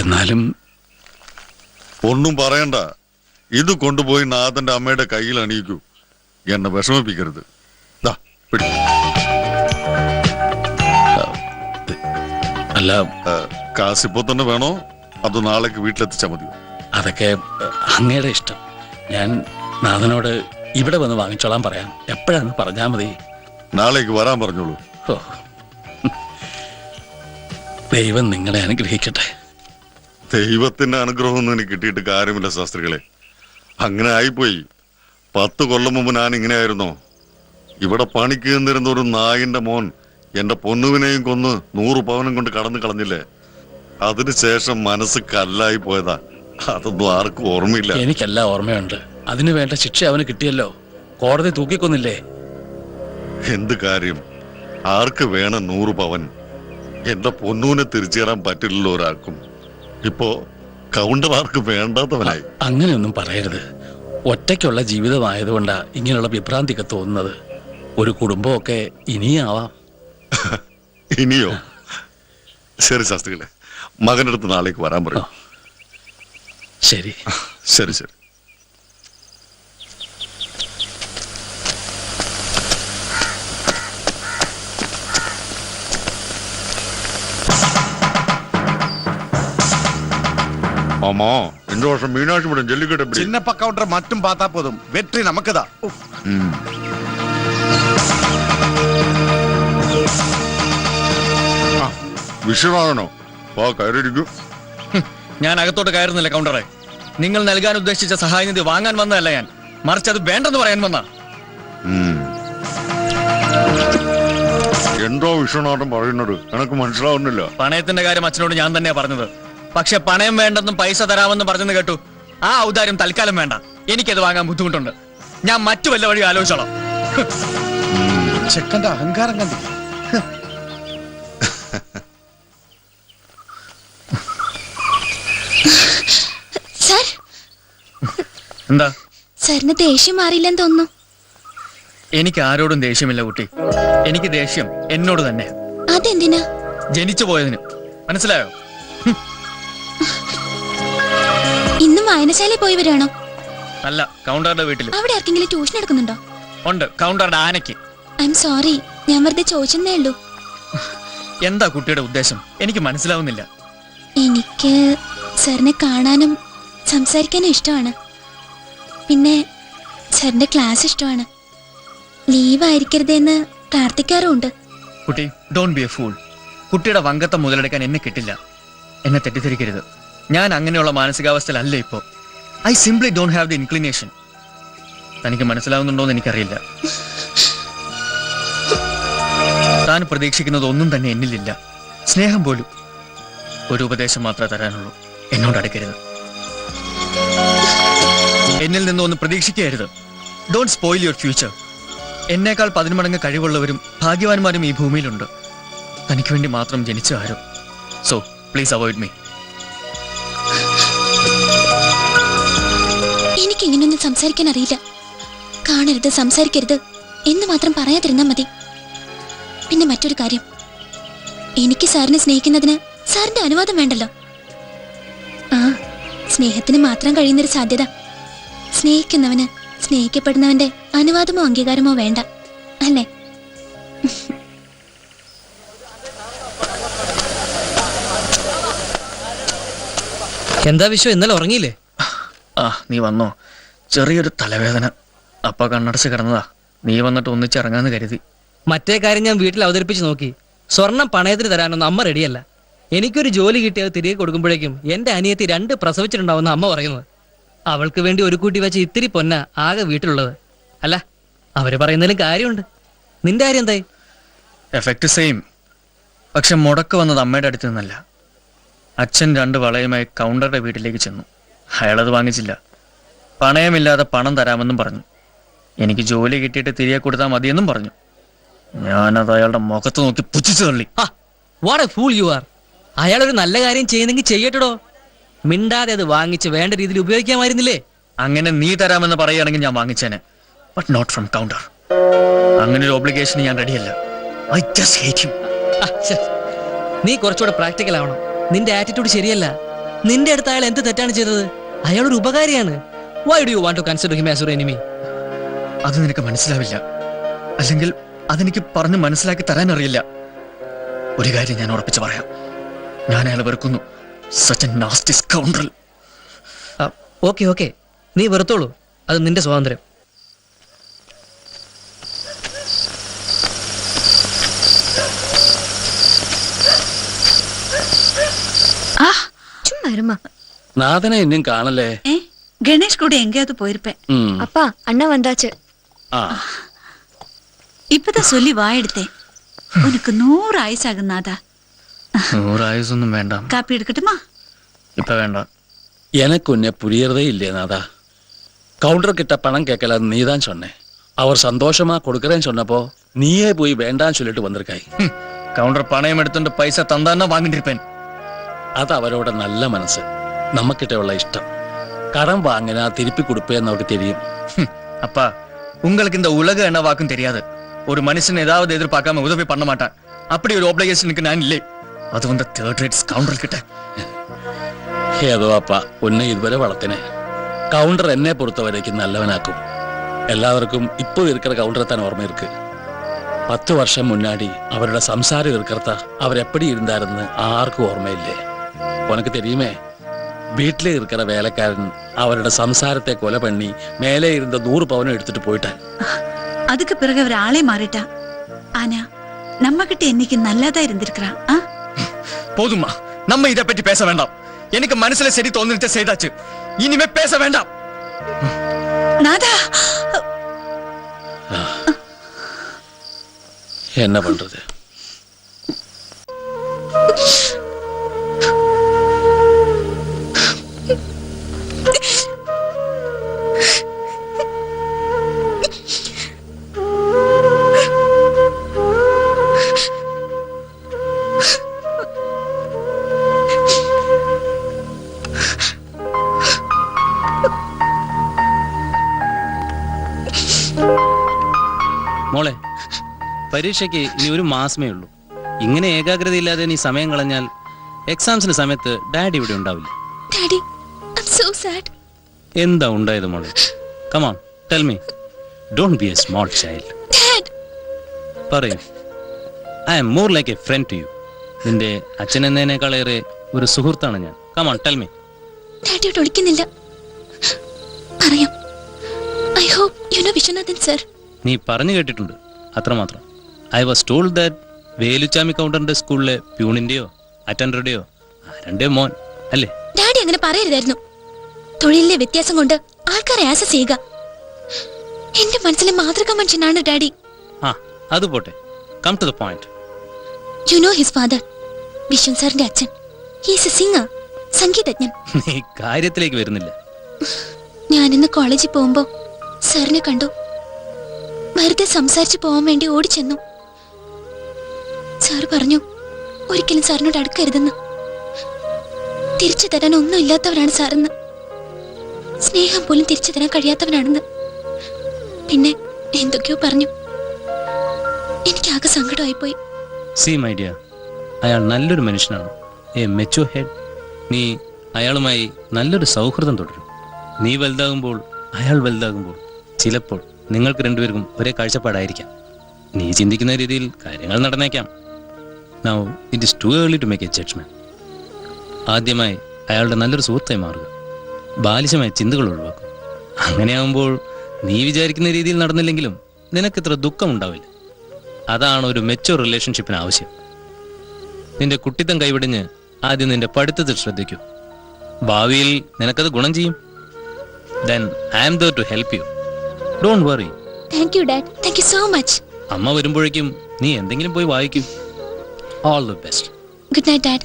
എന്നാലും ഒന്നും പറയണ്ട. ഇത് കൊണ്ടുപോയി നാഥന്റെ അമ്മയുടെ കയ്യിൽ അണിയിക്കൂ. എന്നെ വിഷമിപ്പിക്കരുത്. ദാ പിടി. അല്ല, കാശിപ്പോ തന്നെ വേണോ അതോ നാളേക്ക് വീട്ടിലെത്തിച്ചാ മതിയോ? അതൊക്കെ അങ്ങയുടെ ഇഷ്ടം. ഞാൻ നാഥനോട് ഇവിടെ വന്ന് വാങ്ങിച്ചോളാൻ പറയാം. എപ്പോഴാന്ന് പറഞ്ഞാ മതി. നാളേക്ക് വരാൻ പറഞ്ഞോളൂ. ദൈവം നിങ്ങളെ അനുഗ്രഹിക്കട്ടെ. ദൈവത്തിന്റെ അനുഗ്രഹമൊന്നും എനിക്ക് കിട്ടിയിട്ട് കാര്യമില്ല ശാസ്ത്രികളെ. അങ്ങനെ ആയിപ്പോയി. 10 കൊല്ലം മുമ്പ് ഞാൻ ഇങ്ങനെയായിരുന്നോ? ഇവിടെ പണിക്ക് നിന്നിരുന്ന ഒരു നായിന്റെ മോൻ എന്റെ പൊന്നുവിനെയും കൊന്ന് 100 പവനും കൊണ്ട് കടന്നു കളഞ്ഞില്ലേ? അതിനുശേഷം മനസ്സ് കല്ലായി പോയതാ. അതൊന്നും ആർക്കും ഓർമ്മയില്ല. എനിക്കെല്ലാം ഓർമ്മയുണ്ട്. അതിനു വേണ്ട ശിക്ഷ അവന് കിട്ടിയല്ലോ. കോടതി തൂക്കിക്കൊന്നില്ലേ? എന്ത് കാര്യം? ആർക്ക് വേണം 100 പവൻ? എന്റെ പൊന്നൂനെ തിരിച്ചു തരാൻ പറ്റില്ലല്ലോ ഒരാൾക്കും. ഇപ്പോ കൗണ്ടർമാർക്ക് വേണ്ടാത്തവനായി. അങ്ങനെയൊന്നും പറയരുത്. ഒറ്റയ്ക്കുള്ള ജീവിതമായതുകൊണ്ടാ ഇങ്ങനെയുള്ള വിഭ്രാന്തിയൊക്കെ തോന്നുന്നത്. ഒരു കുടുംബമൊക്കെ ഇനിയാവാം. ഇനിയോ? ശരി ശാസ്ത്രികളെ, മകന്റെ അടുത്ത് നാളേക്ക് വരാൻ പറയും. ശരി ശരി ശരി. ஆமா, இந்த வருஷம் மீனாட்சி படம் ஜல்லிக்கட்டு எப்படி? சின்னப்ப கவுண்டர் மட்டும் பார்த்தா போதும், வெற்றி நமக்குதான். വിശ്വനാഥനോ? വാ, കയറിയിരിക്കും. ഞാൻ അകത്തോട്ട് കയറുന്നില്ല കൗണ്ടറെ. നിങ്ങൾ നൽകാൻ ഉദ്ദേശിച്ച സഹായനിധി വാങ്ങാൻ വന്നതല്ല ഞാൻ, മറിച്ച് അത് വേണ്ടെന്ന് പറയാൻ വന്ന. എന്തോ വിശ്വനാഥൻ പറയുന്നത് എനിക്ക് മനസ്സിലാവുന്നില്ല. പണയത്തിന്റെ കാര്യം അച്ഛനോട് ഞാൻ തന്നെയാ പറഞ്ഞത്. പക്ഷെ പണയം വേണ്ടെന്നും പൈസ തരാമെന്നും പറഞ്ഞെന്ന് കേട്ടു. ആ ഔദാര്യം തൽക്കാലം വേണ്ട. എനിക്കത് വാങ്ങാൻ ബുദ്ധിമുട്ടുണ്ട്. ഞാൻ മറ്റു വല്ല വഴി ആലോചിച്ചോളാം. ചെക്കന്റെ അഹങ്കാരം കണ്ടു. സർ, എന്താ? സാറിന് ദേഷ്യം മാറിയില്ലെന്ന് തോന്നുന്നു. എനിക്ക് ആരോടും ദേഷ്യമില്ല കുട്ടി. എനിക്ക് ദേഷ്യം എന്നോട് തന്നെ. അതെന്തിനാ? ജനിച്ചു പോയതിന്. മനസ്സിലായോ? ഇന്നും വായനശാലയിൽ പോയി വരികയാണോ? അല്ല, കൗണ്ടറുടെ വീട്ടിൽ. അവിടെ ആർക്കെങ്കിലും ട്യൂഷൻ എടുക്കുന്നുണ്ടോ? ഉണ്ട്, കൗണ്ടറുടെ ആനയ്ക്ക്. ഐ എം സോറി, ഞാൻ വെറുതെ ചോദിച്ചെന്നേ ഉള്ളൂ. എന്താ കുട്ടിയുടെ ഉദ്ദേശം? എനിക്ക് മനസ്സിലാവുന്നില്ല. എനിക്ക് സാറിനെ കാണാനും സംസാരിക്കാനും ഇഷ്ടമാണ്. പിന്നെ സാറിന്റെ ക്ലാസ് ഇഷ്ടമാണ്. ലീവ് ആയിരിക്കരുതെന്ന് പ്രാർത്ഥിക്കാറുമുണ്ട്. കുട്ടി, ഡോണ്ട് ബി എ ഫൂൾ. കുട്ടിയുടെ വങ്കത്തം മുതലെടുക്കാൻ എന്നെ കിട്ടില്ല. എന്നെ തെറ്റിദ്ധരിക്കരുത്. ഞാൻ അങ്ങനെയുള്ള മാനസികാവസ്ഥയിലല്ല ഇപ്പോ. I simply don't have the inclination. തനിക്ക് മനസ്സിലാവുന്നുണ്ടോന്ന് എനിക്കറിയില്ല. താൻ പ്രതീക്ഷിക്കുന്നത് ഒന്നും തന്നെ എന്നിലില്ല. സ്നേഹം പോലും. ഒരു ഉപദേശം മാത്രമേ തരാനുള്ളൂ. എന്നോട് അടുക്കരുത്. എന്നിൽ നിന്ന് ഒന്ന് പ്രതീക്ഷിക്കരുത്. Don't spoil your future. എന്നേക്കാൾ 10 മടങ്ങ് കഴിവുള്ളവരും ഭാഗ്യവാന്മാരും ഈ ഭൂമിയിലുണ്ട്. തനിക്ക് വേണ്ടി മാത്രം ജനിച്ച ആരും. So please avoid me. എനിക്ക് ഇങ്ങനെയൊന്നും സംസാരിക്കാൻ അറിയില്ല. കാണരുത്, സംസാരിക്കരുത് എന്ന് മാത്രം പറയാതിരുന്നാ മതി. പിന്നെ മറ്റൊരു കാര്യം, എനിക്ക് സാറിനെ സ്നേഹിക്കുന്നതിന് സാറിന്റെ അനുവാദം വേണ്ടല്ലോ. ആ, സ്നേഹത്തിന് മാത്രം കഴിയുന്നൊരു സാധ്യത. സ്നേഹിക്കുന്നവന് സ്നേഹിക്കപ്പെടുന്നവന്റെ അനുവാദമോ അംഗീകാരമോ വേണ്ട, അല്ലേ? എന്താ വിശ്വം, ഇന്നലെ ഉറങ്ങിയില്ലേ? ആ, നീ വന്നോ? ചെറിയൊരു തലവേദന. അപ്പ കണ്ണടച്ച് കിടന്നതാ. നീ വന്നിട്ട് ഒന്നിച്ചിറങ്ങാന്ന് കരുതി. മറ്റേ കാര്യം ഞാൻ വീട്ടിൽ അവതരിപ്പിച്ച് നോക്കി. സ്വർണം പണയത്തിന് തരാനൊന്നും അമ്മ റെഡിയല്ല. എനിക്കൊരു ജോലി കിട്ടിയത് തിരികെ കൊടുക്കുമ്പോഴേക്കും എന്റെ അനിയത്തി 2 പ്രസവിച്ചിട്ടുണ്ടാവുന്ന അമ്മ പറയുന്നത്. അവൾക്ക് വേണ്ടി ഒരു കൂട്ടി വെച്ച് ഇത്തിരി പൊന്ന ആകെ വീട്ടിലുള്ളത്. അല്ല, അവര് പറയുന്നതിലും കാര്യമുണ്ട്. നിന്റെ കാര്യം എന്തായി? Effect same. പക്ഷെ മുടക്ക് വന്നത് അമ്മയുടെ അടുത്ത് നിന്നല്ല. അച്ഛൻ 2 വളയുമായി കൗണ്ടറുടെ വീട്ടിലേക്ക് ചെന്നു. അയാളത് വാങ്ങിച്ചില്ല. പണയമില്ലാതെ പണം തരാമെന്നും പറഞ്ഞു. എനിക്ക് ജോലി കിട്ടിയിട്ട് തിരികെ കൊടുത്താൽ മതിയെന്നും പറഞ്ഞു. ഞാനത് അയാളുടെ മുഖത്ത് നോക്കി പുച്ഛിച്ചു തള്ളി. What A fool you are. അയാളൊരു നല്ല കാര്യം ചെയ്യുന്നെങ്കിൽ ചെയ്യട്ടോ. മിണ്ടാതെ അത് വാങ്ങിച്ച് വേണ്ട രീതിയിൽ ഉപയോഗിക്കാമായിരുന്നില്ലേ? അങ്ങനെ നീ തരാമെന്ന് പറയുകയാണെങ്കിൽ ഞാൻ വാങ്ങിച്ചേനെ. But not from counter. അങ്ങനെ ഒരു ഓബ്ലിഗേഷൻ ഞാൻ റെഡിയല്ല. I just hate him. നീ കുറച്ചുകൂടെ പ്രാക്ടിക്കൽ ആവണം. നിന്റെ ആറ്റിറ്റ്യൂഡ് ശരിയല്ല. നിന്റെ അടുത്ത് അയാൾ എന്ത് തെറ്റാണ് ചെയ്തത്? അയാളൊരു ഉപകാരിയാണ്. Why do you want to consider him as your enemy? അത് നിനക്ക് മനസ്സിലാവില്ല. അല്ലെങ്കിൽ അതെനിക്ക് പറഞ്ഞ് മനസ്സിലാക്കി തരാൻ അറിയില്ല. ഒരു കാര്യം ഞാൻ ഉറപ്പിച്ച് പറയാം, ഞാൻ അയാളെ വെറുക്കുന്നു. Such a nasty scoundrel. Okay okay, നീ വെറുത്തോളൂ. അത് നിന്റെ സ്വാതന്ത്ര്യം. നാഥനെ ഇന്നും കാണല്ലേ? கணேஷ் கூட எங்கேயாவது போயிருப்பேன். அப்பா அண்ணா வந்தாச்சு. இப்பதான் சொல்லி வாயெடுத்தேன். உனக்கு 100 ஆயுசாகும் நாதா. 100 ആയുസൊന്നും വേണ്ട. காப்பி எடுக்கட்டுமா? ഇപ്പൊ വേണ്ട. எனக்கு உன்னை புரியறதே இல்லையே நாதா. கவுண்டர் கிட்ட பணம் கேட்கல, நீ தான் சொன்னேன். அவர் சந்தோஷமா கொடுக்கறேன்னு சொன்னப்போ நீயே போய் வேண்டான்னு சொல்லிட்டு வந்திருக்காய். കൗണ്ടർ പണയം എടുത്തോണ്ട് പൈസ തന്നാ വാങ്ങിട്ടിരിപ്പേൻ. അത് അവരോட നല്ല മനസ്സ്, നമ്മക്കിட்ட ഉള്ള ഇഷ്ടം. கடன் வாங்கினா திருப்பி கொடுப்பேன்னு அவருக்கு தெரியும். அப்பா, உங்களுக்கு இந்த உலக என்ன வாக்கும் தெரியாது. ஒரு மனுஷன் ஏதாவது எதிர்பார்க்காம உதவி பண்ண மாட்டான். அப்படி ஒரு ஆப்ளிகேஷனுக்கு நான் இல்லை. அது வந்து தேர்ட் ரேட் ஸ்கவுண்டர் கிட்ட. ஏதோ அப்பா, உன்னை இதுவரை வளர்த்தினேன். கவுண்டர் என்னை பொறுத்த வரைக்கும் நல்லவனாக்கும். எல்லாருக்கும் இப்போ இருக்கிற கவுண்டரை தான் ஓர்மை இருக்கு. 10 வருஷம் முன்னாடி அவரோட சம்சாரம் இருக்கிறதா அவர் எப்படி இருந்தாருன்னு ஆருக்கும் ஓர்மை இல்லை. உனக்கு தெரியுமே, வீட்டில் இருக்கிற வேலைக்காரன் அவரோட சம்சாரத்தை கொலை பண்ணி மேலே இருந்த 100 பவுனும் எடுத்துட்டு போயிட்டான். அதுக்கு பிறகு அவர் ஆளே மாறிட்டான். ஆனா நம்ம கிட்ட இன்னைக்கு நல்லாதான் இருந்திருக்கிறான். போதுமா, நம்ம இதை பற்றி பேச வேண்டாம். எனக்கு மனசுல சரி தோன்றிட்டு செய்தாச்சு. இனிமே பேச வேண்டாம். நாதா, என்ன பண்றது? പരീക്ഷയ്ക്ക് ഇനി ഒരു മാസമേ ഉള്ളൂ. ഇങ്ങനെ ഏകാഗ്രതയില്ലാതെ നീ സമയം കളഞ്ഞാൽ എക്സാംസിന് സമയത്ത് ഡാഡി ഇവിടെ ഉണ്ടാവില്ല. Daddy, I am so sad. എന്താ ഉണ്ടായത് മോളെ? Come on tell me. Don't be a small child. Dad, പറയൂ. I am more like a friend to you. നിന്റെ അച്ഛൻ എന്നതിനേക്കാളേറെ ഒരു സുഹൃത്താണ് ഞാൻ. Come on tell me. ഡാഡിയോട് ഒളിക്കുന്നില്ല, പറയാം. I hope you know Viswanathan sir. നീ പറഞ്ഞു കേട്ടിട്ടുണ്ട്, അത്രമാത്രം. I was told that Veluchami കൗണ്ടറിന്റെ സ്കൂളിലെ പ്യൂണിന്റെയോ അറ്റൻഡറുടെയോ ആരന്റെ മോൻ അല്ലേ? ഡാഡി അങ്ങനെ പറയരുതായിരുന്നു. തൊഴിലിലെ വ്യത്യാസം കൊണ്ട് ആൾക്കാരെ ആസസ് ചെയ്യുക. എന്റെ മനസ്സിലെ മാതൃകാ മനുഷ്യനാണ് ഡാഡി. ആ, അത് പോട്ടെ. Come to the point. You know his father, Vishwan സാറിന്റെ അച്ഛൻ. ഹീസ് എ സിംഗർ, സംഗീതജ്ഞൻ. നീ കാര്യത്തിലേക്ക് വരുന്നില്ല. ഞാനിന്ന് കോളേജിൽ പോകുമ്പോ സാറിനെ കണ്ടു. വെറുതെ സംസാരിച്ചു പോവാൻ വേണ്ടി ഓടിച്ചെന്നു. സാറ് പറഞ്ഞു, ഒരിക്കലും സാറിനോട് അടുക്കരുതെന്ന്. തിരിച്ചു തരാൻ ഒന്നും ഇല്ലാത്തവനാണ് സാറെന്ന്. സ്നേഹം പോലും തിരിച്ചു തരാൻ കഴിയാത്തവനാണെന്ന്. പിന്നെ എന്തൊക്കെയോ പറഞ്ഞു. എനിക്കാകെ സങ്കടമായിപ്പോയി. സി മൈ ഡിയർ, അയാൾ നല്ലൊരു മനുഷ്യനാണ്, എ മെച്യൂർ ഹെഡ്. നീ അയാളുമായി നല്ലൊരു സൗഹൃദം തുടരും. നീ വലുതാകുമ്പോൾ അയാൾ വലുതാകുമ്പോൾ ചിലപ്പോൾ നിങ്ങൾക്ക് രണ്ടുപേർക്കും ഒരേ കാഴ്ചപ്പാടായിരിക്കാം. നീ ചിന്തിക്കുന്ന രീതിയിൽ കാര്യങ്ങൾ നടന്നേക്കാം. Now it is too early to make a judgement. ആദ്യമായി അയാളുടെ നല്ലൊരു സുഹൃത്തായി മാറുക. ബാലിശമായ ചിന്തകൾ ഒഴിവാക്കും. അങ്ങനെയാകുമ്പോൾ നീ വിചാരിക്കുന്ന രീതിയിൽ നടന്നില്ലെങ്കിലും നിനക്കിത്ര ദുഃഖമുണ്ടാവില്ല. അതാണ് ഒരു മെച്യൂർ റിലേഷൻഷിപ്പിന് ആവശ്യം. നിന്റെ കുട്ടിത്തം കൈവിടിഞ്ഞ് ആദ്യം നിന്റെ പഠിത്തത്തിൽ ശ്രദ്ധിക്കൂ. ഭാവിയിൽ നിനക്കത് ഗുണം ചെയ്യും. Then I am there to help you. Don't worry. Thank you, Dad. Thank you so much. അമ്മ വരുമ്പോഴേക്കും നീ എന്തെങ്കിലും പോയി വായിക്കൂ. All the best. Good night, Dad.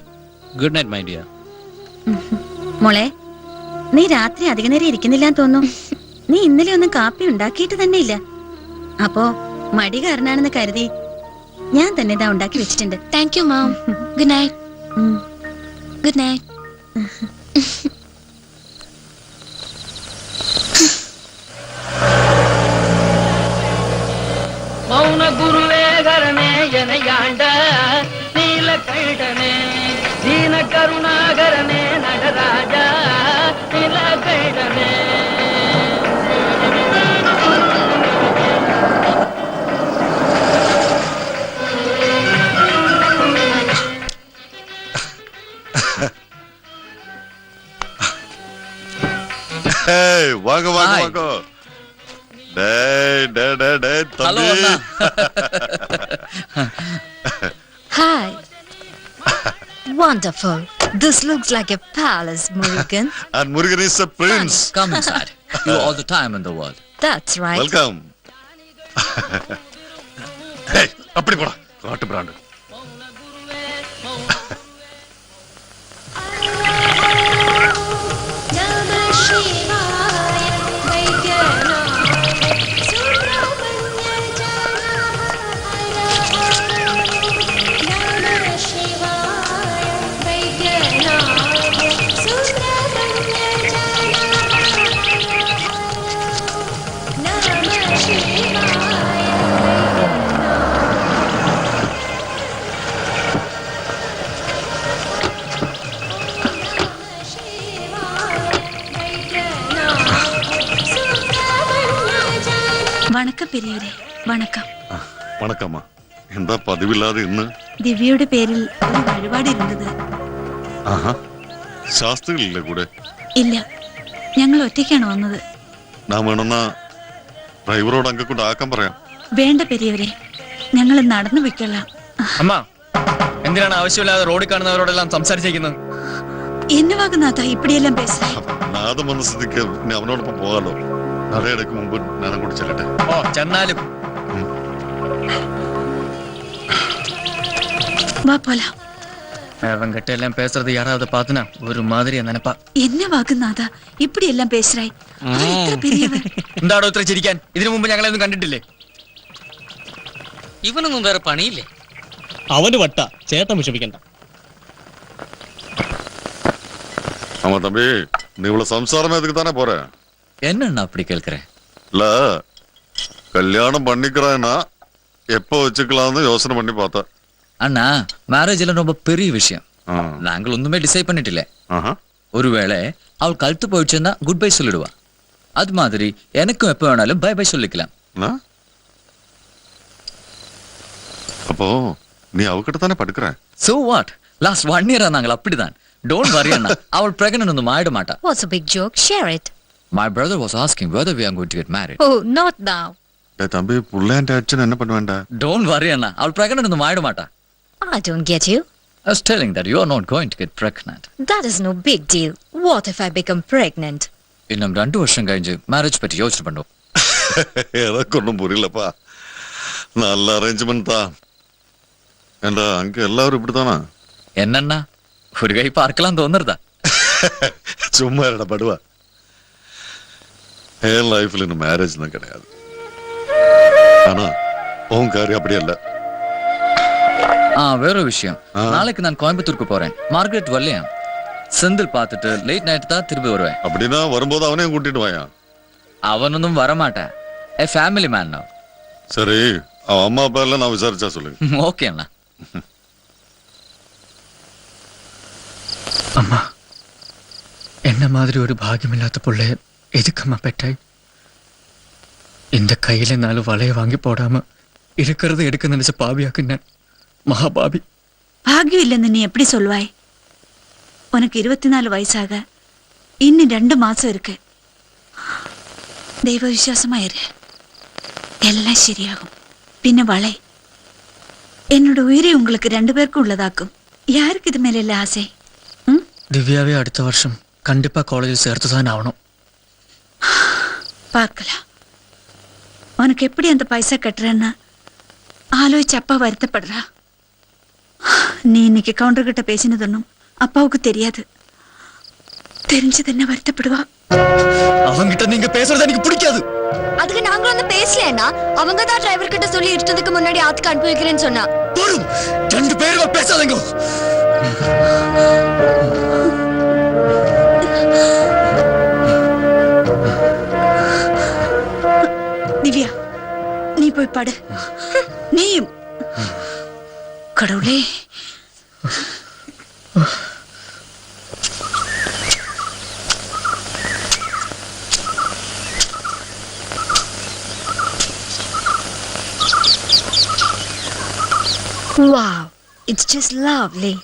Good night, my dear. മോളെ, നീ രാത്രി അധിക നേരം ഇരിക്കുന്നില്ലാന്ന് തോന്നുന്നു. നീ ഇന്നലെ ഒന്നും കാപ്പി ഉണ്ടാക്കിയിട്ട് തന്നെ ഇല്ല. അപ്പോ മടി കാരണാണെന്ന് കരുതി ഞാൻ തന്നെ ഇതാ ഉണ്ടാക്കി വെച്ചിട്ടുണ്ട്. Thank you, Mom. Good night. Good night. மௌன குருவே கரணே எனையாண்ட நீல கைடனே தீன கருணாகரனே நடராஜா நீல கைடனே. Hey, வாங்க வாங்க வாங்க. டேய் டேய் டேய் டேய் தம்பி. Hi. Wonderful. This looks like a palace, Murugan. And Murugan is a prince. Come inside. You have all the time in the world. That's right. Welcome. Hey, அப்படி போடா. காட்டு பிராண்ட். വണക്കം പെരിയവരെ, വണക്കം. വണക്കമ്മ. എന്താ പതിവില്ലാതെ ഇന്ന്? ദിവ്യയുടെ പേരിൽ ഒരു വഴിപാട് ഇരുന്നത്. ആഹാ, ശാസ്ത്രികളില്ലേ കൂടെ? ഇല്ല, ഞങ്ങൾ ഒറ്റയ്ക്കാണ് വന്നത്. ഞാൻ വേണമെന്നാ ഡ്രൈവറോട് അങ്ങ് കൊണ്ട് ആക്കാൻ പറയാം. വേണ്ട പെരിയവരെ, ഞങ്ങൾ നടന്നു വെക്കൊള്ളാം. അമ്മ, എന്തിനാണ് ആവശ്യമില്ലാതെ റോഡിൽ കാണുന്നവരോടെല്ലാം സംസാരിച്ചിരിക്കുന്നത്? എന്നവാകുന്നാഥ ഇപ്പടിയെല്ലാം പേശ. നാദം വന്ന സ്ഥിതിക്ക് ഇനി അവനോടൊപ്പം പോകാലോ. നടയടക്ക് മുമ്പ് ഞാൻ അങ്ങോട്ട് ചെല്ലട്ടെ. ഓ, ചെന്നാലും വാ പോലാം. அவங்கிட்ட எல்லாம் பேசுறது யாராவது பார்த்துனா ஒரு மாதிரியா நினைப்பா. എന്നവാകുന്നാഥ ഇപ്പടിയെല്ലാം പേശറായി. എന്താടോ ഇത്ര ചിരിക്കാൻ? ഇതിനു മുമ്പ് ഞങ്ങളൊന്നും കണ്ടിട്ടില്ലേ? ഇവനൊന്നും വേറെ പണിയില്ലേ? അവന് വട്ട ചേട്ടൻ വിഷമിക്കണ്ട. ஆமா தம்பி, நீ இவ்வளவு சம்சாரமே அதுக்கு தானே போற? என்னண்ணா அப்படி கேட்கிறேன்? இல்ல, கல்யாணம் பண்ணிக்கிறேன்னா எப்போ வச்சுக்கலாம்னு யோசனை பண்ணி பார்த்தேன். அண்ணா மேரேஜ் எல்லாம் ரொம்ப பெரிய விஷயம். நாங்கள் ஒண்ணுமே டிசைட் பண்ணிட்டில்ல. ஒருவேளை அவள் கழுத்து போயிடுச்சுன்னா குட் பை சொல்லிடுவா. அது மாதிரி எனக்கும் எப்ப வேணாலும் பை பை சொல்லிக்கலாம். அப்போ நீ அவகிட்ட தானே படுக்கிற? So what? லாஸ்ட் 1 year நாங்கள் அப்படிதான். Don't worry அண்ணா. அவள் pregnant ஒன்றும் ஆயிட மாட்டா. What's a big joke? Share it. My brother was asking whether we are going to get married. Oh, not now. தம்பி புள்ளேண்ட அடிச்சு என்ன பண்ணுவேண்டா? Don't worry அண்ணா. அவள் pregnant ஒன்றும் ஆயிட மாட்டா. I don't get you. I was telling that you are not going to get pregnant. That is no big deal. What if I become pregnant? இன்னும் 2 வருஷம் கழிஞ்சு மேரேஜ் பற்றி யோசனை பண்ணுவோம். எனக்கு ஒன்றும் புரியலப்பா. நல்ல அரேஞ்ச்மெண்ட் தான். ஏண்டா அங்க எல்லாரும் இப்படித்தானா? என்னன்னா ஒரு கை பார்க்கலாம் தோணுறதா? சும்மா இருடா படுவா. என் லைஃப்ல இன்னும் மேரேஜ் தான் கிடையாது. ஆனா உன் காரியம் அப்படி இல்ல. வேற விஷயம். நாளைக்கு நான் கோயம்புத்தூருக்கு போறேன். மார்கரெட் வரலையா? செந்தில் பார்த்துட்டு லேட் நைட் தான் திரும்பி வருவேன். அப்படின்னா வரும்போது அவனையும் கூட்டிட்டு வாயா. அவனொன்னும் வரமாட்டேன். A family man now. சரி, அவன் அம்மா அப்பா எல்லாம் நான் விசாரிச்சா சொல்லுங்க. ஓகே அண்ணா. அம்மா, என்ன மாதிரி ஒரு பாகியமில்லாத பிள்ளை எதுக்கம்மா பெற்றாய்? இந்த கையில 4 வளைய வாங்கி போடாம இருக்கிறத எடுக்க நினைச்ச பாவியாக்கு நான் மகாபாபி. பாக்கியம் இல்லைன்னு நீ எப்படி சொல்வாய்? உனக்கு 24 வயசாக இன்னும் 2 மாசம் இருக்கு. தெய்வ விசுவாசமா இரு, எல்லாம் சரியாகும். பின்ன வளை என்னோட உயிரை உங்களுக்கு 2 பேருக்கும் உள்ளதாக்கும். யாருக்கு இது மேல இல்ல ஆசை? திவ்யாவே அடுத்த வருஷம் கண்டிப்பா காலேஜில் சேர்த்துதான் ஆகணும். பார்க்கலாம். உனக்கு எப்படி அந்த பைசா கட்டுறேன்னு ஆலோசிச்சு அப்பா வருத்தப்படுறா. நீ இன்னைக்கு கவுண்டர் கிட்ட பேசினதுன்னும் அப்பாவுக்கு தெரியாது. தெரிஞ்சது என்ன வருத்தப்படுவா. அவங்கிட்ட நீங்க பேசுறது எனக்கு பிடிக்காது. அதுக்கு நாங்களும் வந்து பேசலன்னா அவங்க தான் டிரைவர் கிட்ட சொல்லி இஷ்டத்துக்கு முன்னாடி ஆத்துக்கு அனுப்பி வைக்கிறேன்னு சொன்னா. 2 பேரும் பேசாதீங்க. திவ்யா, நீ போய் படு. நீயும் கடவுளே. Wow, it's just lovely.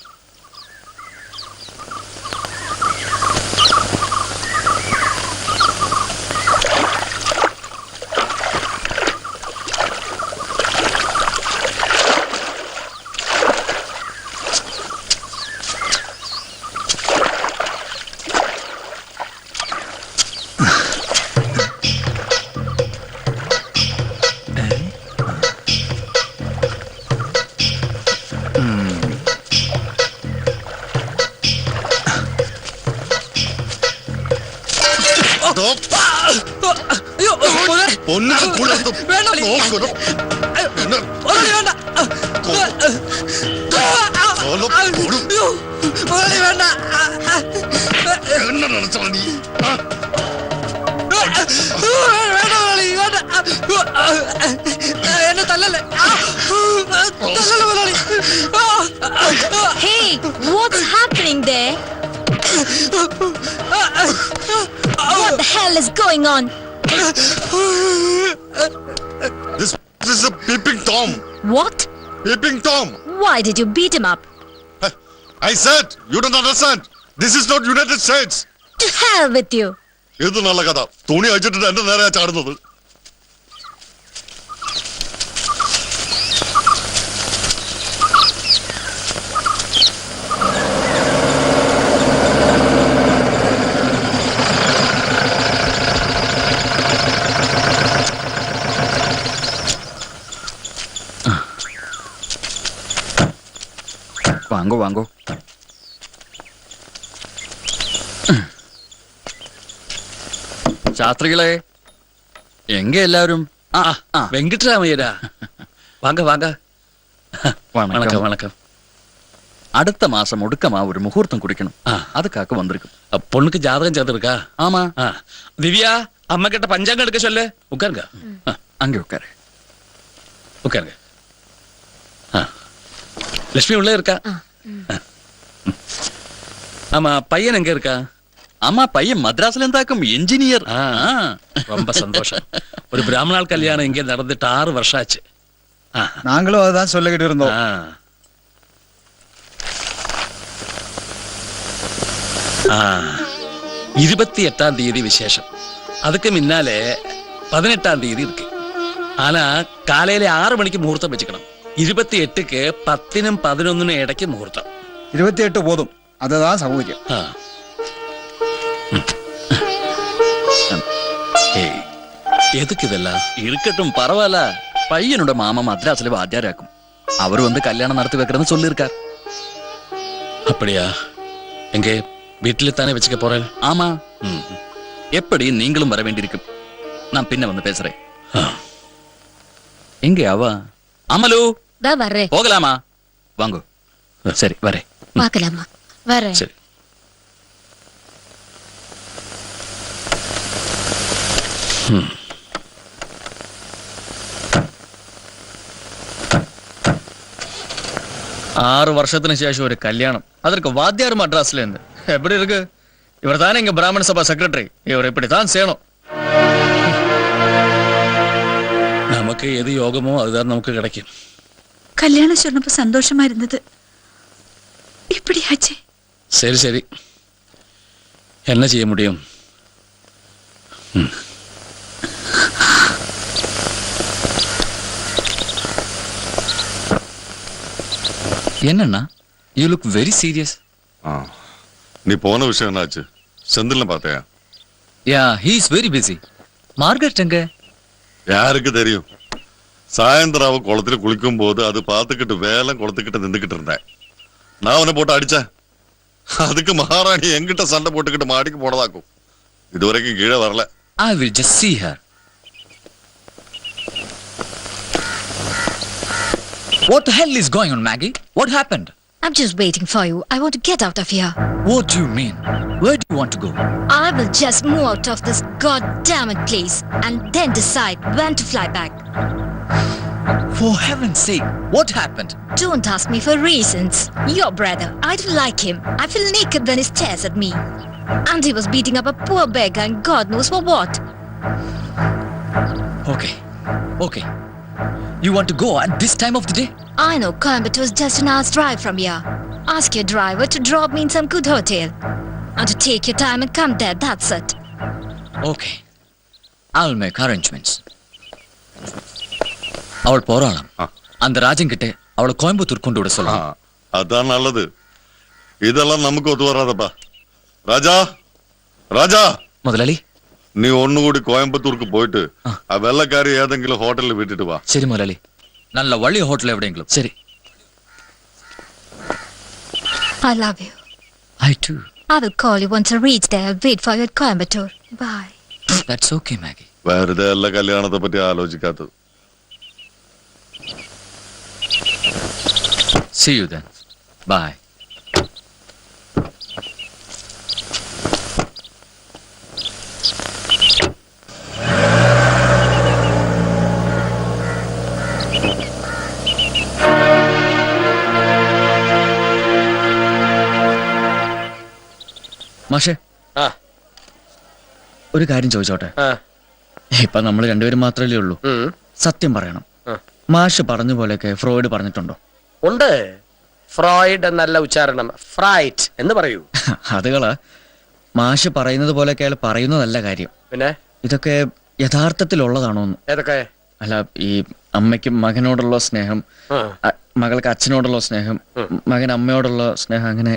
Hey, what's happening there? What the hell is going on? This is a peeping Tom. What? Peeping Tom. Why did you beat him up? I said, you don't understand. This is not United States. To hell with you. ഇത് നല്ല കഥ. തുണി അഴിച്ചിട്ട് എന്റെ നേരെ ചാടുന്നത്. வாங்கோ வாங்கோ. சாஸ்திரிகளே, எங்க எல்லாரும்? வெங்கட்ராமையரா, வாங்க வாங்க. வணக்கம் வணக்கம். அடுத்த மாசம் ஒடுக்கமா ஒரு முகூர்த்தம் குடிக்கணும். அதுக்காக வந்திருக்கும். பொண்ணுக்கு ஜாதகம் சேர்ந்துருக்கா? ஆமா. திவ்யா, அம்மா கிட்ட பஞ்சாங்கம் எடுக்க சொல்லு. உட்காருங்க. அங்கே உட்காரு. உட்காருங்க. லட்சுமி உள்ள இருக்கா? ஆமா, பையன் எங்க இருக்கா? ஆமா, பையன் மദ്രാസിல இருந்தாக்கும் இன்ஜினியர். ரொம்ப சந்தோஷம். ஒரு பிராமணால் கல்யாணம் இங்கே நடந்துட்டு 6 வருஷம் ஆச்சு. நாங்களும் அதான் சொல்லிக்கிட்டு இருந்தோம். 28ஆம் தேதி விசேஷம். அதுக்கு முன்னாலே 18ஆம் தேதி இருக்கு. ஆனா காலையில 6 மணிக்கு முகூர்த்தம் வச்சுக்கணும். 28க்கு 10നും 11നും ഇടയ്ക്ക് മുഹൂർത്തം. 28 போதும், அதுதான் சௌகரியம். எதுக்கு இதெல்லாம்? இருக்கட்டும், பரவாயில்ல. பையனோட மாமா மദ്രാസിல வாத்தியாராக்கும். அவர் வந்து கல்யாணம் நடத்தி வைக்கிறேன்னு சொல்லியிருக்கார். அப்படியா? எங்க வீட்டுல தானே வச்சுக்க போறேன். ஆமா. எப்படி நீங்களும் வர வேண்டியிருக்கு. நான் பின்ன வந்து பேசுறேன். எங்க அவ? அமலு, வர்றேன். போகலாமா? வாங்க. சரி, வரேன். பார்க்கலாமா? வரேன். சரி. ஆறு வருஷத்துக்கு சேஷம் ஒரு கல்யாணம், அதற்கு வாத்தியார் மദ്രാസിல இருந்து. எப்படி இருக்கு? இவர் தானே இங்க பிராமண சபா செக்ரட்டரி. இவர் இப்படித்தான் செய்யணும். நமக்கு எது யோகமோ அதுதான் நமக்கு கிடைக்கும். கல்யாணம் சொன்னப்ப சந்தோஷமா இருந்தது, இப்படி ஆச்சு. சரி சரி, என்ன செய்ய முடியும்? என்னன்னா, யூ லுக் வெரி சீரியஸ். நீ போன விஷயம் என்னாச்சு? செந்தில்ல பார்த்தியா? Yeah, he is very busy. Margaret எங்க? யாருக்கு தெரியும்? சாயந்தராவ குளத்துல குளிக்கும் போது அது பார்த்துக்கிட்டு வேலை குளத்துக்கிட்ட நின்றுக்கிட்டு இருந்தேன். நான் அவனை போட்டு அடிச்சேன். அதுக்கு மகாராணி எங்கிட்ட சண்டை போட்டுக்கிட்டு மாடிக்கு போனதாக்கும். இதுவரைக்கும் கீழே வரல. I will just see her. What the hell is going on, Maggie? What happened? I'm just waiting for you. I want to get out of here. What do you mean? Where do you want to go? I will just move out of this goddamn place and then decide when to fly back. For heaven's sake, what happened? Don't ask me for reasons. Your brother, I don't like him. I feel naked when he stares at me. And he was beating up a poor beggar and God knows for what. Okay. Okay. You want to go at this time of the day? I know Coimbatore is just an hour's drive from here. Ask your driver to drop me in some good hotel. And to take your time and come there, that's it. Okay. I'll make arrangements. அவள் போறாளாம். அந்த ராஜன் கிட்ட அவளை கோயம்புத்தூர் கொண்டு விட சொல்லலாம். அதான் நல்லது. இதெல்லாம் நமக்கு ஒத்து வராதப்பா. ராஜா, ராஜா முதலாளி, நீ ஒன்னு கூடி கோயம்புத்தூருக்கு போயிட்டு வெள்ளக்காரி ஏതെങ്കിലും ഹോട്ടലിൽ വിട്ടിട്ട് വാ. ശരി മുതലാളി. നല്ല വലിയ ഹോട്ടൽ എവിടെയെങ്കിലും. ശരി. I love you. I too. I will call you once I reach there. I'll wait for you at Coimbatore. Bye. That's okay, Maggie. വെറുതെ അല്ല കല്യാണത്തെ പറ്റി ആലോചിക്കാത്തത്. See you then. Bye. മാഷേ, ഒരു കാര്യം ചോദിച്ചോട്ടെ? ഇപ്പൊ നമ്മൾ രണ്ടുപേരും മാത്രമല്ലേ ഉള്ളൂ. സത്യം പറയണം, മാഷ് പറഞ്ഞ പോലെയൊക്കെ ഫ്രോയിഡ് പറഞ്ഞിട്ടുണ്ടോ? ഉണ്ട്. ഫ്രോയിഡ് എന്നല്ല ഉച്ചാരണം, ഫ്രൈറ്റ് എന്ന് പറയൂ. അതുകളാ, മാഷ് പറയുന്നത് പോലെയൊക്കെ അയാൾ പറയുന്നതല്ല കാര്യം. പിന്നെ ഇതൊക്കെ യഥാർത്ഥത്തിലുള്ളതാണോന്ന്. ഏതൊക്കെ? അല്ല, ഈ അമ്മയ്ക്ക് മകനോടുള്ള സ്നേഹം, മകൾക്ക് അച്ഛനോടുള്ള സ്നേഹം, മകൻ അമ്മയോടുള്ള സ്നേഹം, അങ്ങനെ.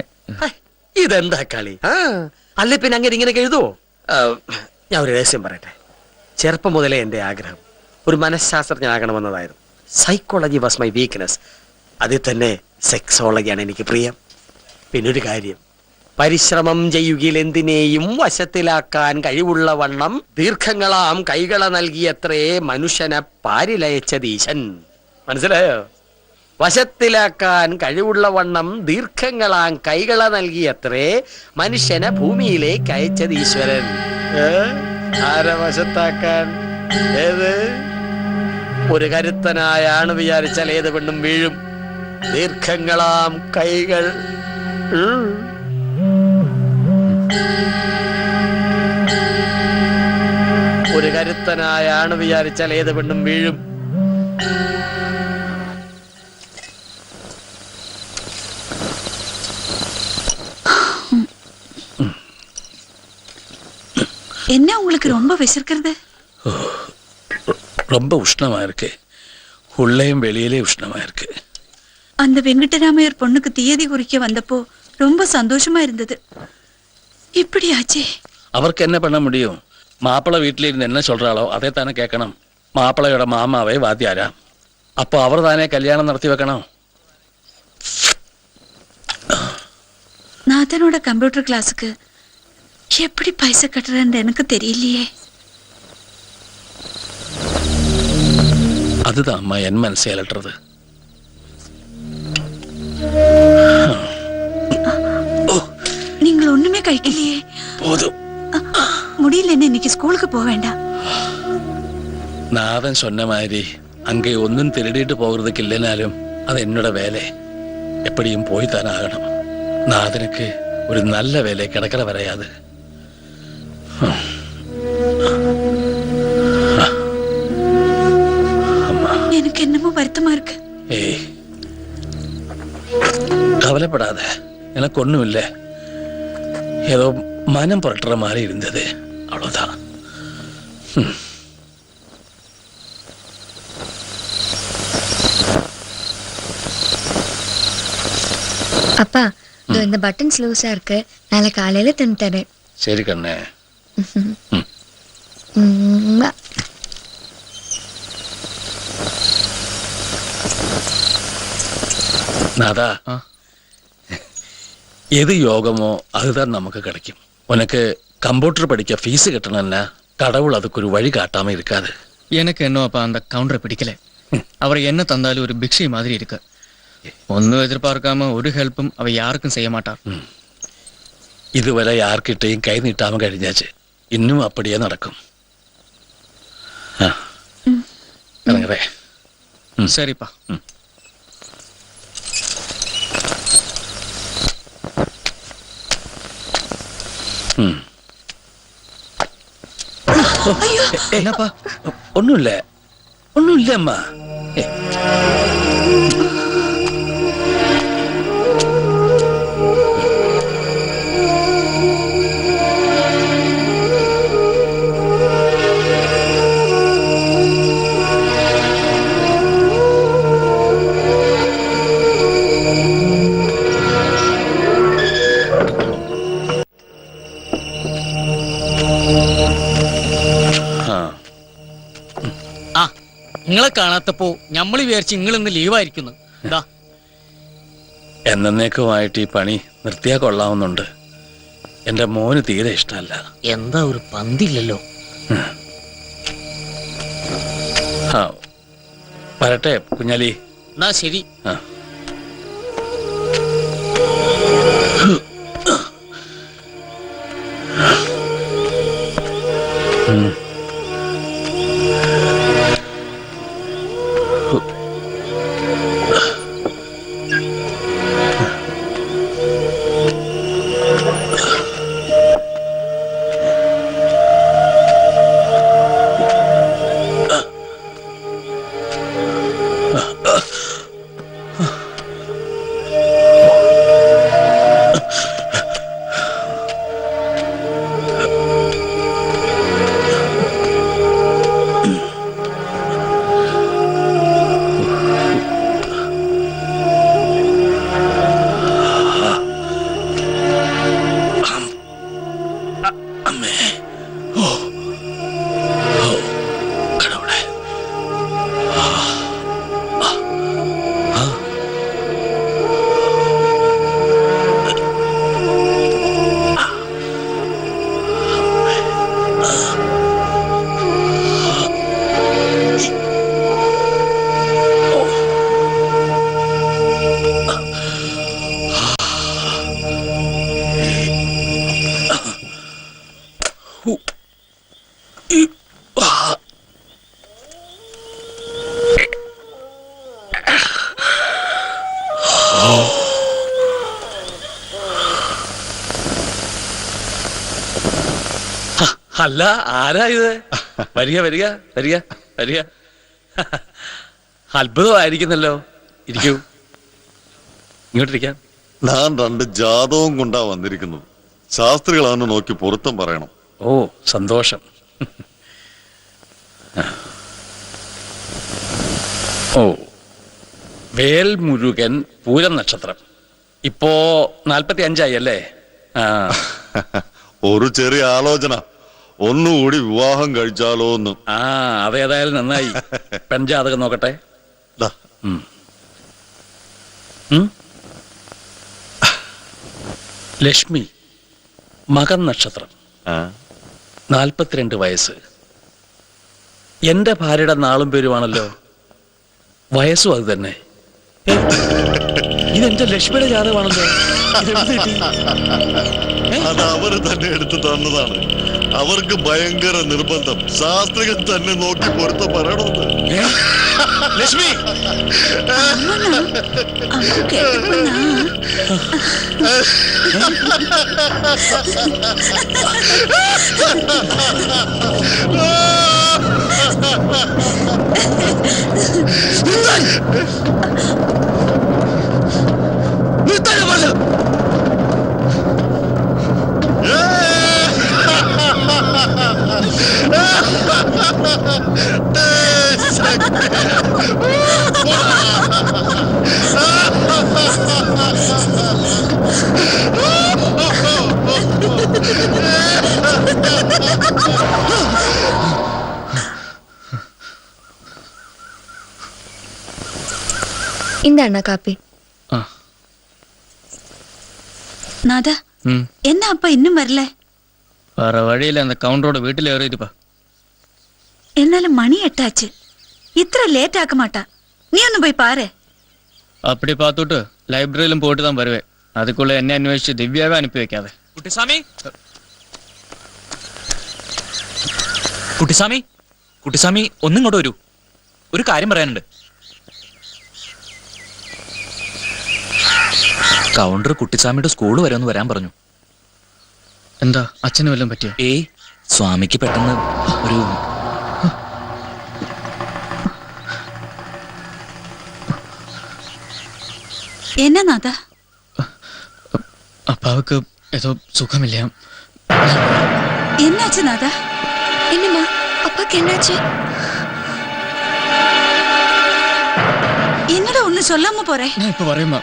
ഇതെന്താ കളി? അല്ലെ പിന്നെ അങ്ങനെ ഇങ്ങനെയൊക്കെ എഴുതുവോ? ഞാൻ ഒരു രഹസ്യം പറയട്ടെ. ചെറുപ്പം മുതലേ എൻ്റെ ആഗ്രഹം ഒരു മനഃശാസ്ത്രജ്ഞനാകണമെന്നതായിരുന്നു. Psychology was my weakness. അതിൽ തന്നെ സെക്സോളജിയാണ് എനിക്ക് പ്രിയം. പിന്നൊരു കാര്യം, പരിശ്രമം ചെയ്യുകയിൽ എന്തിനേയും വശത്തിലാക്കാൻ കഴിവുള്ള വണ്ണം ദീർഘങ്ങളാം കൈകള നൽകിയത്രേ മനുഷ്യനെ പാരിലയച്ചതീശൻ. മനസ്സിലായോ? വശത്തിലാക്കാൻ കഴിവുള്ള വണ്ണം ദീർഘങ്ങളാം കൈകള നൽകിയത്രേ മനുഷ്യനെ ഭൂമിയിലേക്ക് അയച്ചത് ഈശ്വരൻ. ആരെ വശത്താക്കാൻ? ഏത്? ഒരു കരുത്തനായാണ് വിചാരിച്ചാൽ ഏത് പെണ്ണും വീഴും. ദീർഘങ്ങളാം കൈകൾ. ഒരു കരുത്തനായാണ് വിചാരിച്ചാൽ ഏത് പെണ്ണും വീഴും. என்ன உங்களுக்கு ரொம்ப விசிர்க்கிறது? ரொம்ப உஷ்ணமா இருக்கு. உள்ளேயும் வெளியிலே உஷ்ணமா இருக்கு. அந்த வெங்கடராமையர் பொண்ணுக்கு தியதி குறிக்க வந்தப்போ ரொம்ப சந்தோஷமா இருந்தது. இப்படி ஆச்சே. அவருக்கு என்ன பண்ண முடியும்? மாப்பிள்ளை வீட்டில் இருந்து என்ன சொல்றாளோ അതേ தானே കേൾക്കണം. മാപ്പിളയുടെ മാമാവേ വാദ്യാരാ. അപ്പൊ അവർ താനെ കല്യാണം നടത്തി വെക്കണം. நாதனோட கம்ப்யூட்டர் கிளாஸுக்கு எப்படி பைசா கட்டுறேன்னு எனக்கு தெரியலையே. அதுதான் அம்மா என் மனசே அலட்டுறது. நீங்கள் ஒண்ணுமே കഴിക്കില്ലേ? போதும். முடியலன்னு இன்னைக்கு ஸ்கூலுக்கு போக வேண்டாம். നാഥൻ சொன்ன மாதிரி அங்கே ஒன்றும் திருடிட்டு போகிறதுக்கு இல்லைனாலும் அது என்னோட வேலை. எப்படியும் போய் தானே ஆகணும். நாதனுக்கு ஒரு நல்ல வேலை கிடைக்கிற வரையாது. எனக்கு என்னமோ வருத்தமா இருக்கு. ஏய், கவலைப்படாத. எனக்கு ஒண்ணும் இல்லை. ஏதோ மனம் புரட்டுற மாதிரி இருந்தது, அவ்வளவுதான். அப்பா, இந்த பட்டன்ஸ் லூஸா இருக்கு. நாளை காலையில தந்து தரேன். சரி கண்ணே. நாதா, எது யோகமோ அதுதான் நமக்கு கிடைக்கும். உனக்கு கம்ப்யூட்டர் படிக்க ஃபீஸ் கட்டணும்னா கடவுள் அதுக்கு ஒரு வழி காட்டாம இருக்காது. எனக்கு என்னப்பா அந்த கவுண்டரை பிடிக்கல. அவர் என்ன தந்தாலும் ஒரு பிக்ஷை மாதிரி இருக்கு. ஒன்னும் எதிர்பார்க்காம ஒரு ஹெல்ப்பும் அவ யாருக்கும் செய்ய மாட்டார். இதுவரை யார்கிட்டையும் கை நீட்டாம കഴിഞ്ഞാச்சு. இன்னும் அப்படியே நடக்கும். இறங்குறே. சரிப்பா. என்னப்பா? ஒண்ணும் இல்ல, ஒண்ணும் இல்ல அம்மா. നിങ്ങളെ കാണാത്തപ്പോ ഞമ്മള് വിചാരിച്ച് നിങ്ങൾ ഇന്ന് ലീവായിരിക്കുന്നു. എന്നേക്കുമായിട്ട് ഈ പണി നിർത്തിയാ കൊള്ളാവുന്നുണ്ട്. എന്റെ മോന് തീരെ ഇഷ്ടമല്ല. എന്താ ഒരു പന്തില്ലല്ലോ. വരട്ടെ കുഞ്ഞാലി. എന്നാ ശരി. അല്ല, ആരാ ഇത്? വരിക വരിക വരിക വരിക. അത്ഭുതമായിരിക്കുന്നല്ലോ. ഇരിക്കൂ, ഇങ്ങോട്ടിരിക്കാം. ഞാൻ 2 ജാതവും കൊണ്ടാ വന്നിരിക്കുന്നത്. ശാസ്ത്രികളാണ് നോക്കി പൊരുത്തം പറയണം. ഓ, സന്തോഷം. ഓ, വേൽമുരുകൻ പൂരം നക്ഷത്രം. ഇപ്പോ 45 അല്ലേ? ആ, ഒരു ചെറിയ ആലോചന, ഒന്നുകൂടി വിവാഹം കഴിച്ചാലോ എന്ന്. ആ, അതേതായാലും നന്നായി. പെൺജാതകം നോക്കട്ടെ. ദാ. ലക്ഷ്മി, മകൻ നക്ഷത്രം, 42 വയസ്സ്. എന്റെ ഭാര്യയുടെ നാളും പേരുമാണല്ലോ, വയസ്സും അത് തന്നെ. ഇതെന്റെ ലക്ഷ്മിയുടെ ജാതകമാണല്ലോ. അത് അവര് തന്നെ എടുത്തു തന്നതാണ്. അവർക്ക് ഭയങ്കര നിർബന്ധം, ശാസ്ത്രികൾ തന്നെ നോക്കി പൊരുത്തം പറയണമെന്ന്. ലക്ഷ്മി, இந்த காப்பி. നാദാ, എന്നാ അപ്പ ഇന്നും വരില്ലേ? വേറെ വഴിയില്ല, அந்த கவுண்டரோட வீட்டில் ஏறிட்டுப்பா. എന്നാലും മണി 8 ആச்சு. ഇത്ര ലേറ്റ് ആക്ക മാട്ടാ. നീ ഒന്ന് പോയി പാரு. அப்படி பார்த்துட்டு லைப்ரரியிலும் போட்டு தான் வருவேன். அதுக்குள்ள என்ன அன்வேஷிச்சு திவ்யாவே அனுப்பி வைக்காத. കുട്ടിസ്വാമി, കുട്ടിസ്വാമി, കുട്ടിസ്വാമി, ഒന്നിങ്ങോട്ട് വരൂ. ഒരു കാര്യം പറയാനുണ്ട്. കൗണ്ടർ കുട്ടിസ്വാമിയുടെ സ്കൂൾ വരെ ഒന്ന് വരാൻ പറഞ്ഞു. എന്താ, അച്ഛന് വല്ലതും പറ്റിയോ? ഏയ്, സ്വാമിക്ക് പെട്ടെന്ന് ഒരു എന്നാ നാദാ? അപ്പാവക്ക് ഏതോ സുഖമില്ല. എന്നാച്ചു നാദാ? என்னம்மா, அப்பாக்கு என்னாச்சு? എന്നോട് ഒന്ന് ചൊല്ലാമ പോരെ? ഞാൻ ഇപ്പൊ പറയുമ്പോ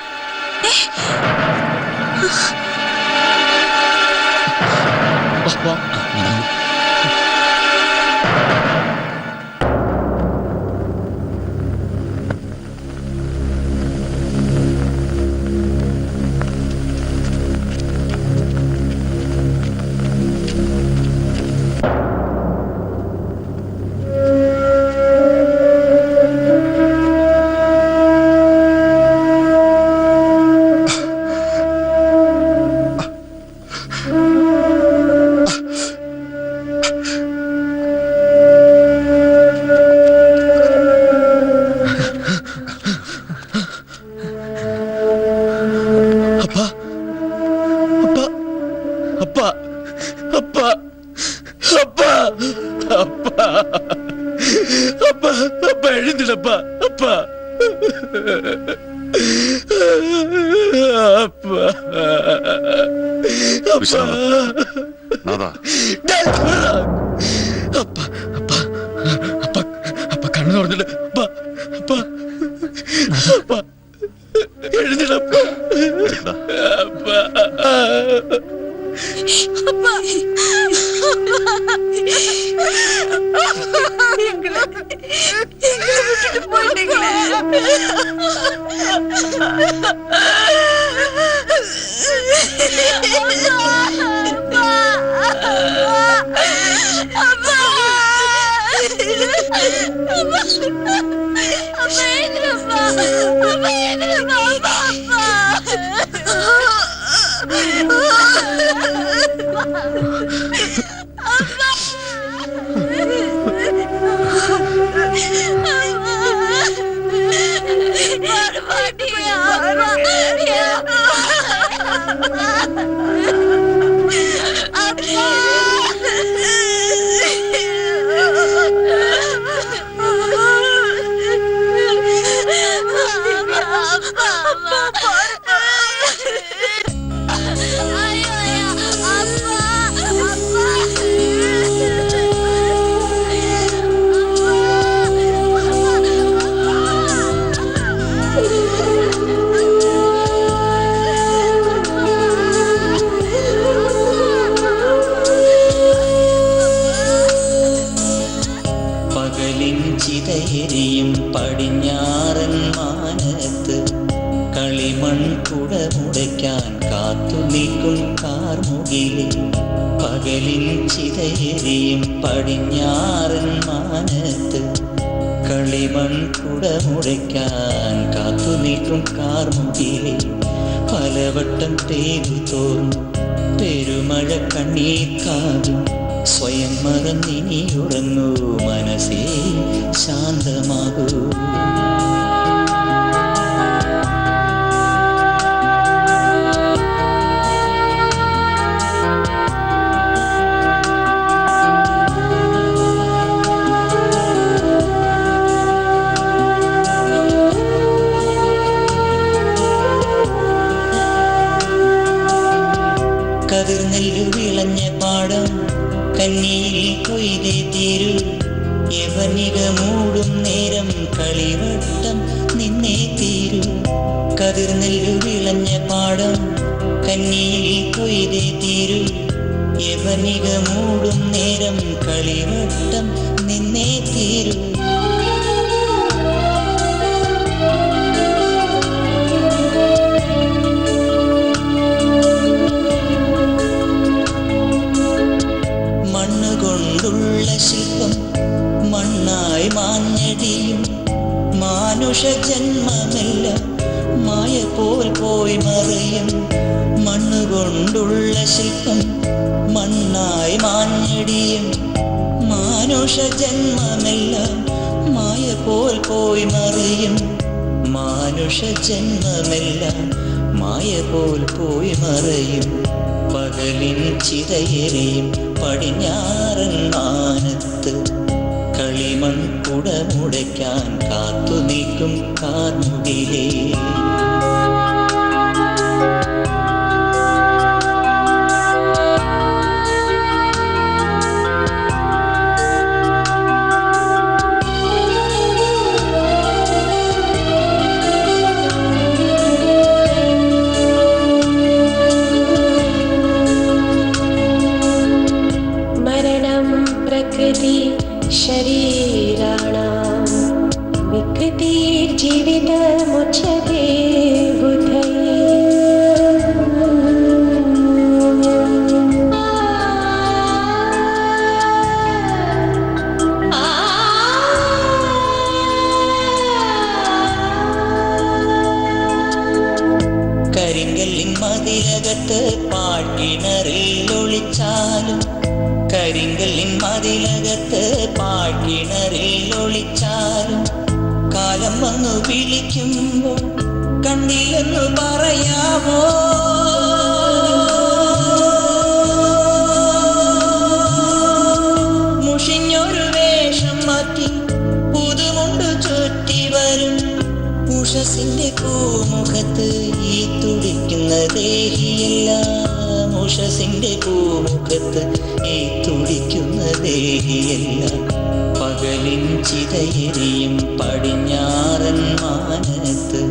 എഴുതിടപ്പാ അപ്പാ. കണ്ണു തുറന്നിട്ട് എഴുതിടപ്പാ. ചിതയെരിയും പടിഞ്ഞാറൻ മാനത്ത് കളിമൺ കുടമുടയ്ക്കാൻ കാത്തു നിൽക്കും കാർമുകിലെ പകലിൻ ചിതയെരിയും പടിഞ്ഞാറൻ മാനത്ത് കളിമൺ കുടമുടയ്ക്കാൻ കാത്തു നിൽക്കും കാർമുകിലെ പലവട്ടം പെയ്തു തോർന്നു പെരുമഴ കണ്ണീർ കാതും സ്വയം മറന്നിനിയുറങ്ങൂ മനസ്സേ ശാന്തമാകൂ കതിർനെല്ലു വിളഞ്ഞ പാടം കന്നിയിൽ കൊയ്തേ തീരൂ യവനിക മൂടും നേരം കളിവട്ടം നിന്നേ തീരൂ കതിർനെല്ലു വിളഞ്ഞ പാടം കന്നിയിൽ കൊയ്തേ തീരൂ യവനിക മൂടും നേരം കളിവട്ടം നിന്നേ തീരൂ മണ്ണുകൊണ്ടുള്ള ശില്പം മണ്ണായി മാഞ്ഞടിയും മാനുഷ ജന്മമെല്ലാം മായ പോൽ പോയി മറയും മണ്ണുകൊണ്ടുള്ള ശില്പം മണ്ണായി മാഞ്ഞടിയും മാനുഷ ജന്മമെല്ലാം മായ പോൽ പോയി മറയും മാനുഷ ജന്മമെല്ലാം മായ പോൽ പോയി മറയും പകലിൻ ചിതയെരിയും പടിഞ്ഞാറൻ മാനത്ത് കളിമൺ കുടമുടയ്ക്കാൻ കാത്തു നിൽക്കും കാർമുകിലേ प्रकृति शरीराणां विकृतिर्जीवितमुच्यते बुधये കരിങ്കല്ലിൻ മതിലകത്ത് പാഴ്കിണറിൽ ഒളിച്ചാലും കരിങ്കല്ലിൻ മതിലകത്ത് പാഴ്കിണറിൽ ഒളിച്ചാലും കാലം വന്നു വിളിക്കുമ്പോൾ കണ്ടില്ലെന്നു പറയാമോ മുഷിഞ്ഞൊരു വേഷം മാറ്റി പുതുമുണ്ടു ചുറ്റി വരും ഉഷസിന്റെ പൂമുഖത്ത് ഈ തുടിക്കുന്ന ദേഹിയെല്ലാം ഉഷസിന്റെ പൂമുഖത്ത് ഈ തുടിക്കുന്ന ദേഹിയെല്ലാം പകലിൻ ചിതയെരിയും പടിഞ്ഞാറൻ മാനത്ത്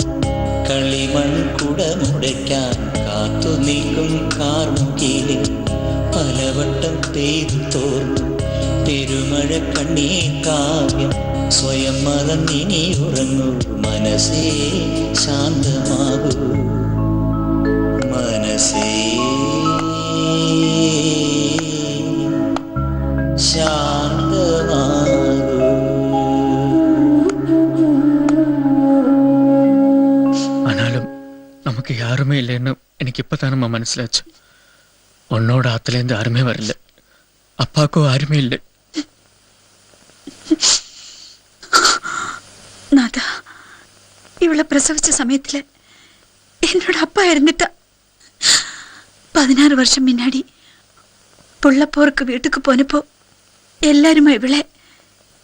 കളിമൺ കുടമുടയ്ക്കാൻ കാത്തു നിൽക്കും കാർമുകിലെ പലവട്ടം പെയ്തു തോർന്നു പെരുമഴ കണ്ണീർ കാവ്യം സ്വയം മറന്നിനി ഉറങ്ങൂ മനസ്സേ ശാന്തമാകൂ മനസ്സേ ശാന്തമാകൂ ஆனாலும் நமக்கு யாருமே இல்லைன்னு எனக்கு இப்பதானம்மா மனசிலாச்சு உன்னோட ஆத்துலேருந்து யாருமே வரல அப்பாவுக்கும் யாருமே இல்லை നാഥാ ഇവളെ പ്രസവിച്ച സമയത്തില് എന്നോട് அப்பா இருந்துட்டா 16 வருஷம் முன்னாடி புள்ளப்போருக்கு வீட்டுக்கு போனப்போ எல்லாருமா இவளை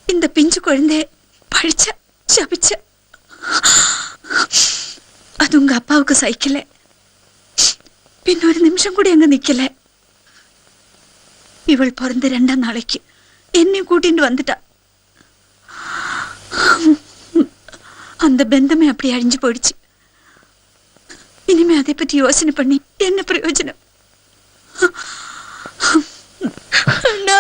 இந்த பிஞ்சு குழந்தைய பழிச்ச ശപിച്ച அது உங்க அப்பாவுக்கு சகிக்கல പിന്നെ ഒരു നിമിഷം കൂടി അങ്ങ് നിക്കല ഇവൾ பிறந்த 2ஆம் நாளைக்கு என்னை கூட்டிட்டு வந்துட்டா அந்த பந்தமே அப்படி அழிஞ்சு போயிடுச்சு இனிமே அதை பத்தி யோசனை பண்ணி என்ன பிரயோஜனம் அண்ணா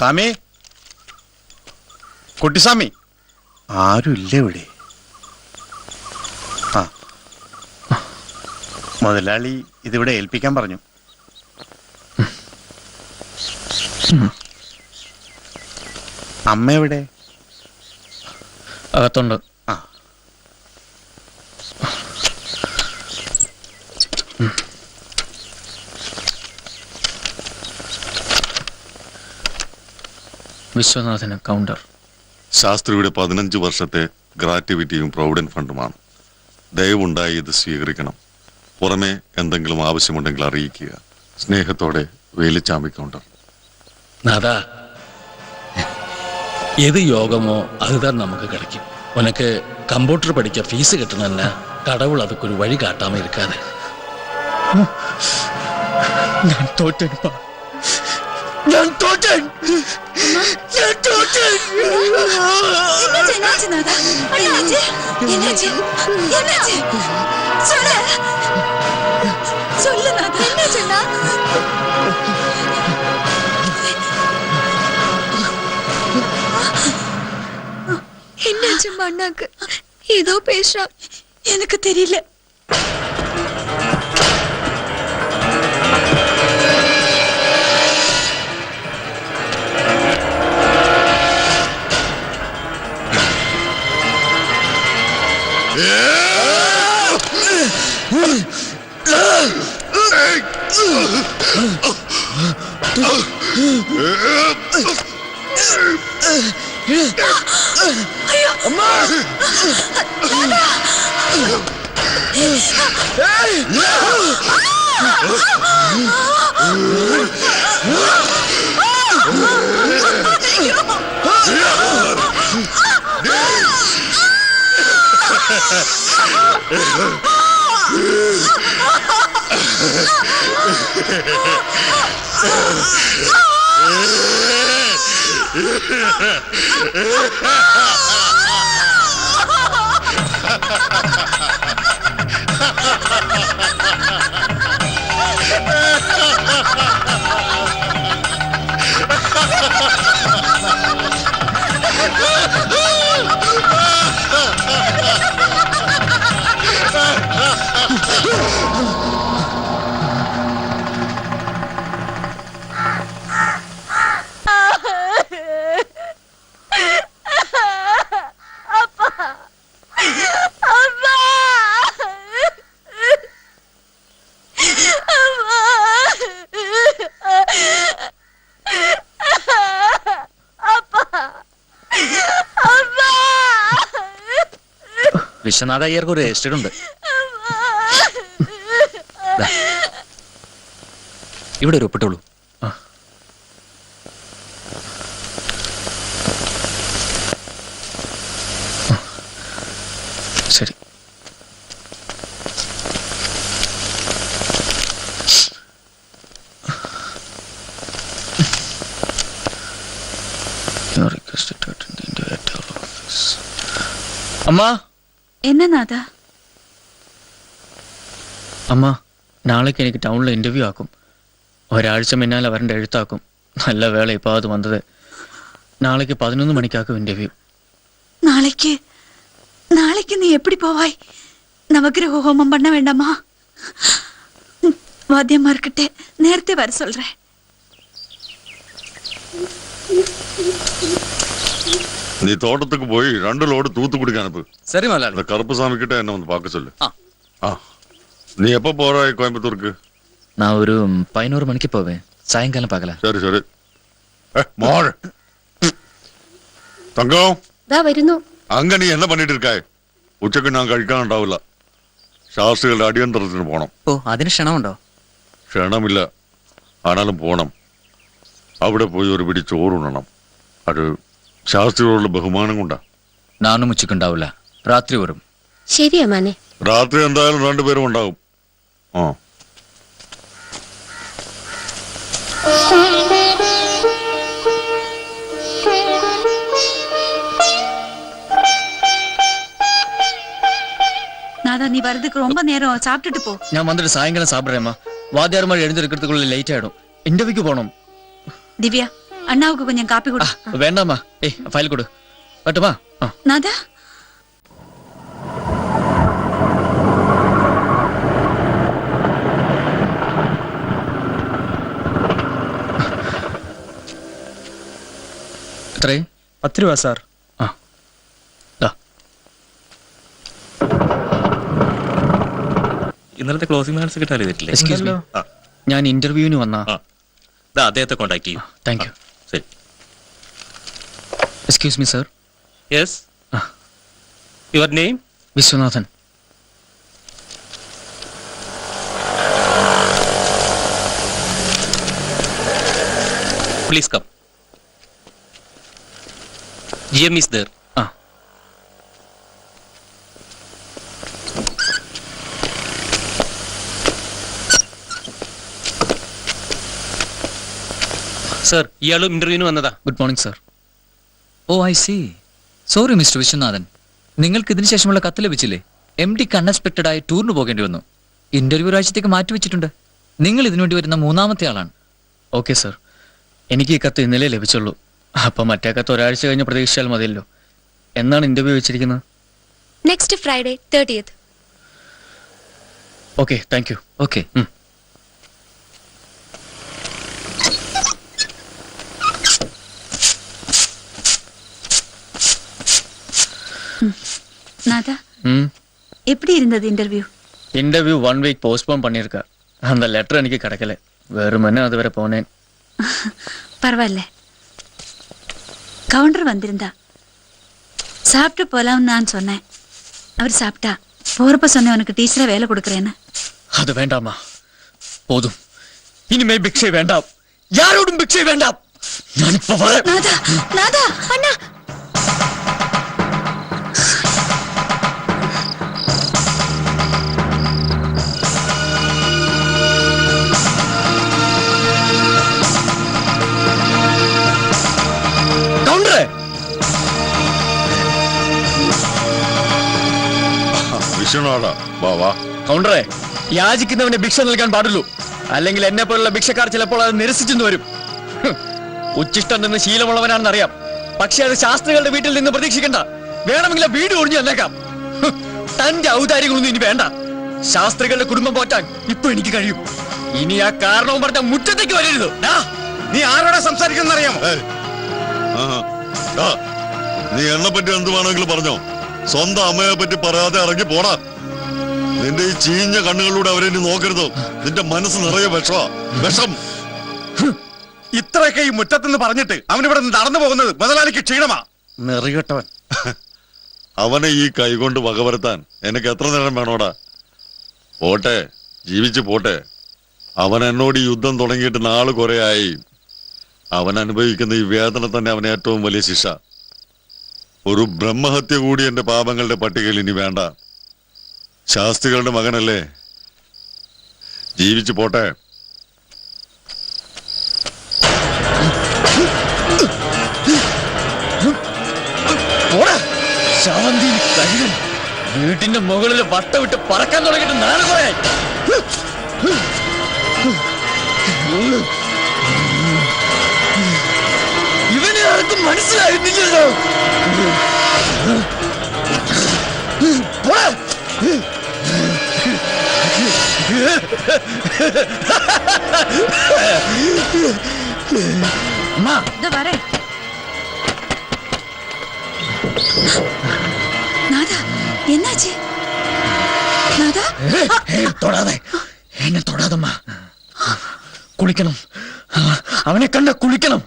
സ്വാമി, കുട്ടിസ്വാമി, ആരുമില്ല ഇവിടെ. ആ, മുതലാളി ഇതിവിടെ ഏൽപ്പിക്കാൻ പറഞ്ഞു. അമ്മ എവിടെ? അകത്തുണ്ട്. ആ, വിശ്വനാഥന് കൗണ്ടർ. ശാസ്ത്രിയുടെ 15 വർഷത്തെ ഗ്രാറ്റുവിറ്റിയും പ്രൊവിഡന്റ് ഫണ്ടുമാണ്. ദയവുണ്ടായി ഇത് സ്വീകരിക്കണം. പുറമെ എന്തെങ്കിലും ആവശ്യമുണ്ടെങ്കിൽ അറിയിക്കുക. സ്നേഹത്തോടെ വേലുച്ചാമി കൗണ്ടർ. നാദാ, ഏത് യോഗമോ അതുதான் നമുക്ക് கிடைக்கும். உனக்கு கம்ப்யூட்டர் படிக்க ஃபீஸ் கட்டணும்னா கடவுள் அதுக்கு ஒரு வழி காட்டாம இருக்காது. ഞാൻ തോറ്റെടുപ്പാ. என்னாச்சும்மா அண்ணாக்கு? ஏதோ பேசுறா. எனக்கு தெரியல. വിശ്വനാഥ അയ്യർക്ക് ഒരു രജിസ്റ്റർ ഉണ്ട്. ഇവിടെ ഒരു ഒപ്പിട്ടുള്ളൂ. ശരി. അമ്മ, എന്നാ നാഥ? അമ്മ, നാളേക്ക് എനിക്ക് ടൗണിൽ ഇന്റർവ്യൂ ആക്കും. ഒരാഴ്ച മുന്നാലെ അവരുടെ എഴുത്താക്കും. നല്ല വേള ഇപ്പോൾ അത് വന്നത്. നാളേക്ക് 11 മണിക്കാക്കും ഇന്റർവ്യൂ. நாளைக்கு நீ எப்படி போவாய்? நவகிரக ஹோமம் பண்ண வேண்டாமா? வாத்தியமா இருக்கட்டே, நேரத்தை வர சொல்றேன். நீ தோட்டத்துக்கு போய் 2 லோடு தூத்துக்குடிக்கு அனுப்பு. சரி முதலாளி. அந்த கருப்புசாமி கிட்ட என்ன வந்து பார்க்க சொல்லு. நீ எப்ப போறாய் கோயம்புத்தூருக்கு? நான் ஒரு 11 மணிக்கு போவேன். சாயங்காலம் பார்க்கலாம். சரி சரி. മോൾ തങ്കം, വരുന്നു. അങ്ങ നീ என்ன பண்ணிட்டு இருக்காய்? ഉച്ചക്ക് ഞാൻ കഴിക്കാനുണ്ടാവില്ല. ശാസ്ത്രികളുടെ അടിയന്തരത്തിന് പോണം. ഓ, അതിന് ക്ഷണമുണ്ടോ? ക്ഷണമില്ല, ആണാലും പോണം. അവിടെ പോയി ഒരു പിടി ചോറുണ്ണണം. അത് ശാസ്ത്രിയോടുള്ള ബഹുമാനം കൊണ്ടാ. നാനും ഉച്ചക്കുണ്ടാവില്ല, രാത്രി വരും. ശരിയാ മാനെ. രാത്രി എന്തായാലും 2 പേരും ഉണ്ടാവും. ആ, நாதா, நீ வரதுக்கு ரொம்ப நேரம். சாப்பிட்டுட்டு போ. ഞാൻ വന്നിട്ട് സായങ്കാലം സാപ്പിടുறேம்மா. വാദ്യാർമാർ എഴുന്നേൽக்கிறதுக்குள்ள ലേറ്റ് ആയിടും. ഇന്റർവ്യൂക്ക് പോണം. திவ்யா, അണ്ണാവുക്ക് கொஞ்சம் കാപ്പി കൊടു. വേണ്ടമ്മ. ഫയൽ കൊടു. പറ്റുമാ? നാദാ എത്രേ? 10 രൂപ സാർ. ഇന്നലത്തെ ക്ലോസിംഗ് ബാലൻസ് കിട്ടാൻ ചെയ്തിട്ടില്ലേ? എക്സ്ക്യൂസ് മീ, ഞാൻ ഇന്റർവ്യൂവിന് വന്നാ. അദ്ദേഹത്തെ കോൺടാക്ട് ചെയ്യും. Thank you. ശരി. Excuse me sir. Yes. Your name? Viswanathan. Please come. GM is there. Sir, ഇയാളും ഇന്റർവ്യൂവിന് വന്നതാ. Good morning sir. Oh I see. Sorry mister Viswanathan, നിങ്ങൾക്ക് ഇതിനു ശേഷമുള്ള കത്ത് ലഭിച്ചില്ലേ? MDക്ക് അൺഎക്സ്പെക്ടഡ് ആയി ടൂറിന് പോകേണ്ടി വന്നു. ഇന്റർവ്യൂ ഒരാഴ്ചത്തേക്ക് മാറ്റിവെച്ചിട്ടുണ്ട്. നിങ്ങൾ ഇതിനുവേണ്ടി വരുന്ന 3ാമത്തെ ആളാണ്. Okay sir. എനിക്ക് ഈ കത്ത് ഇന്നലെ ലഭിച്ചുള്ളൂ. അപ്പൊ മറ്റേ കത്ത് ഒരാഴ്ച കഴിഞ്ഞ് പ്രതീക്ഷിച്ചാൽ മതിയല്ലോ. എന്നാണ് ഇന്റർവ്യൂ വെച്ചിരിക്കുന്നത്? Next Friday 30th. Okay, thank U. Okay. நாதா எப்படி இருந்தது இன்டர்வியூ? இன்டர்வியூ 1 வீக் போஸ்ட்போன் பண்ணியிருக்கா. அந்த லெட்டர் எனக்கு கிடைக்கல. வெறுமனே அது வரை போனேன். பரவாயில்ல. கவுண்டர் வந்திருந்தா சாப்பிட்டு போலாம்னு நான் சொன்னேன். அவர் சாப்பிட்டா போறப்ப சொன்னேன் உனக்கு டீச்சரா வேலை கொடுக்குறேன்னு. அது வேண்டாமா, போதும். இனிமே பிக்ஷை வேண்டாம், யாரோடும் பிக்ஷை வேண்டாம். நான் இப்ப வரேன். நாதா, நாதா, அண்ணா. വിഷ്ണുവാടാ, വാ വാ. കൗണ്ടറെ, യാചിക്കുന്നവനെ ഭിക്ഷ നൽകാൻ പാടുള്ളൂ. അല്ലെങ്കിൽ എന്നെ പോലുള്ള ഭിക്ഷക്കാർ ചിലപ്പോൾ അത് നിരസിച്ചെന്ന് വരും. ഉച്ചിഷ്ടം നിന്ന് ശീലമുള്ളവനാണെന്ന് അറിയാം. പക്ഷെ അത് ശാസ്ത്രികളുടെ വീട്ടിൽ നിന്ന് പ്രതീക്ഷിക്കണ്ട. വേണമെങ്കിൽ വീട് ഒഴിഞ്ഞു തന്നേക്കാം. തന്റെ ഔദാര്യങ്ങളൊന്നും ഇനി വേണ്ട. ശാസ്ത്രികളുടെ കുടുംബം പോറ്റാൻ ഇപ്പൊ എനിക്ക് കഴിയും. ഇനി ആ കാരണവും പറഞ്ഞ മുറ്റത്തേക്ക് വരരുത്. നീ ആരോടെ സംസാരിക്കുന്ന അറിയാമോ? നീ എന്നെ പറ്റി എന്ത് വേണമെങ്കിലും പറഞ്ഞോ. സ്വന്തം അമ്മയെ പറ്റി പറയാതെ ഇറങ്ങി പോടാ. നിന്റെ ഈ ചീഞ്ഞ കണ്ണുകളിലൂടെ അവരെ നീ നോക്കരുത്. നിന്റെ മനസ്സ് നിറയെ വിഷം. ഇത്രയൊക്കെ ഈ മുറ്റത്തുനിന്ന് പറഞ്ഞിട്ട് അവനിവിടെ നടന്നു പോകുന്നത് മുതലാളിക്ക് ക്ഷീണമാ. നെറികെട്ടവൻ. അവനെ ഈ കൈകൊണ്ട് വകവരുത്താൻ എനിക്ക് എത്ര നേരം വേണോടാ? പോട്ടെ, ജീവിച്ചു പോട്ടെ. അവൻ എന്നോട് ഈ യുദ്ധം തുടങ്ങിയിട്ട് നാള് കുറെ ആയി. അവൻ അനുഭവിക്കുന്ന ഈ വേദന തന്നെ അവന് ഏറ്റവും വലിയ ശിക്ഷ. ഒരു ബ്രഹ്മഹത്യ കൂടി എന്റെ പാപങ്ങളുടെ പട്ടികയിൽ ഇനി വേണ്ട. ശാസ്ത്രികളുടെ മകനല്ലേ, ജീവിച്ചു പോട്ടെ. വീട്ടിന്റെ മുകളിൽ വട്ടവിട്ട് പറക്കാൻ തുടങ്ങിയിട്ട് നാളെ കുറേ. ഇവനെ ആർക്കും മനസ്സിലായിരുന്നില്ലല്ലോ. என்னாச்சு? நாதா, തൊടാതെ, എന്നെ തൊടാതമ്മ. കുളിക്കണം, അവനെ കണ്ട കുളിക്കണം.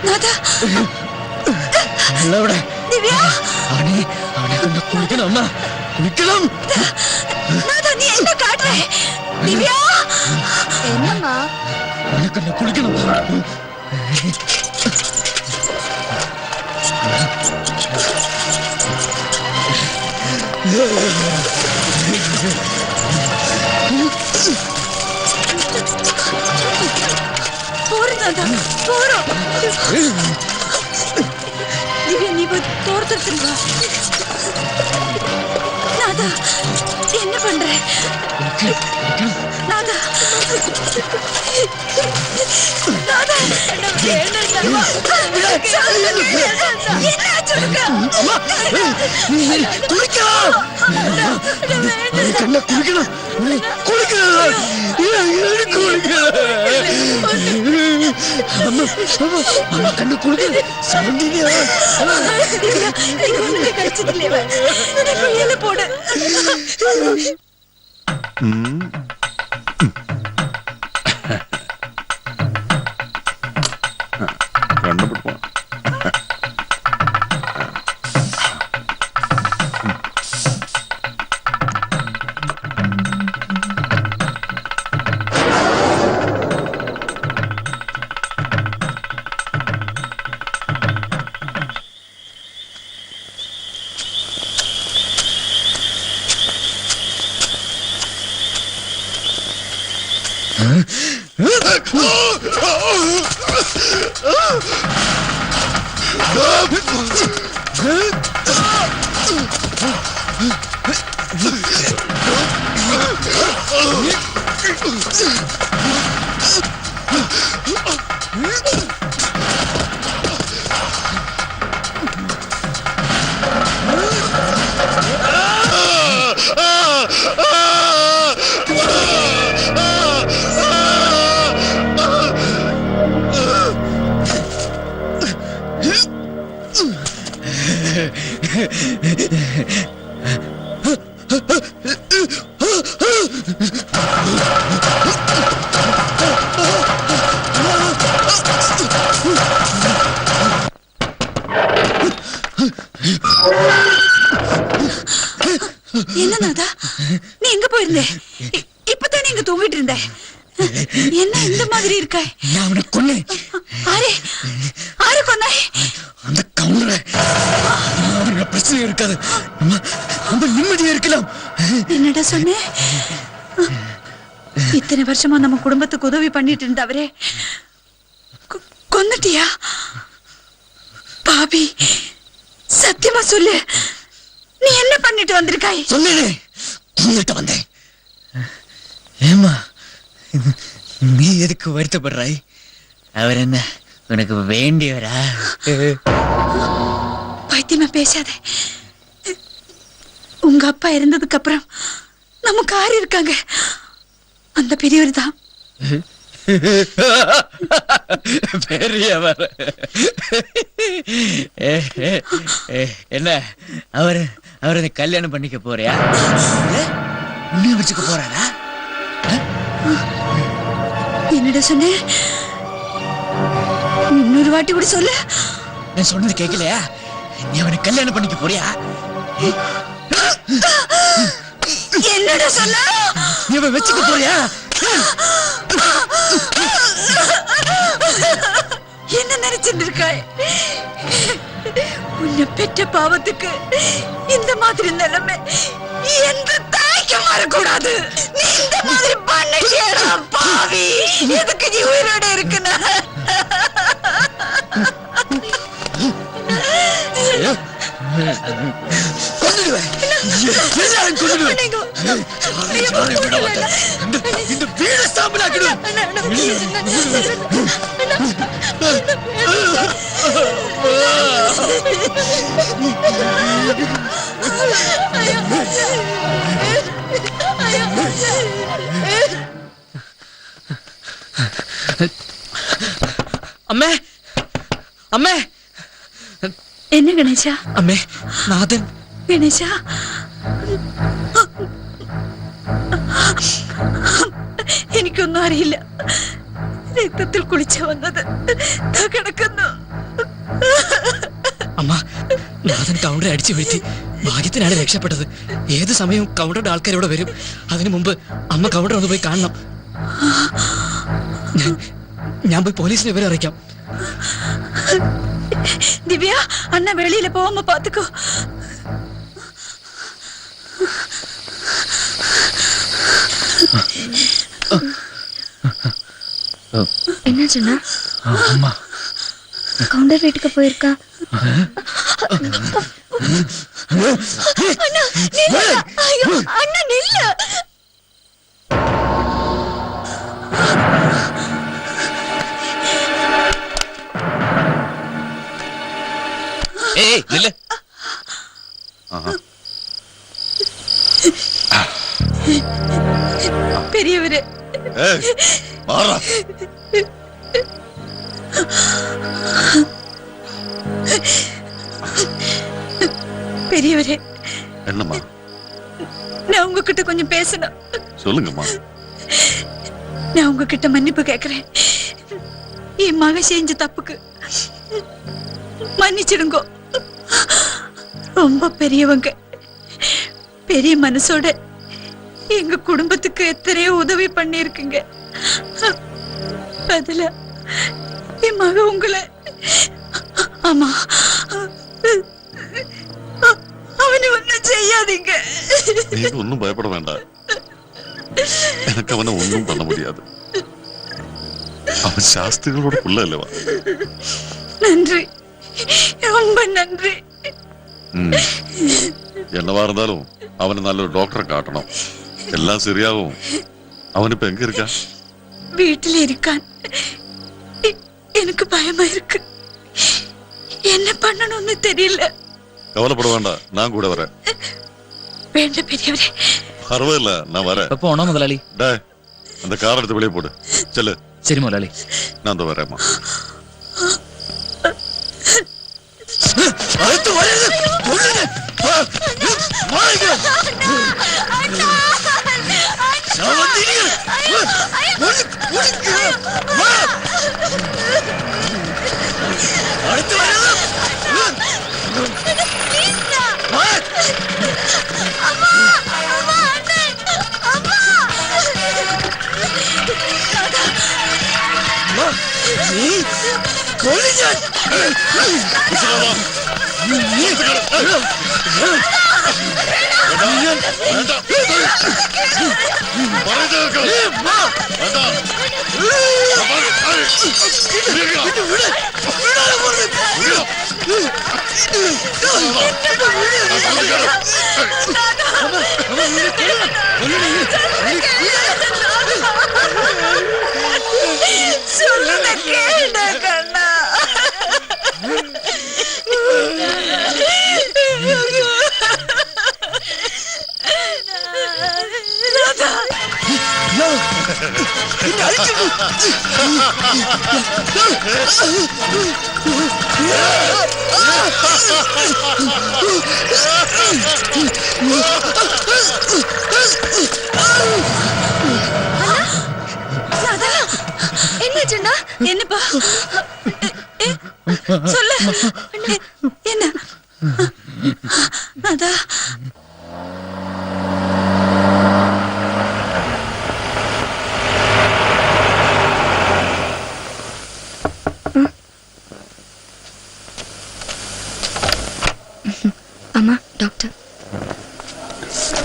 നാദാ, എവിടെ? ദിവ്യ, അവനെ കണ്ട കുളിക്കണം അമ്മ, കുളിക്കണം. നാദാ, നീ എന്നെ കാട്ടേ. ദിവ്യ, എന്നമ്മാ? അവനെ കണ്ട കുളിക്കണം. போறோம் நாதா, போறோம். திவ்யா, நீ போய் தோர்த்துட்டு வா. நாதா, என்ன பண்ற? நாதா, நாதா, வேண்டாம். കണ്ടുപിടിപ്പോ என்னதா நீ எங்க போயிருந்தே? இப்பதானே இங்க தூங்கிட்டு இருந்த. என்ன இந்த மாதிரி இருக்க? நான் அவனை கொன்னேன். ஆரு கொன்னாய்? அந்த கவுண்டரை. அவனுக்கு பிரச்சனை இருக்காது, நம்ம நிம்மதியா இருக்கலாம். என்னடா சொன்ன? இத்தனை வருஷமா நம்ம குடும்பத்துக்கு உதவி பண்ணிட்டு இருந்தவரே கொன்னுட்டியா? பாபி, சத்தியமா சொல்லு, நீ என்ன பண்ணிட்டு வந்திருக்காய்? சொல்லுடே. கொன்னுட்டு வந்தேன். ஏமா நீ எதுக்கு வருத்தப்படுறாய்? அவர் என்ன உனக்கு வேண்டியவரா? பைத்தியமா பேசாத. உங்க அப்பா இருந்ததுக்கு அப்புறம் நமக்கு ஆறு இருக்காங்க, அந்த பெரியவர் தான். பெரியவர் என்ன? அவரை கல்யாணம் பண்ணிக்க போறியா? உன்னைய வச்சுக்க போறாரா? என்னடா சொன்ன? இன்னொரு வாட்டி கூட சொல்லு. நான் சொன்னது கேட்கலையா? நீ அவனை கல்யாணம் பண்ணிக்க போறியா? என்னடா சொன்ன? நீ அவன் வச்சுக்க போறியா? என்ன நினைச்சிட்டு இருக்காய்? உன்னை பெற்ற பாவத்துக்கு இந்த மாதிரி நிலைமை எந்த தாய்க்கும் வரக்கூடாது. நீ இந்த மாதிரி பண்ணிட்டியடா பாவி. எதுக்கு நீ உயிரோட இருக்குன? இந்த வீட சாம்பலாக்கிடும். അമ്മേ അമ്മേ என்ன கணேஷா? അമ്മേ നാഥൻ. கணேஷா, എനിക്കൊന്നും അറിയില്ല. രക്തത്തിൽ കുളിച്ചു വന്നത് കിടക്കുന്നു. അമ്മ, നാഥൻ കൗണ്ടറെ അടിച്ചു വീഴ്ത്തി. ഭാഗ്യത്തിനാണ് രക്ഷപ്പെട്ടത്. ഏത് സമയവും കൗണ്ടറുടെ ആൾക്കാർ ഇവിടെ വരും. അതിനു മുമ്പ് അമ്മ കൗണ്ടർ ഒന്ന് പോയി കാണണം. ഞാൻ പോയി പോലീസിനെ വിവരം അറിയിക്കാം. ദിവ്യ, അണ്ണ വെളിയില് പോവുമ്പോ പാത്തുക്കോ. என்னாச்சுன்னா? அம்மா கவுண்டர் வீட்டுக்கு போயிருக்கா. அண்ணா நில்ல. ഏയ് നില്ല്. பெரியவரே മാറാ. பெரியவரே என்னம்மா நான் உங்ககிட்ட கொஞ்சம் பேசணும். சொல்லுங்கம்மா. நான் உங்ககிட்ட மன்னிப்பு கேக்குறேன். என் மக செஞ்ச தப்புக்கு மன்னிச்சிடுங்கோ. ரொம்ப பெரியவங்க, பெரிய மனசோட எங்க குடும்பத்துக்கு எத்தனையோ உதவி பண்ணிருக்குங்க. அதுல என் மக உங்களை ஆமா அவனை ஒன்னும் செய்யாதீங்க. நீ ஒன்னும் பயப்பட வேண்டாம். எனக்கு அவனை ஒன்றும் பண்ண முடியாது. அவன் சாஸ்திரிகளோட புள்ள இல்லவா? நன்றி, ரொம்ப நன்றி. என்னவா இருந்தாலும் அவனை நல்ல டாக்டரை காட்டணும். எல்லாம் சரியாகும். அவன் இப்ப எங்க இருக்கா? வீட்டில் இருக்கான். எனக்கு பயமா இருக்கு. என்ன பண்ணணும்னு தெரியல. கவலைப்பட வேண்டாம், நான் கூட வரேன். வேண்ட பெரியவரே. பரவாயில்ல, நான் வரேன். പോണോ മുതലാളി? அந்த கார் எடுத்து வெளியே போடு. செல்லு. ശരി മുതലാളി. நான் அந்த வரேம்மா. சொல்லுங்க கேளுங்க கண்ணா. என்னாச்சுண்ணா? என்னப்பா சொல்லு. என்ன அதா அம்மா, டாக்டர்.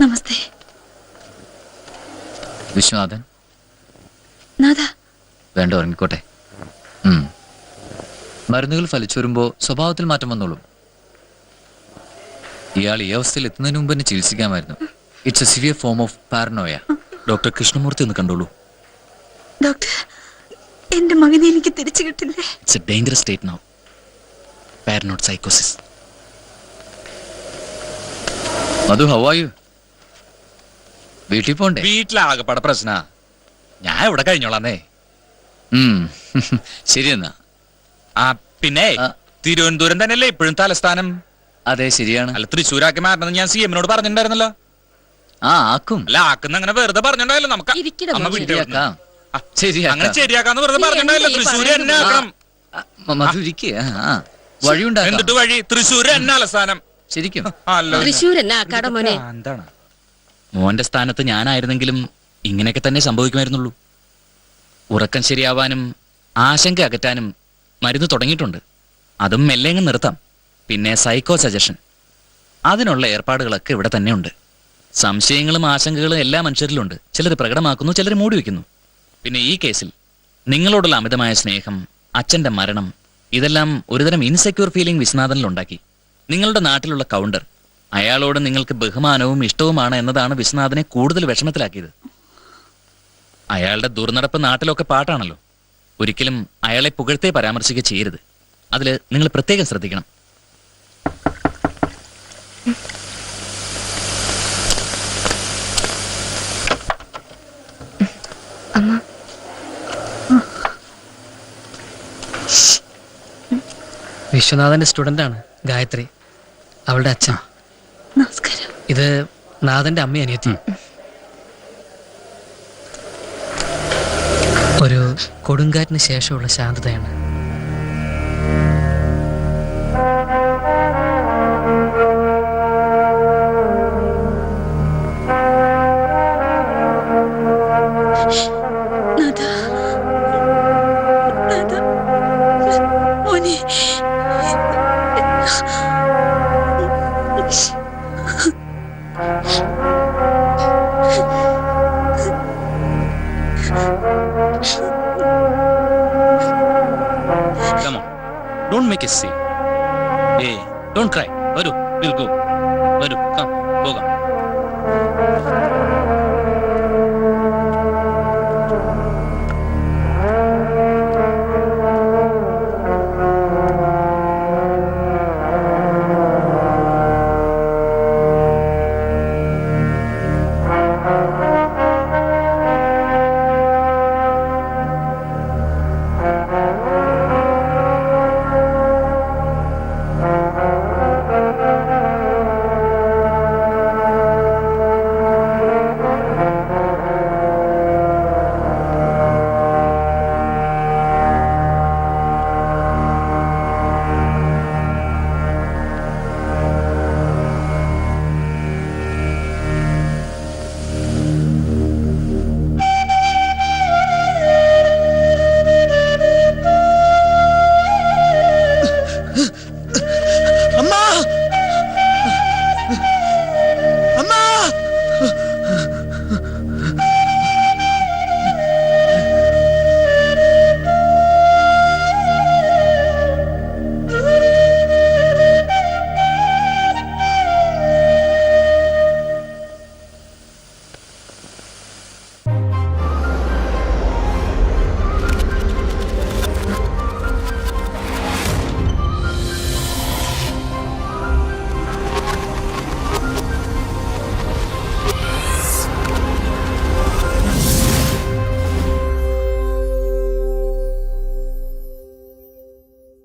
നമസ്തേ. വിശ്വനാഥൻ നാദാ വേണ്ട, ഉറങ്ങിക്കോട്ടെ. മരുന്നുകൾ ഫലിച്ചു വരുമ്പോ സ്വഭാവത്തിൽ മാറ്റം വന്നോളും. ഇയാൾ ഈ അവസ്ഥയിൽ എത്തുന്നതിന് മുമ്പ് തന്നെ ചികിത്സിക്കാമായിരുന്നു. It's a severe form of paranoia. Doctor Krishnamurthy ഒന്ന് കണ്ടോളൂ. ഡോക്ടർ, എന്റെ മകനെ എനിക്ക് തിരിച്ചു കിട്ടില്ലേ? It's a dangerous state now. Paranoid സൈക്കോസിസ്. Madhu, how are you? വീട്ടിൽ പോണ്ടേ? വീട്ടിലാകെപ്പാട പ്രശ്ന. ഞാൻ ഇവിടെ കഴിഞ്ഞോളാന്നേ. ശരി എന്നാ. ആ പിന്നെ തിരുവനന്തപുരം തന്നെയല്ലേ ഇപ്പോഴും തലസ്ഥാനം? അതെ, ശരിയാണ്. അല്ല, തൃശ്ശൂരാക്കി മാറണമെന്ന് ഞാൻ CM നോട് പറഞ്ഞിട്ടുണ്ടായിരുന്നല്ലോ. ആ, ആക്കും. അല്ല, ആക്കുന്ന അങ്ങനെ വെറുതെ പറഞ്ഞിട്ടുണ്ടായല്ലോ. നമുക്ക് ശരിയാക്കാം. ശരിയാക്കാം. അങ്ങനെ ശരിയാക്കാന്ന് വെറുതെ പറഞ്ഞിട്ടുണ്ടായല്ലോ. തൃശ്ശൂർ തന്നെ ആക്കണം. മധു ഇരിക്കുക. വഴിയുണ്ടാക്കാം. എന്നിട്ട് വഴി തൃശ്ശൂർ തന്നെ തലസ്ഥാനം. ശരിക്കും തൃശ്ശൂർ എന്നാ ആക്കാട മോനെ. എന്താണ് മോന്റെ സ്ഥാനത്ത് ഞാനായിരുന്നെങ്കിലും ഇങ്ങനെയൊക്കെ തന്നെ സംഭവിക്കുമായിരുന്നുള്ളൂ. ഉറക്കം ശരിയാവാനും ആശങ്ക അകറ്റാനും മരുന്ന് തുടങ്ങിയിട്ടുണ്ട്. അതും മെല്ലെങ്ങ് നിർത്താം. പിന്നെ സൈക്കോ സജഷൻ, അതിനുള്ള ഏർപ്പാടുകളൊക്കെ ഇവിടെ തന്നെ ഉണ്ട്. സംശയങ്ങളും ആശങ്കകളും എല്ലാ മനുഷ്യരിലുണ്ട്. ചിലർ പ്രകടമാക്കുന്നു, ചിലർ മൂടി വയ്ക്കുന്നു. പിന്നെ ഈ കേസിൽ നിങ്ങളോടുള്ള അമിതമായ സ്നേഹം, അച്ഛന്റെ മരണം, ഇതെല്ലാം ഒരുതരം ഇൻസെക്യൂർ ഫീലിംഗ് വിശ്വനാഥനിലുണ്ടാക്കി. നിങ്ങളുടെ നാട്ടിലുള്ള കൗണ്ടർ അയാളോട് നിങ്ങൾക്ക് ബഹുമാനവും ഇഷ്ടവുമാണ് എന്നതാണ് വിശ്വനാഥനെ കൂടുതൽ വിഷമത്തിലാക്കിയത്. അയാളുടെ ദുർനടപ്പ് നാട്ടിലൊക്കെ പാട്ടാണല്ലോ. ഒരിക്കലും അയാളെ പുകഴ്ത്തേ പരാമർശിക്കുക ചെയ്യരുത്. അതിൽ നിങ്ങൾ പ്രത്യേകം ശ്രദ്ധിക്കണം. അമ്മ വിശ്വനാഥന്റെ സ്റ്റുഡന്റ് ആണ് ഗായത്രി, അവളുടെ അച്ഛൻ. നമസ്കാരം. ഇത് നാഥന്റെ അമ്മ അനിയത്തി. ഒരു കൊടുങ്കാറ്റിന് ശേഷമുള്ള ശാന്തതയാണ്. നാഥ, നാഥ, മോനെ. Come on, don't make a scene. Hey, don't cry. വരൂ, we'll go. വരൂ, come, പോകാം.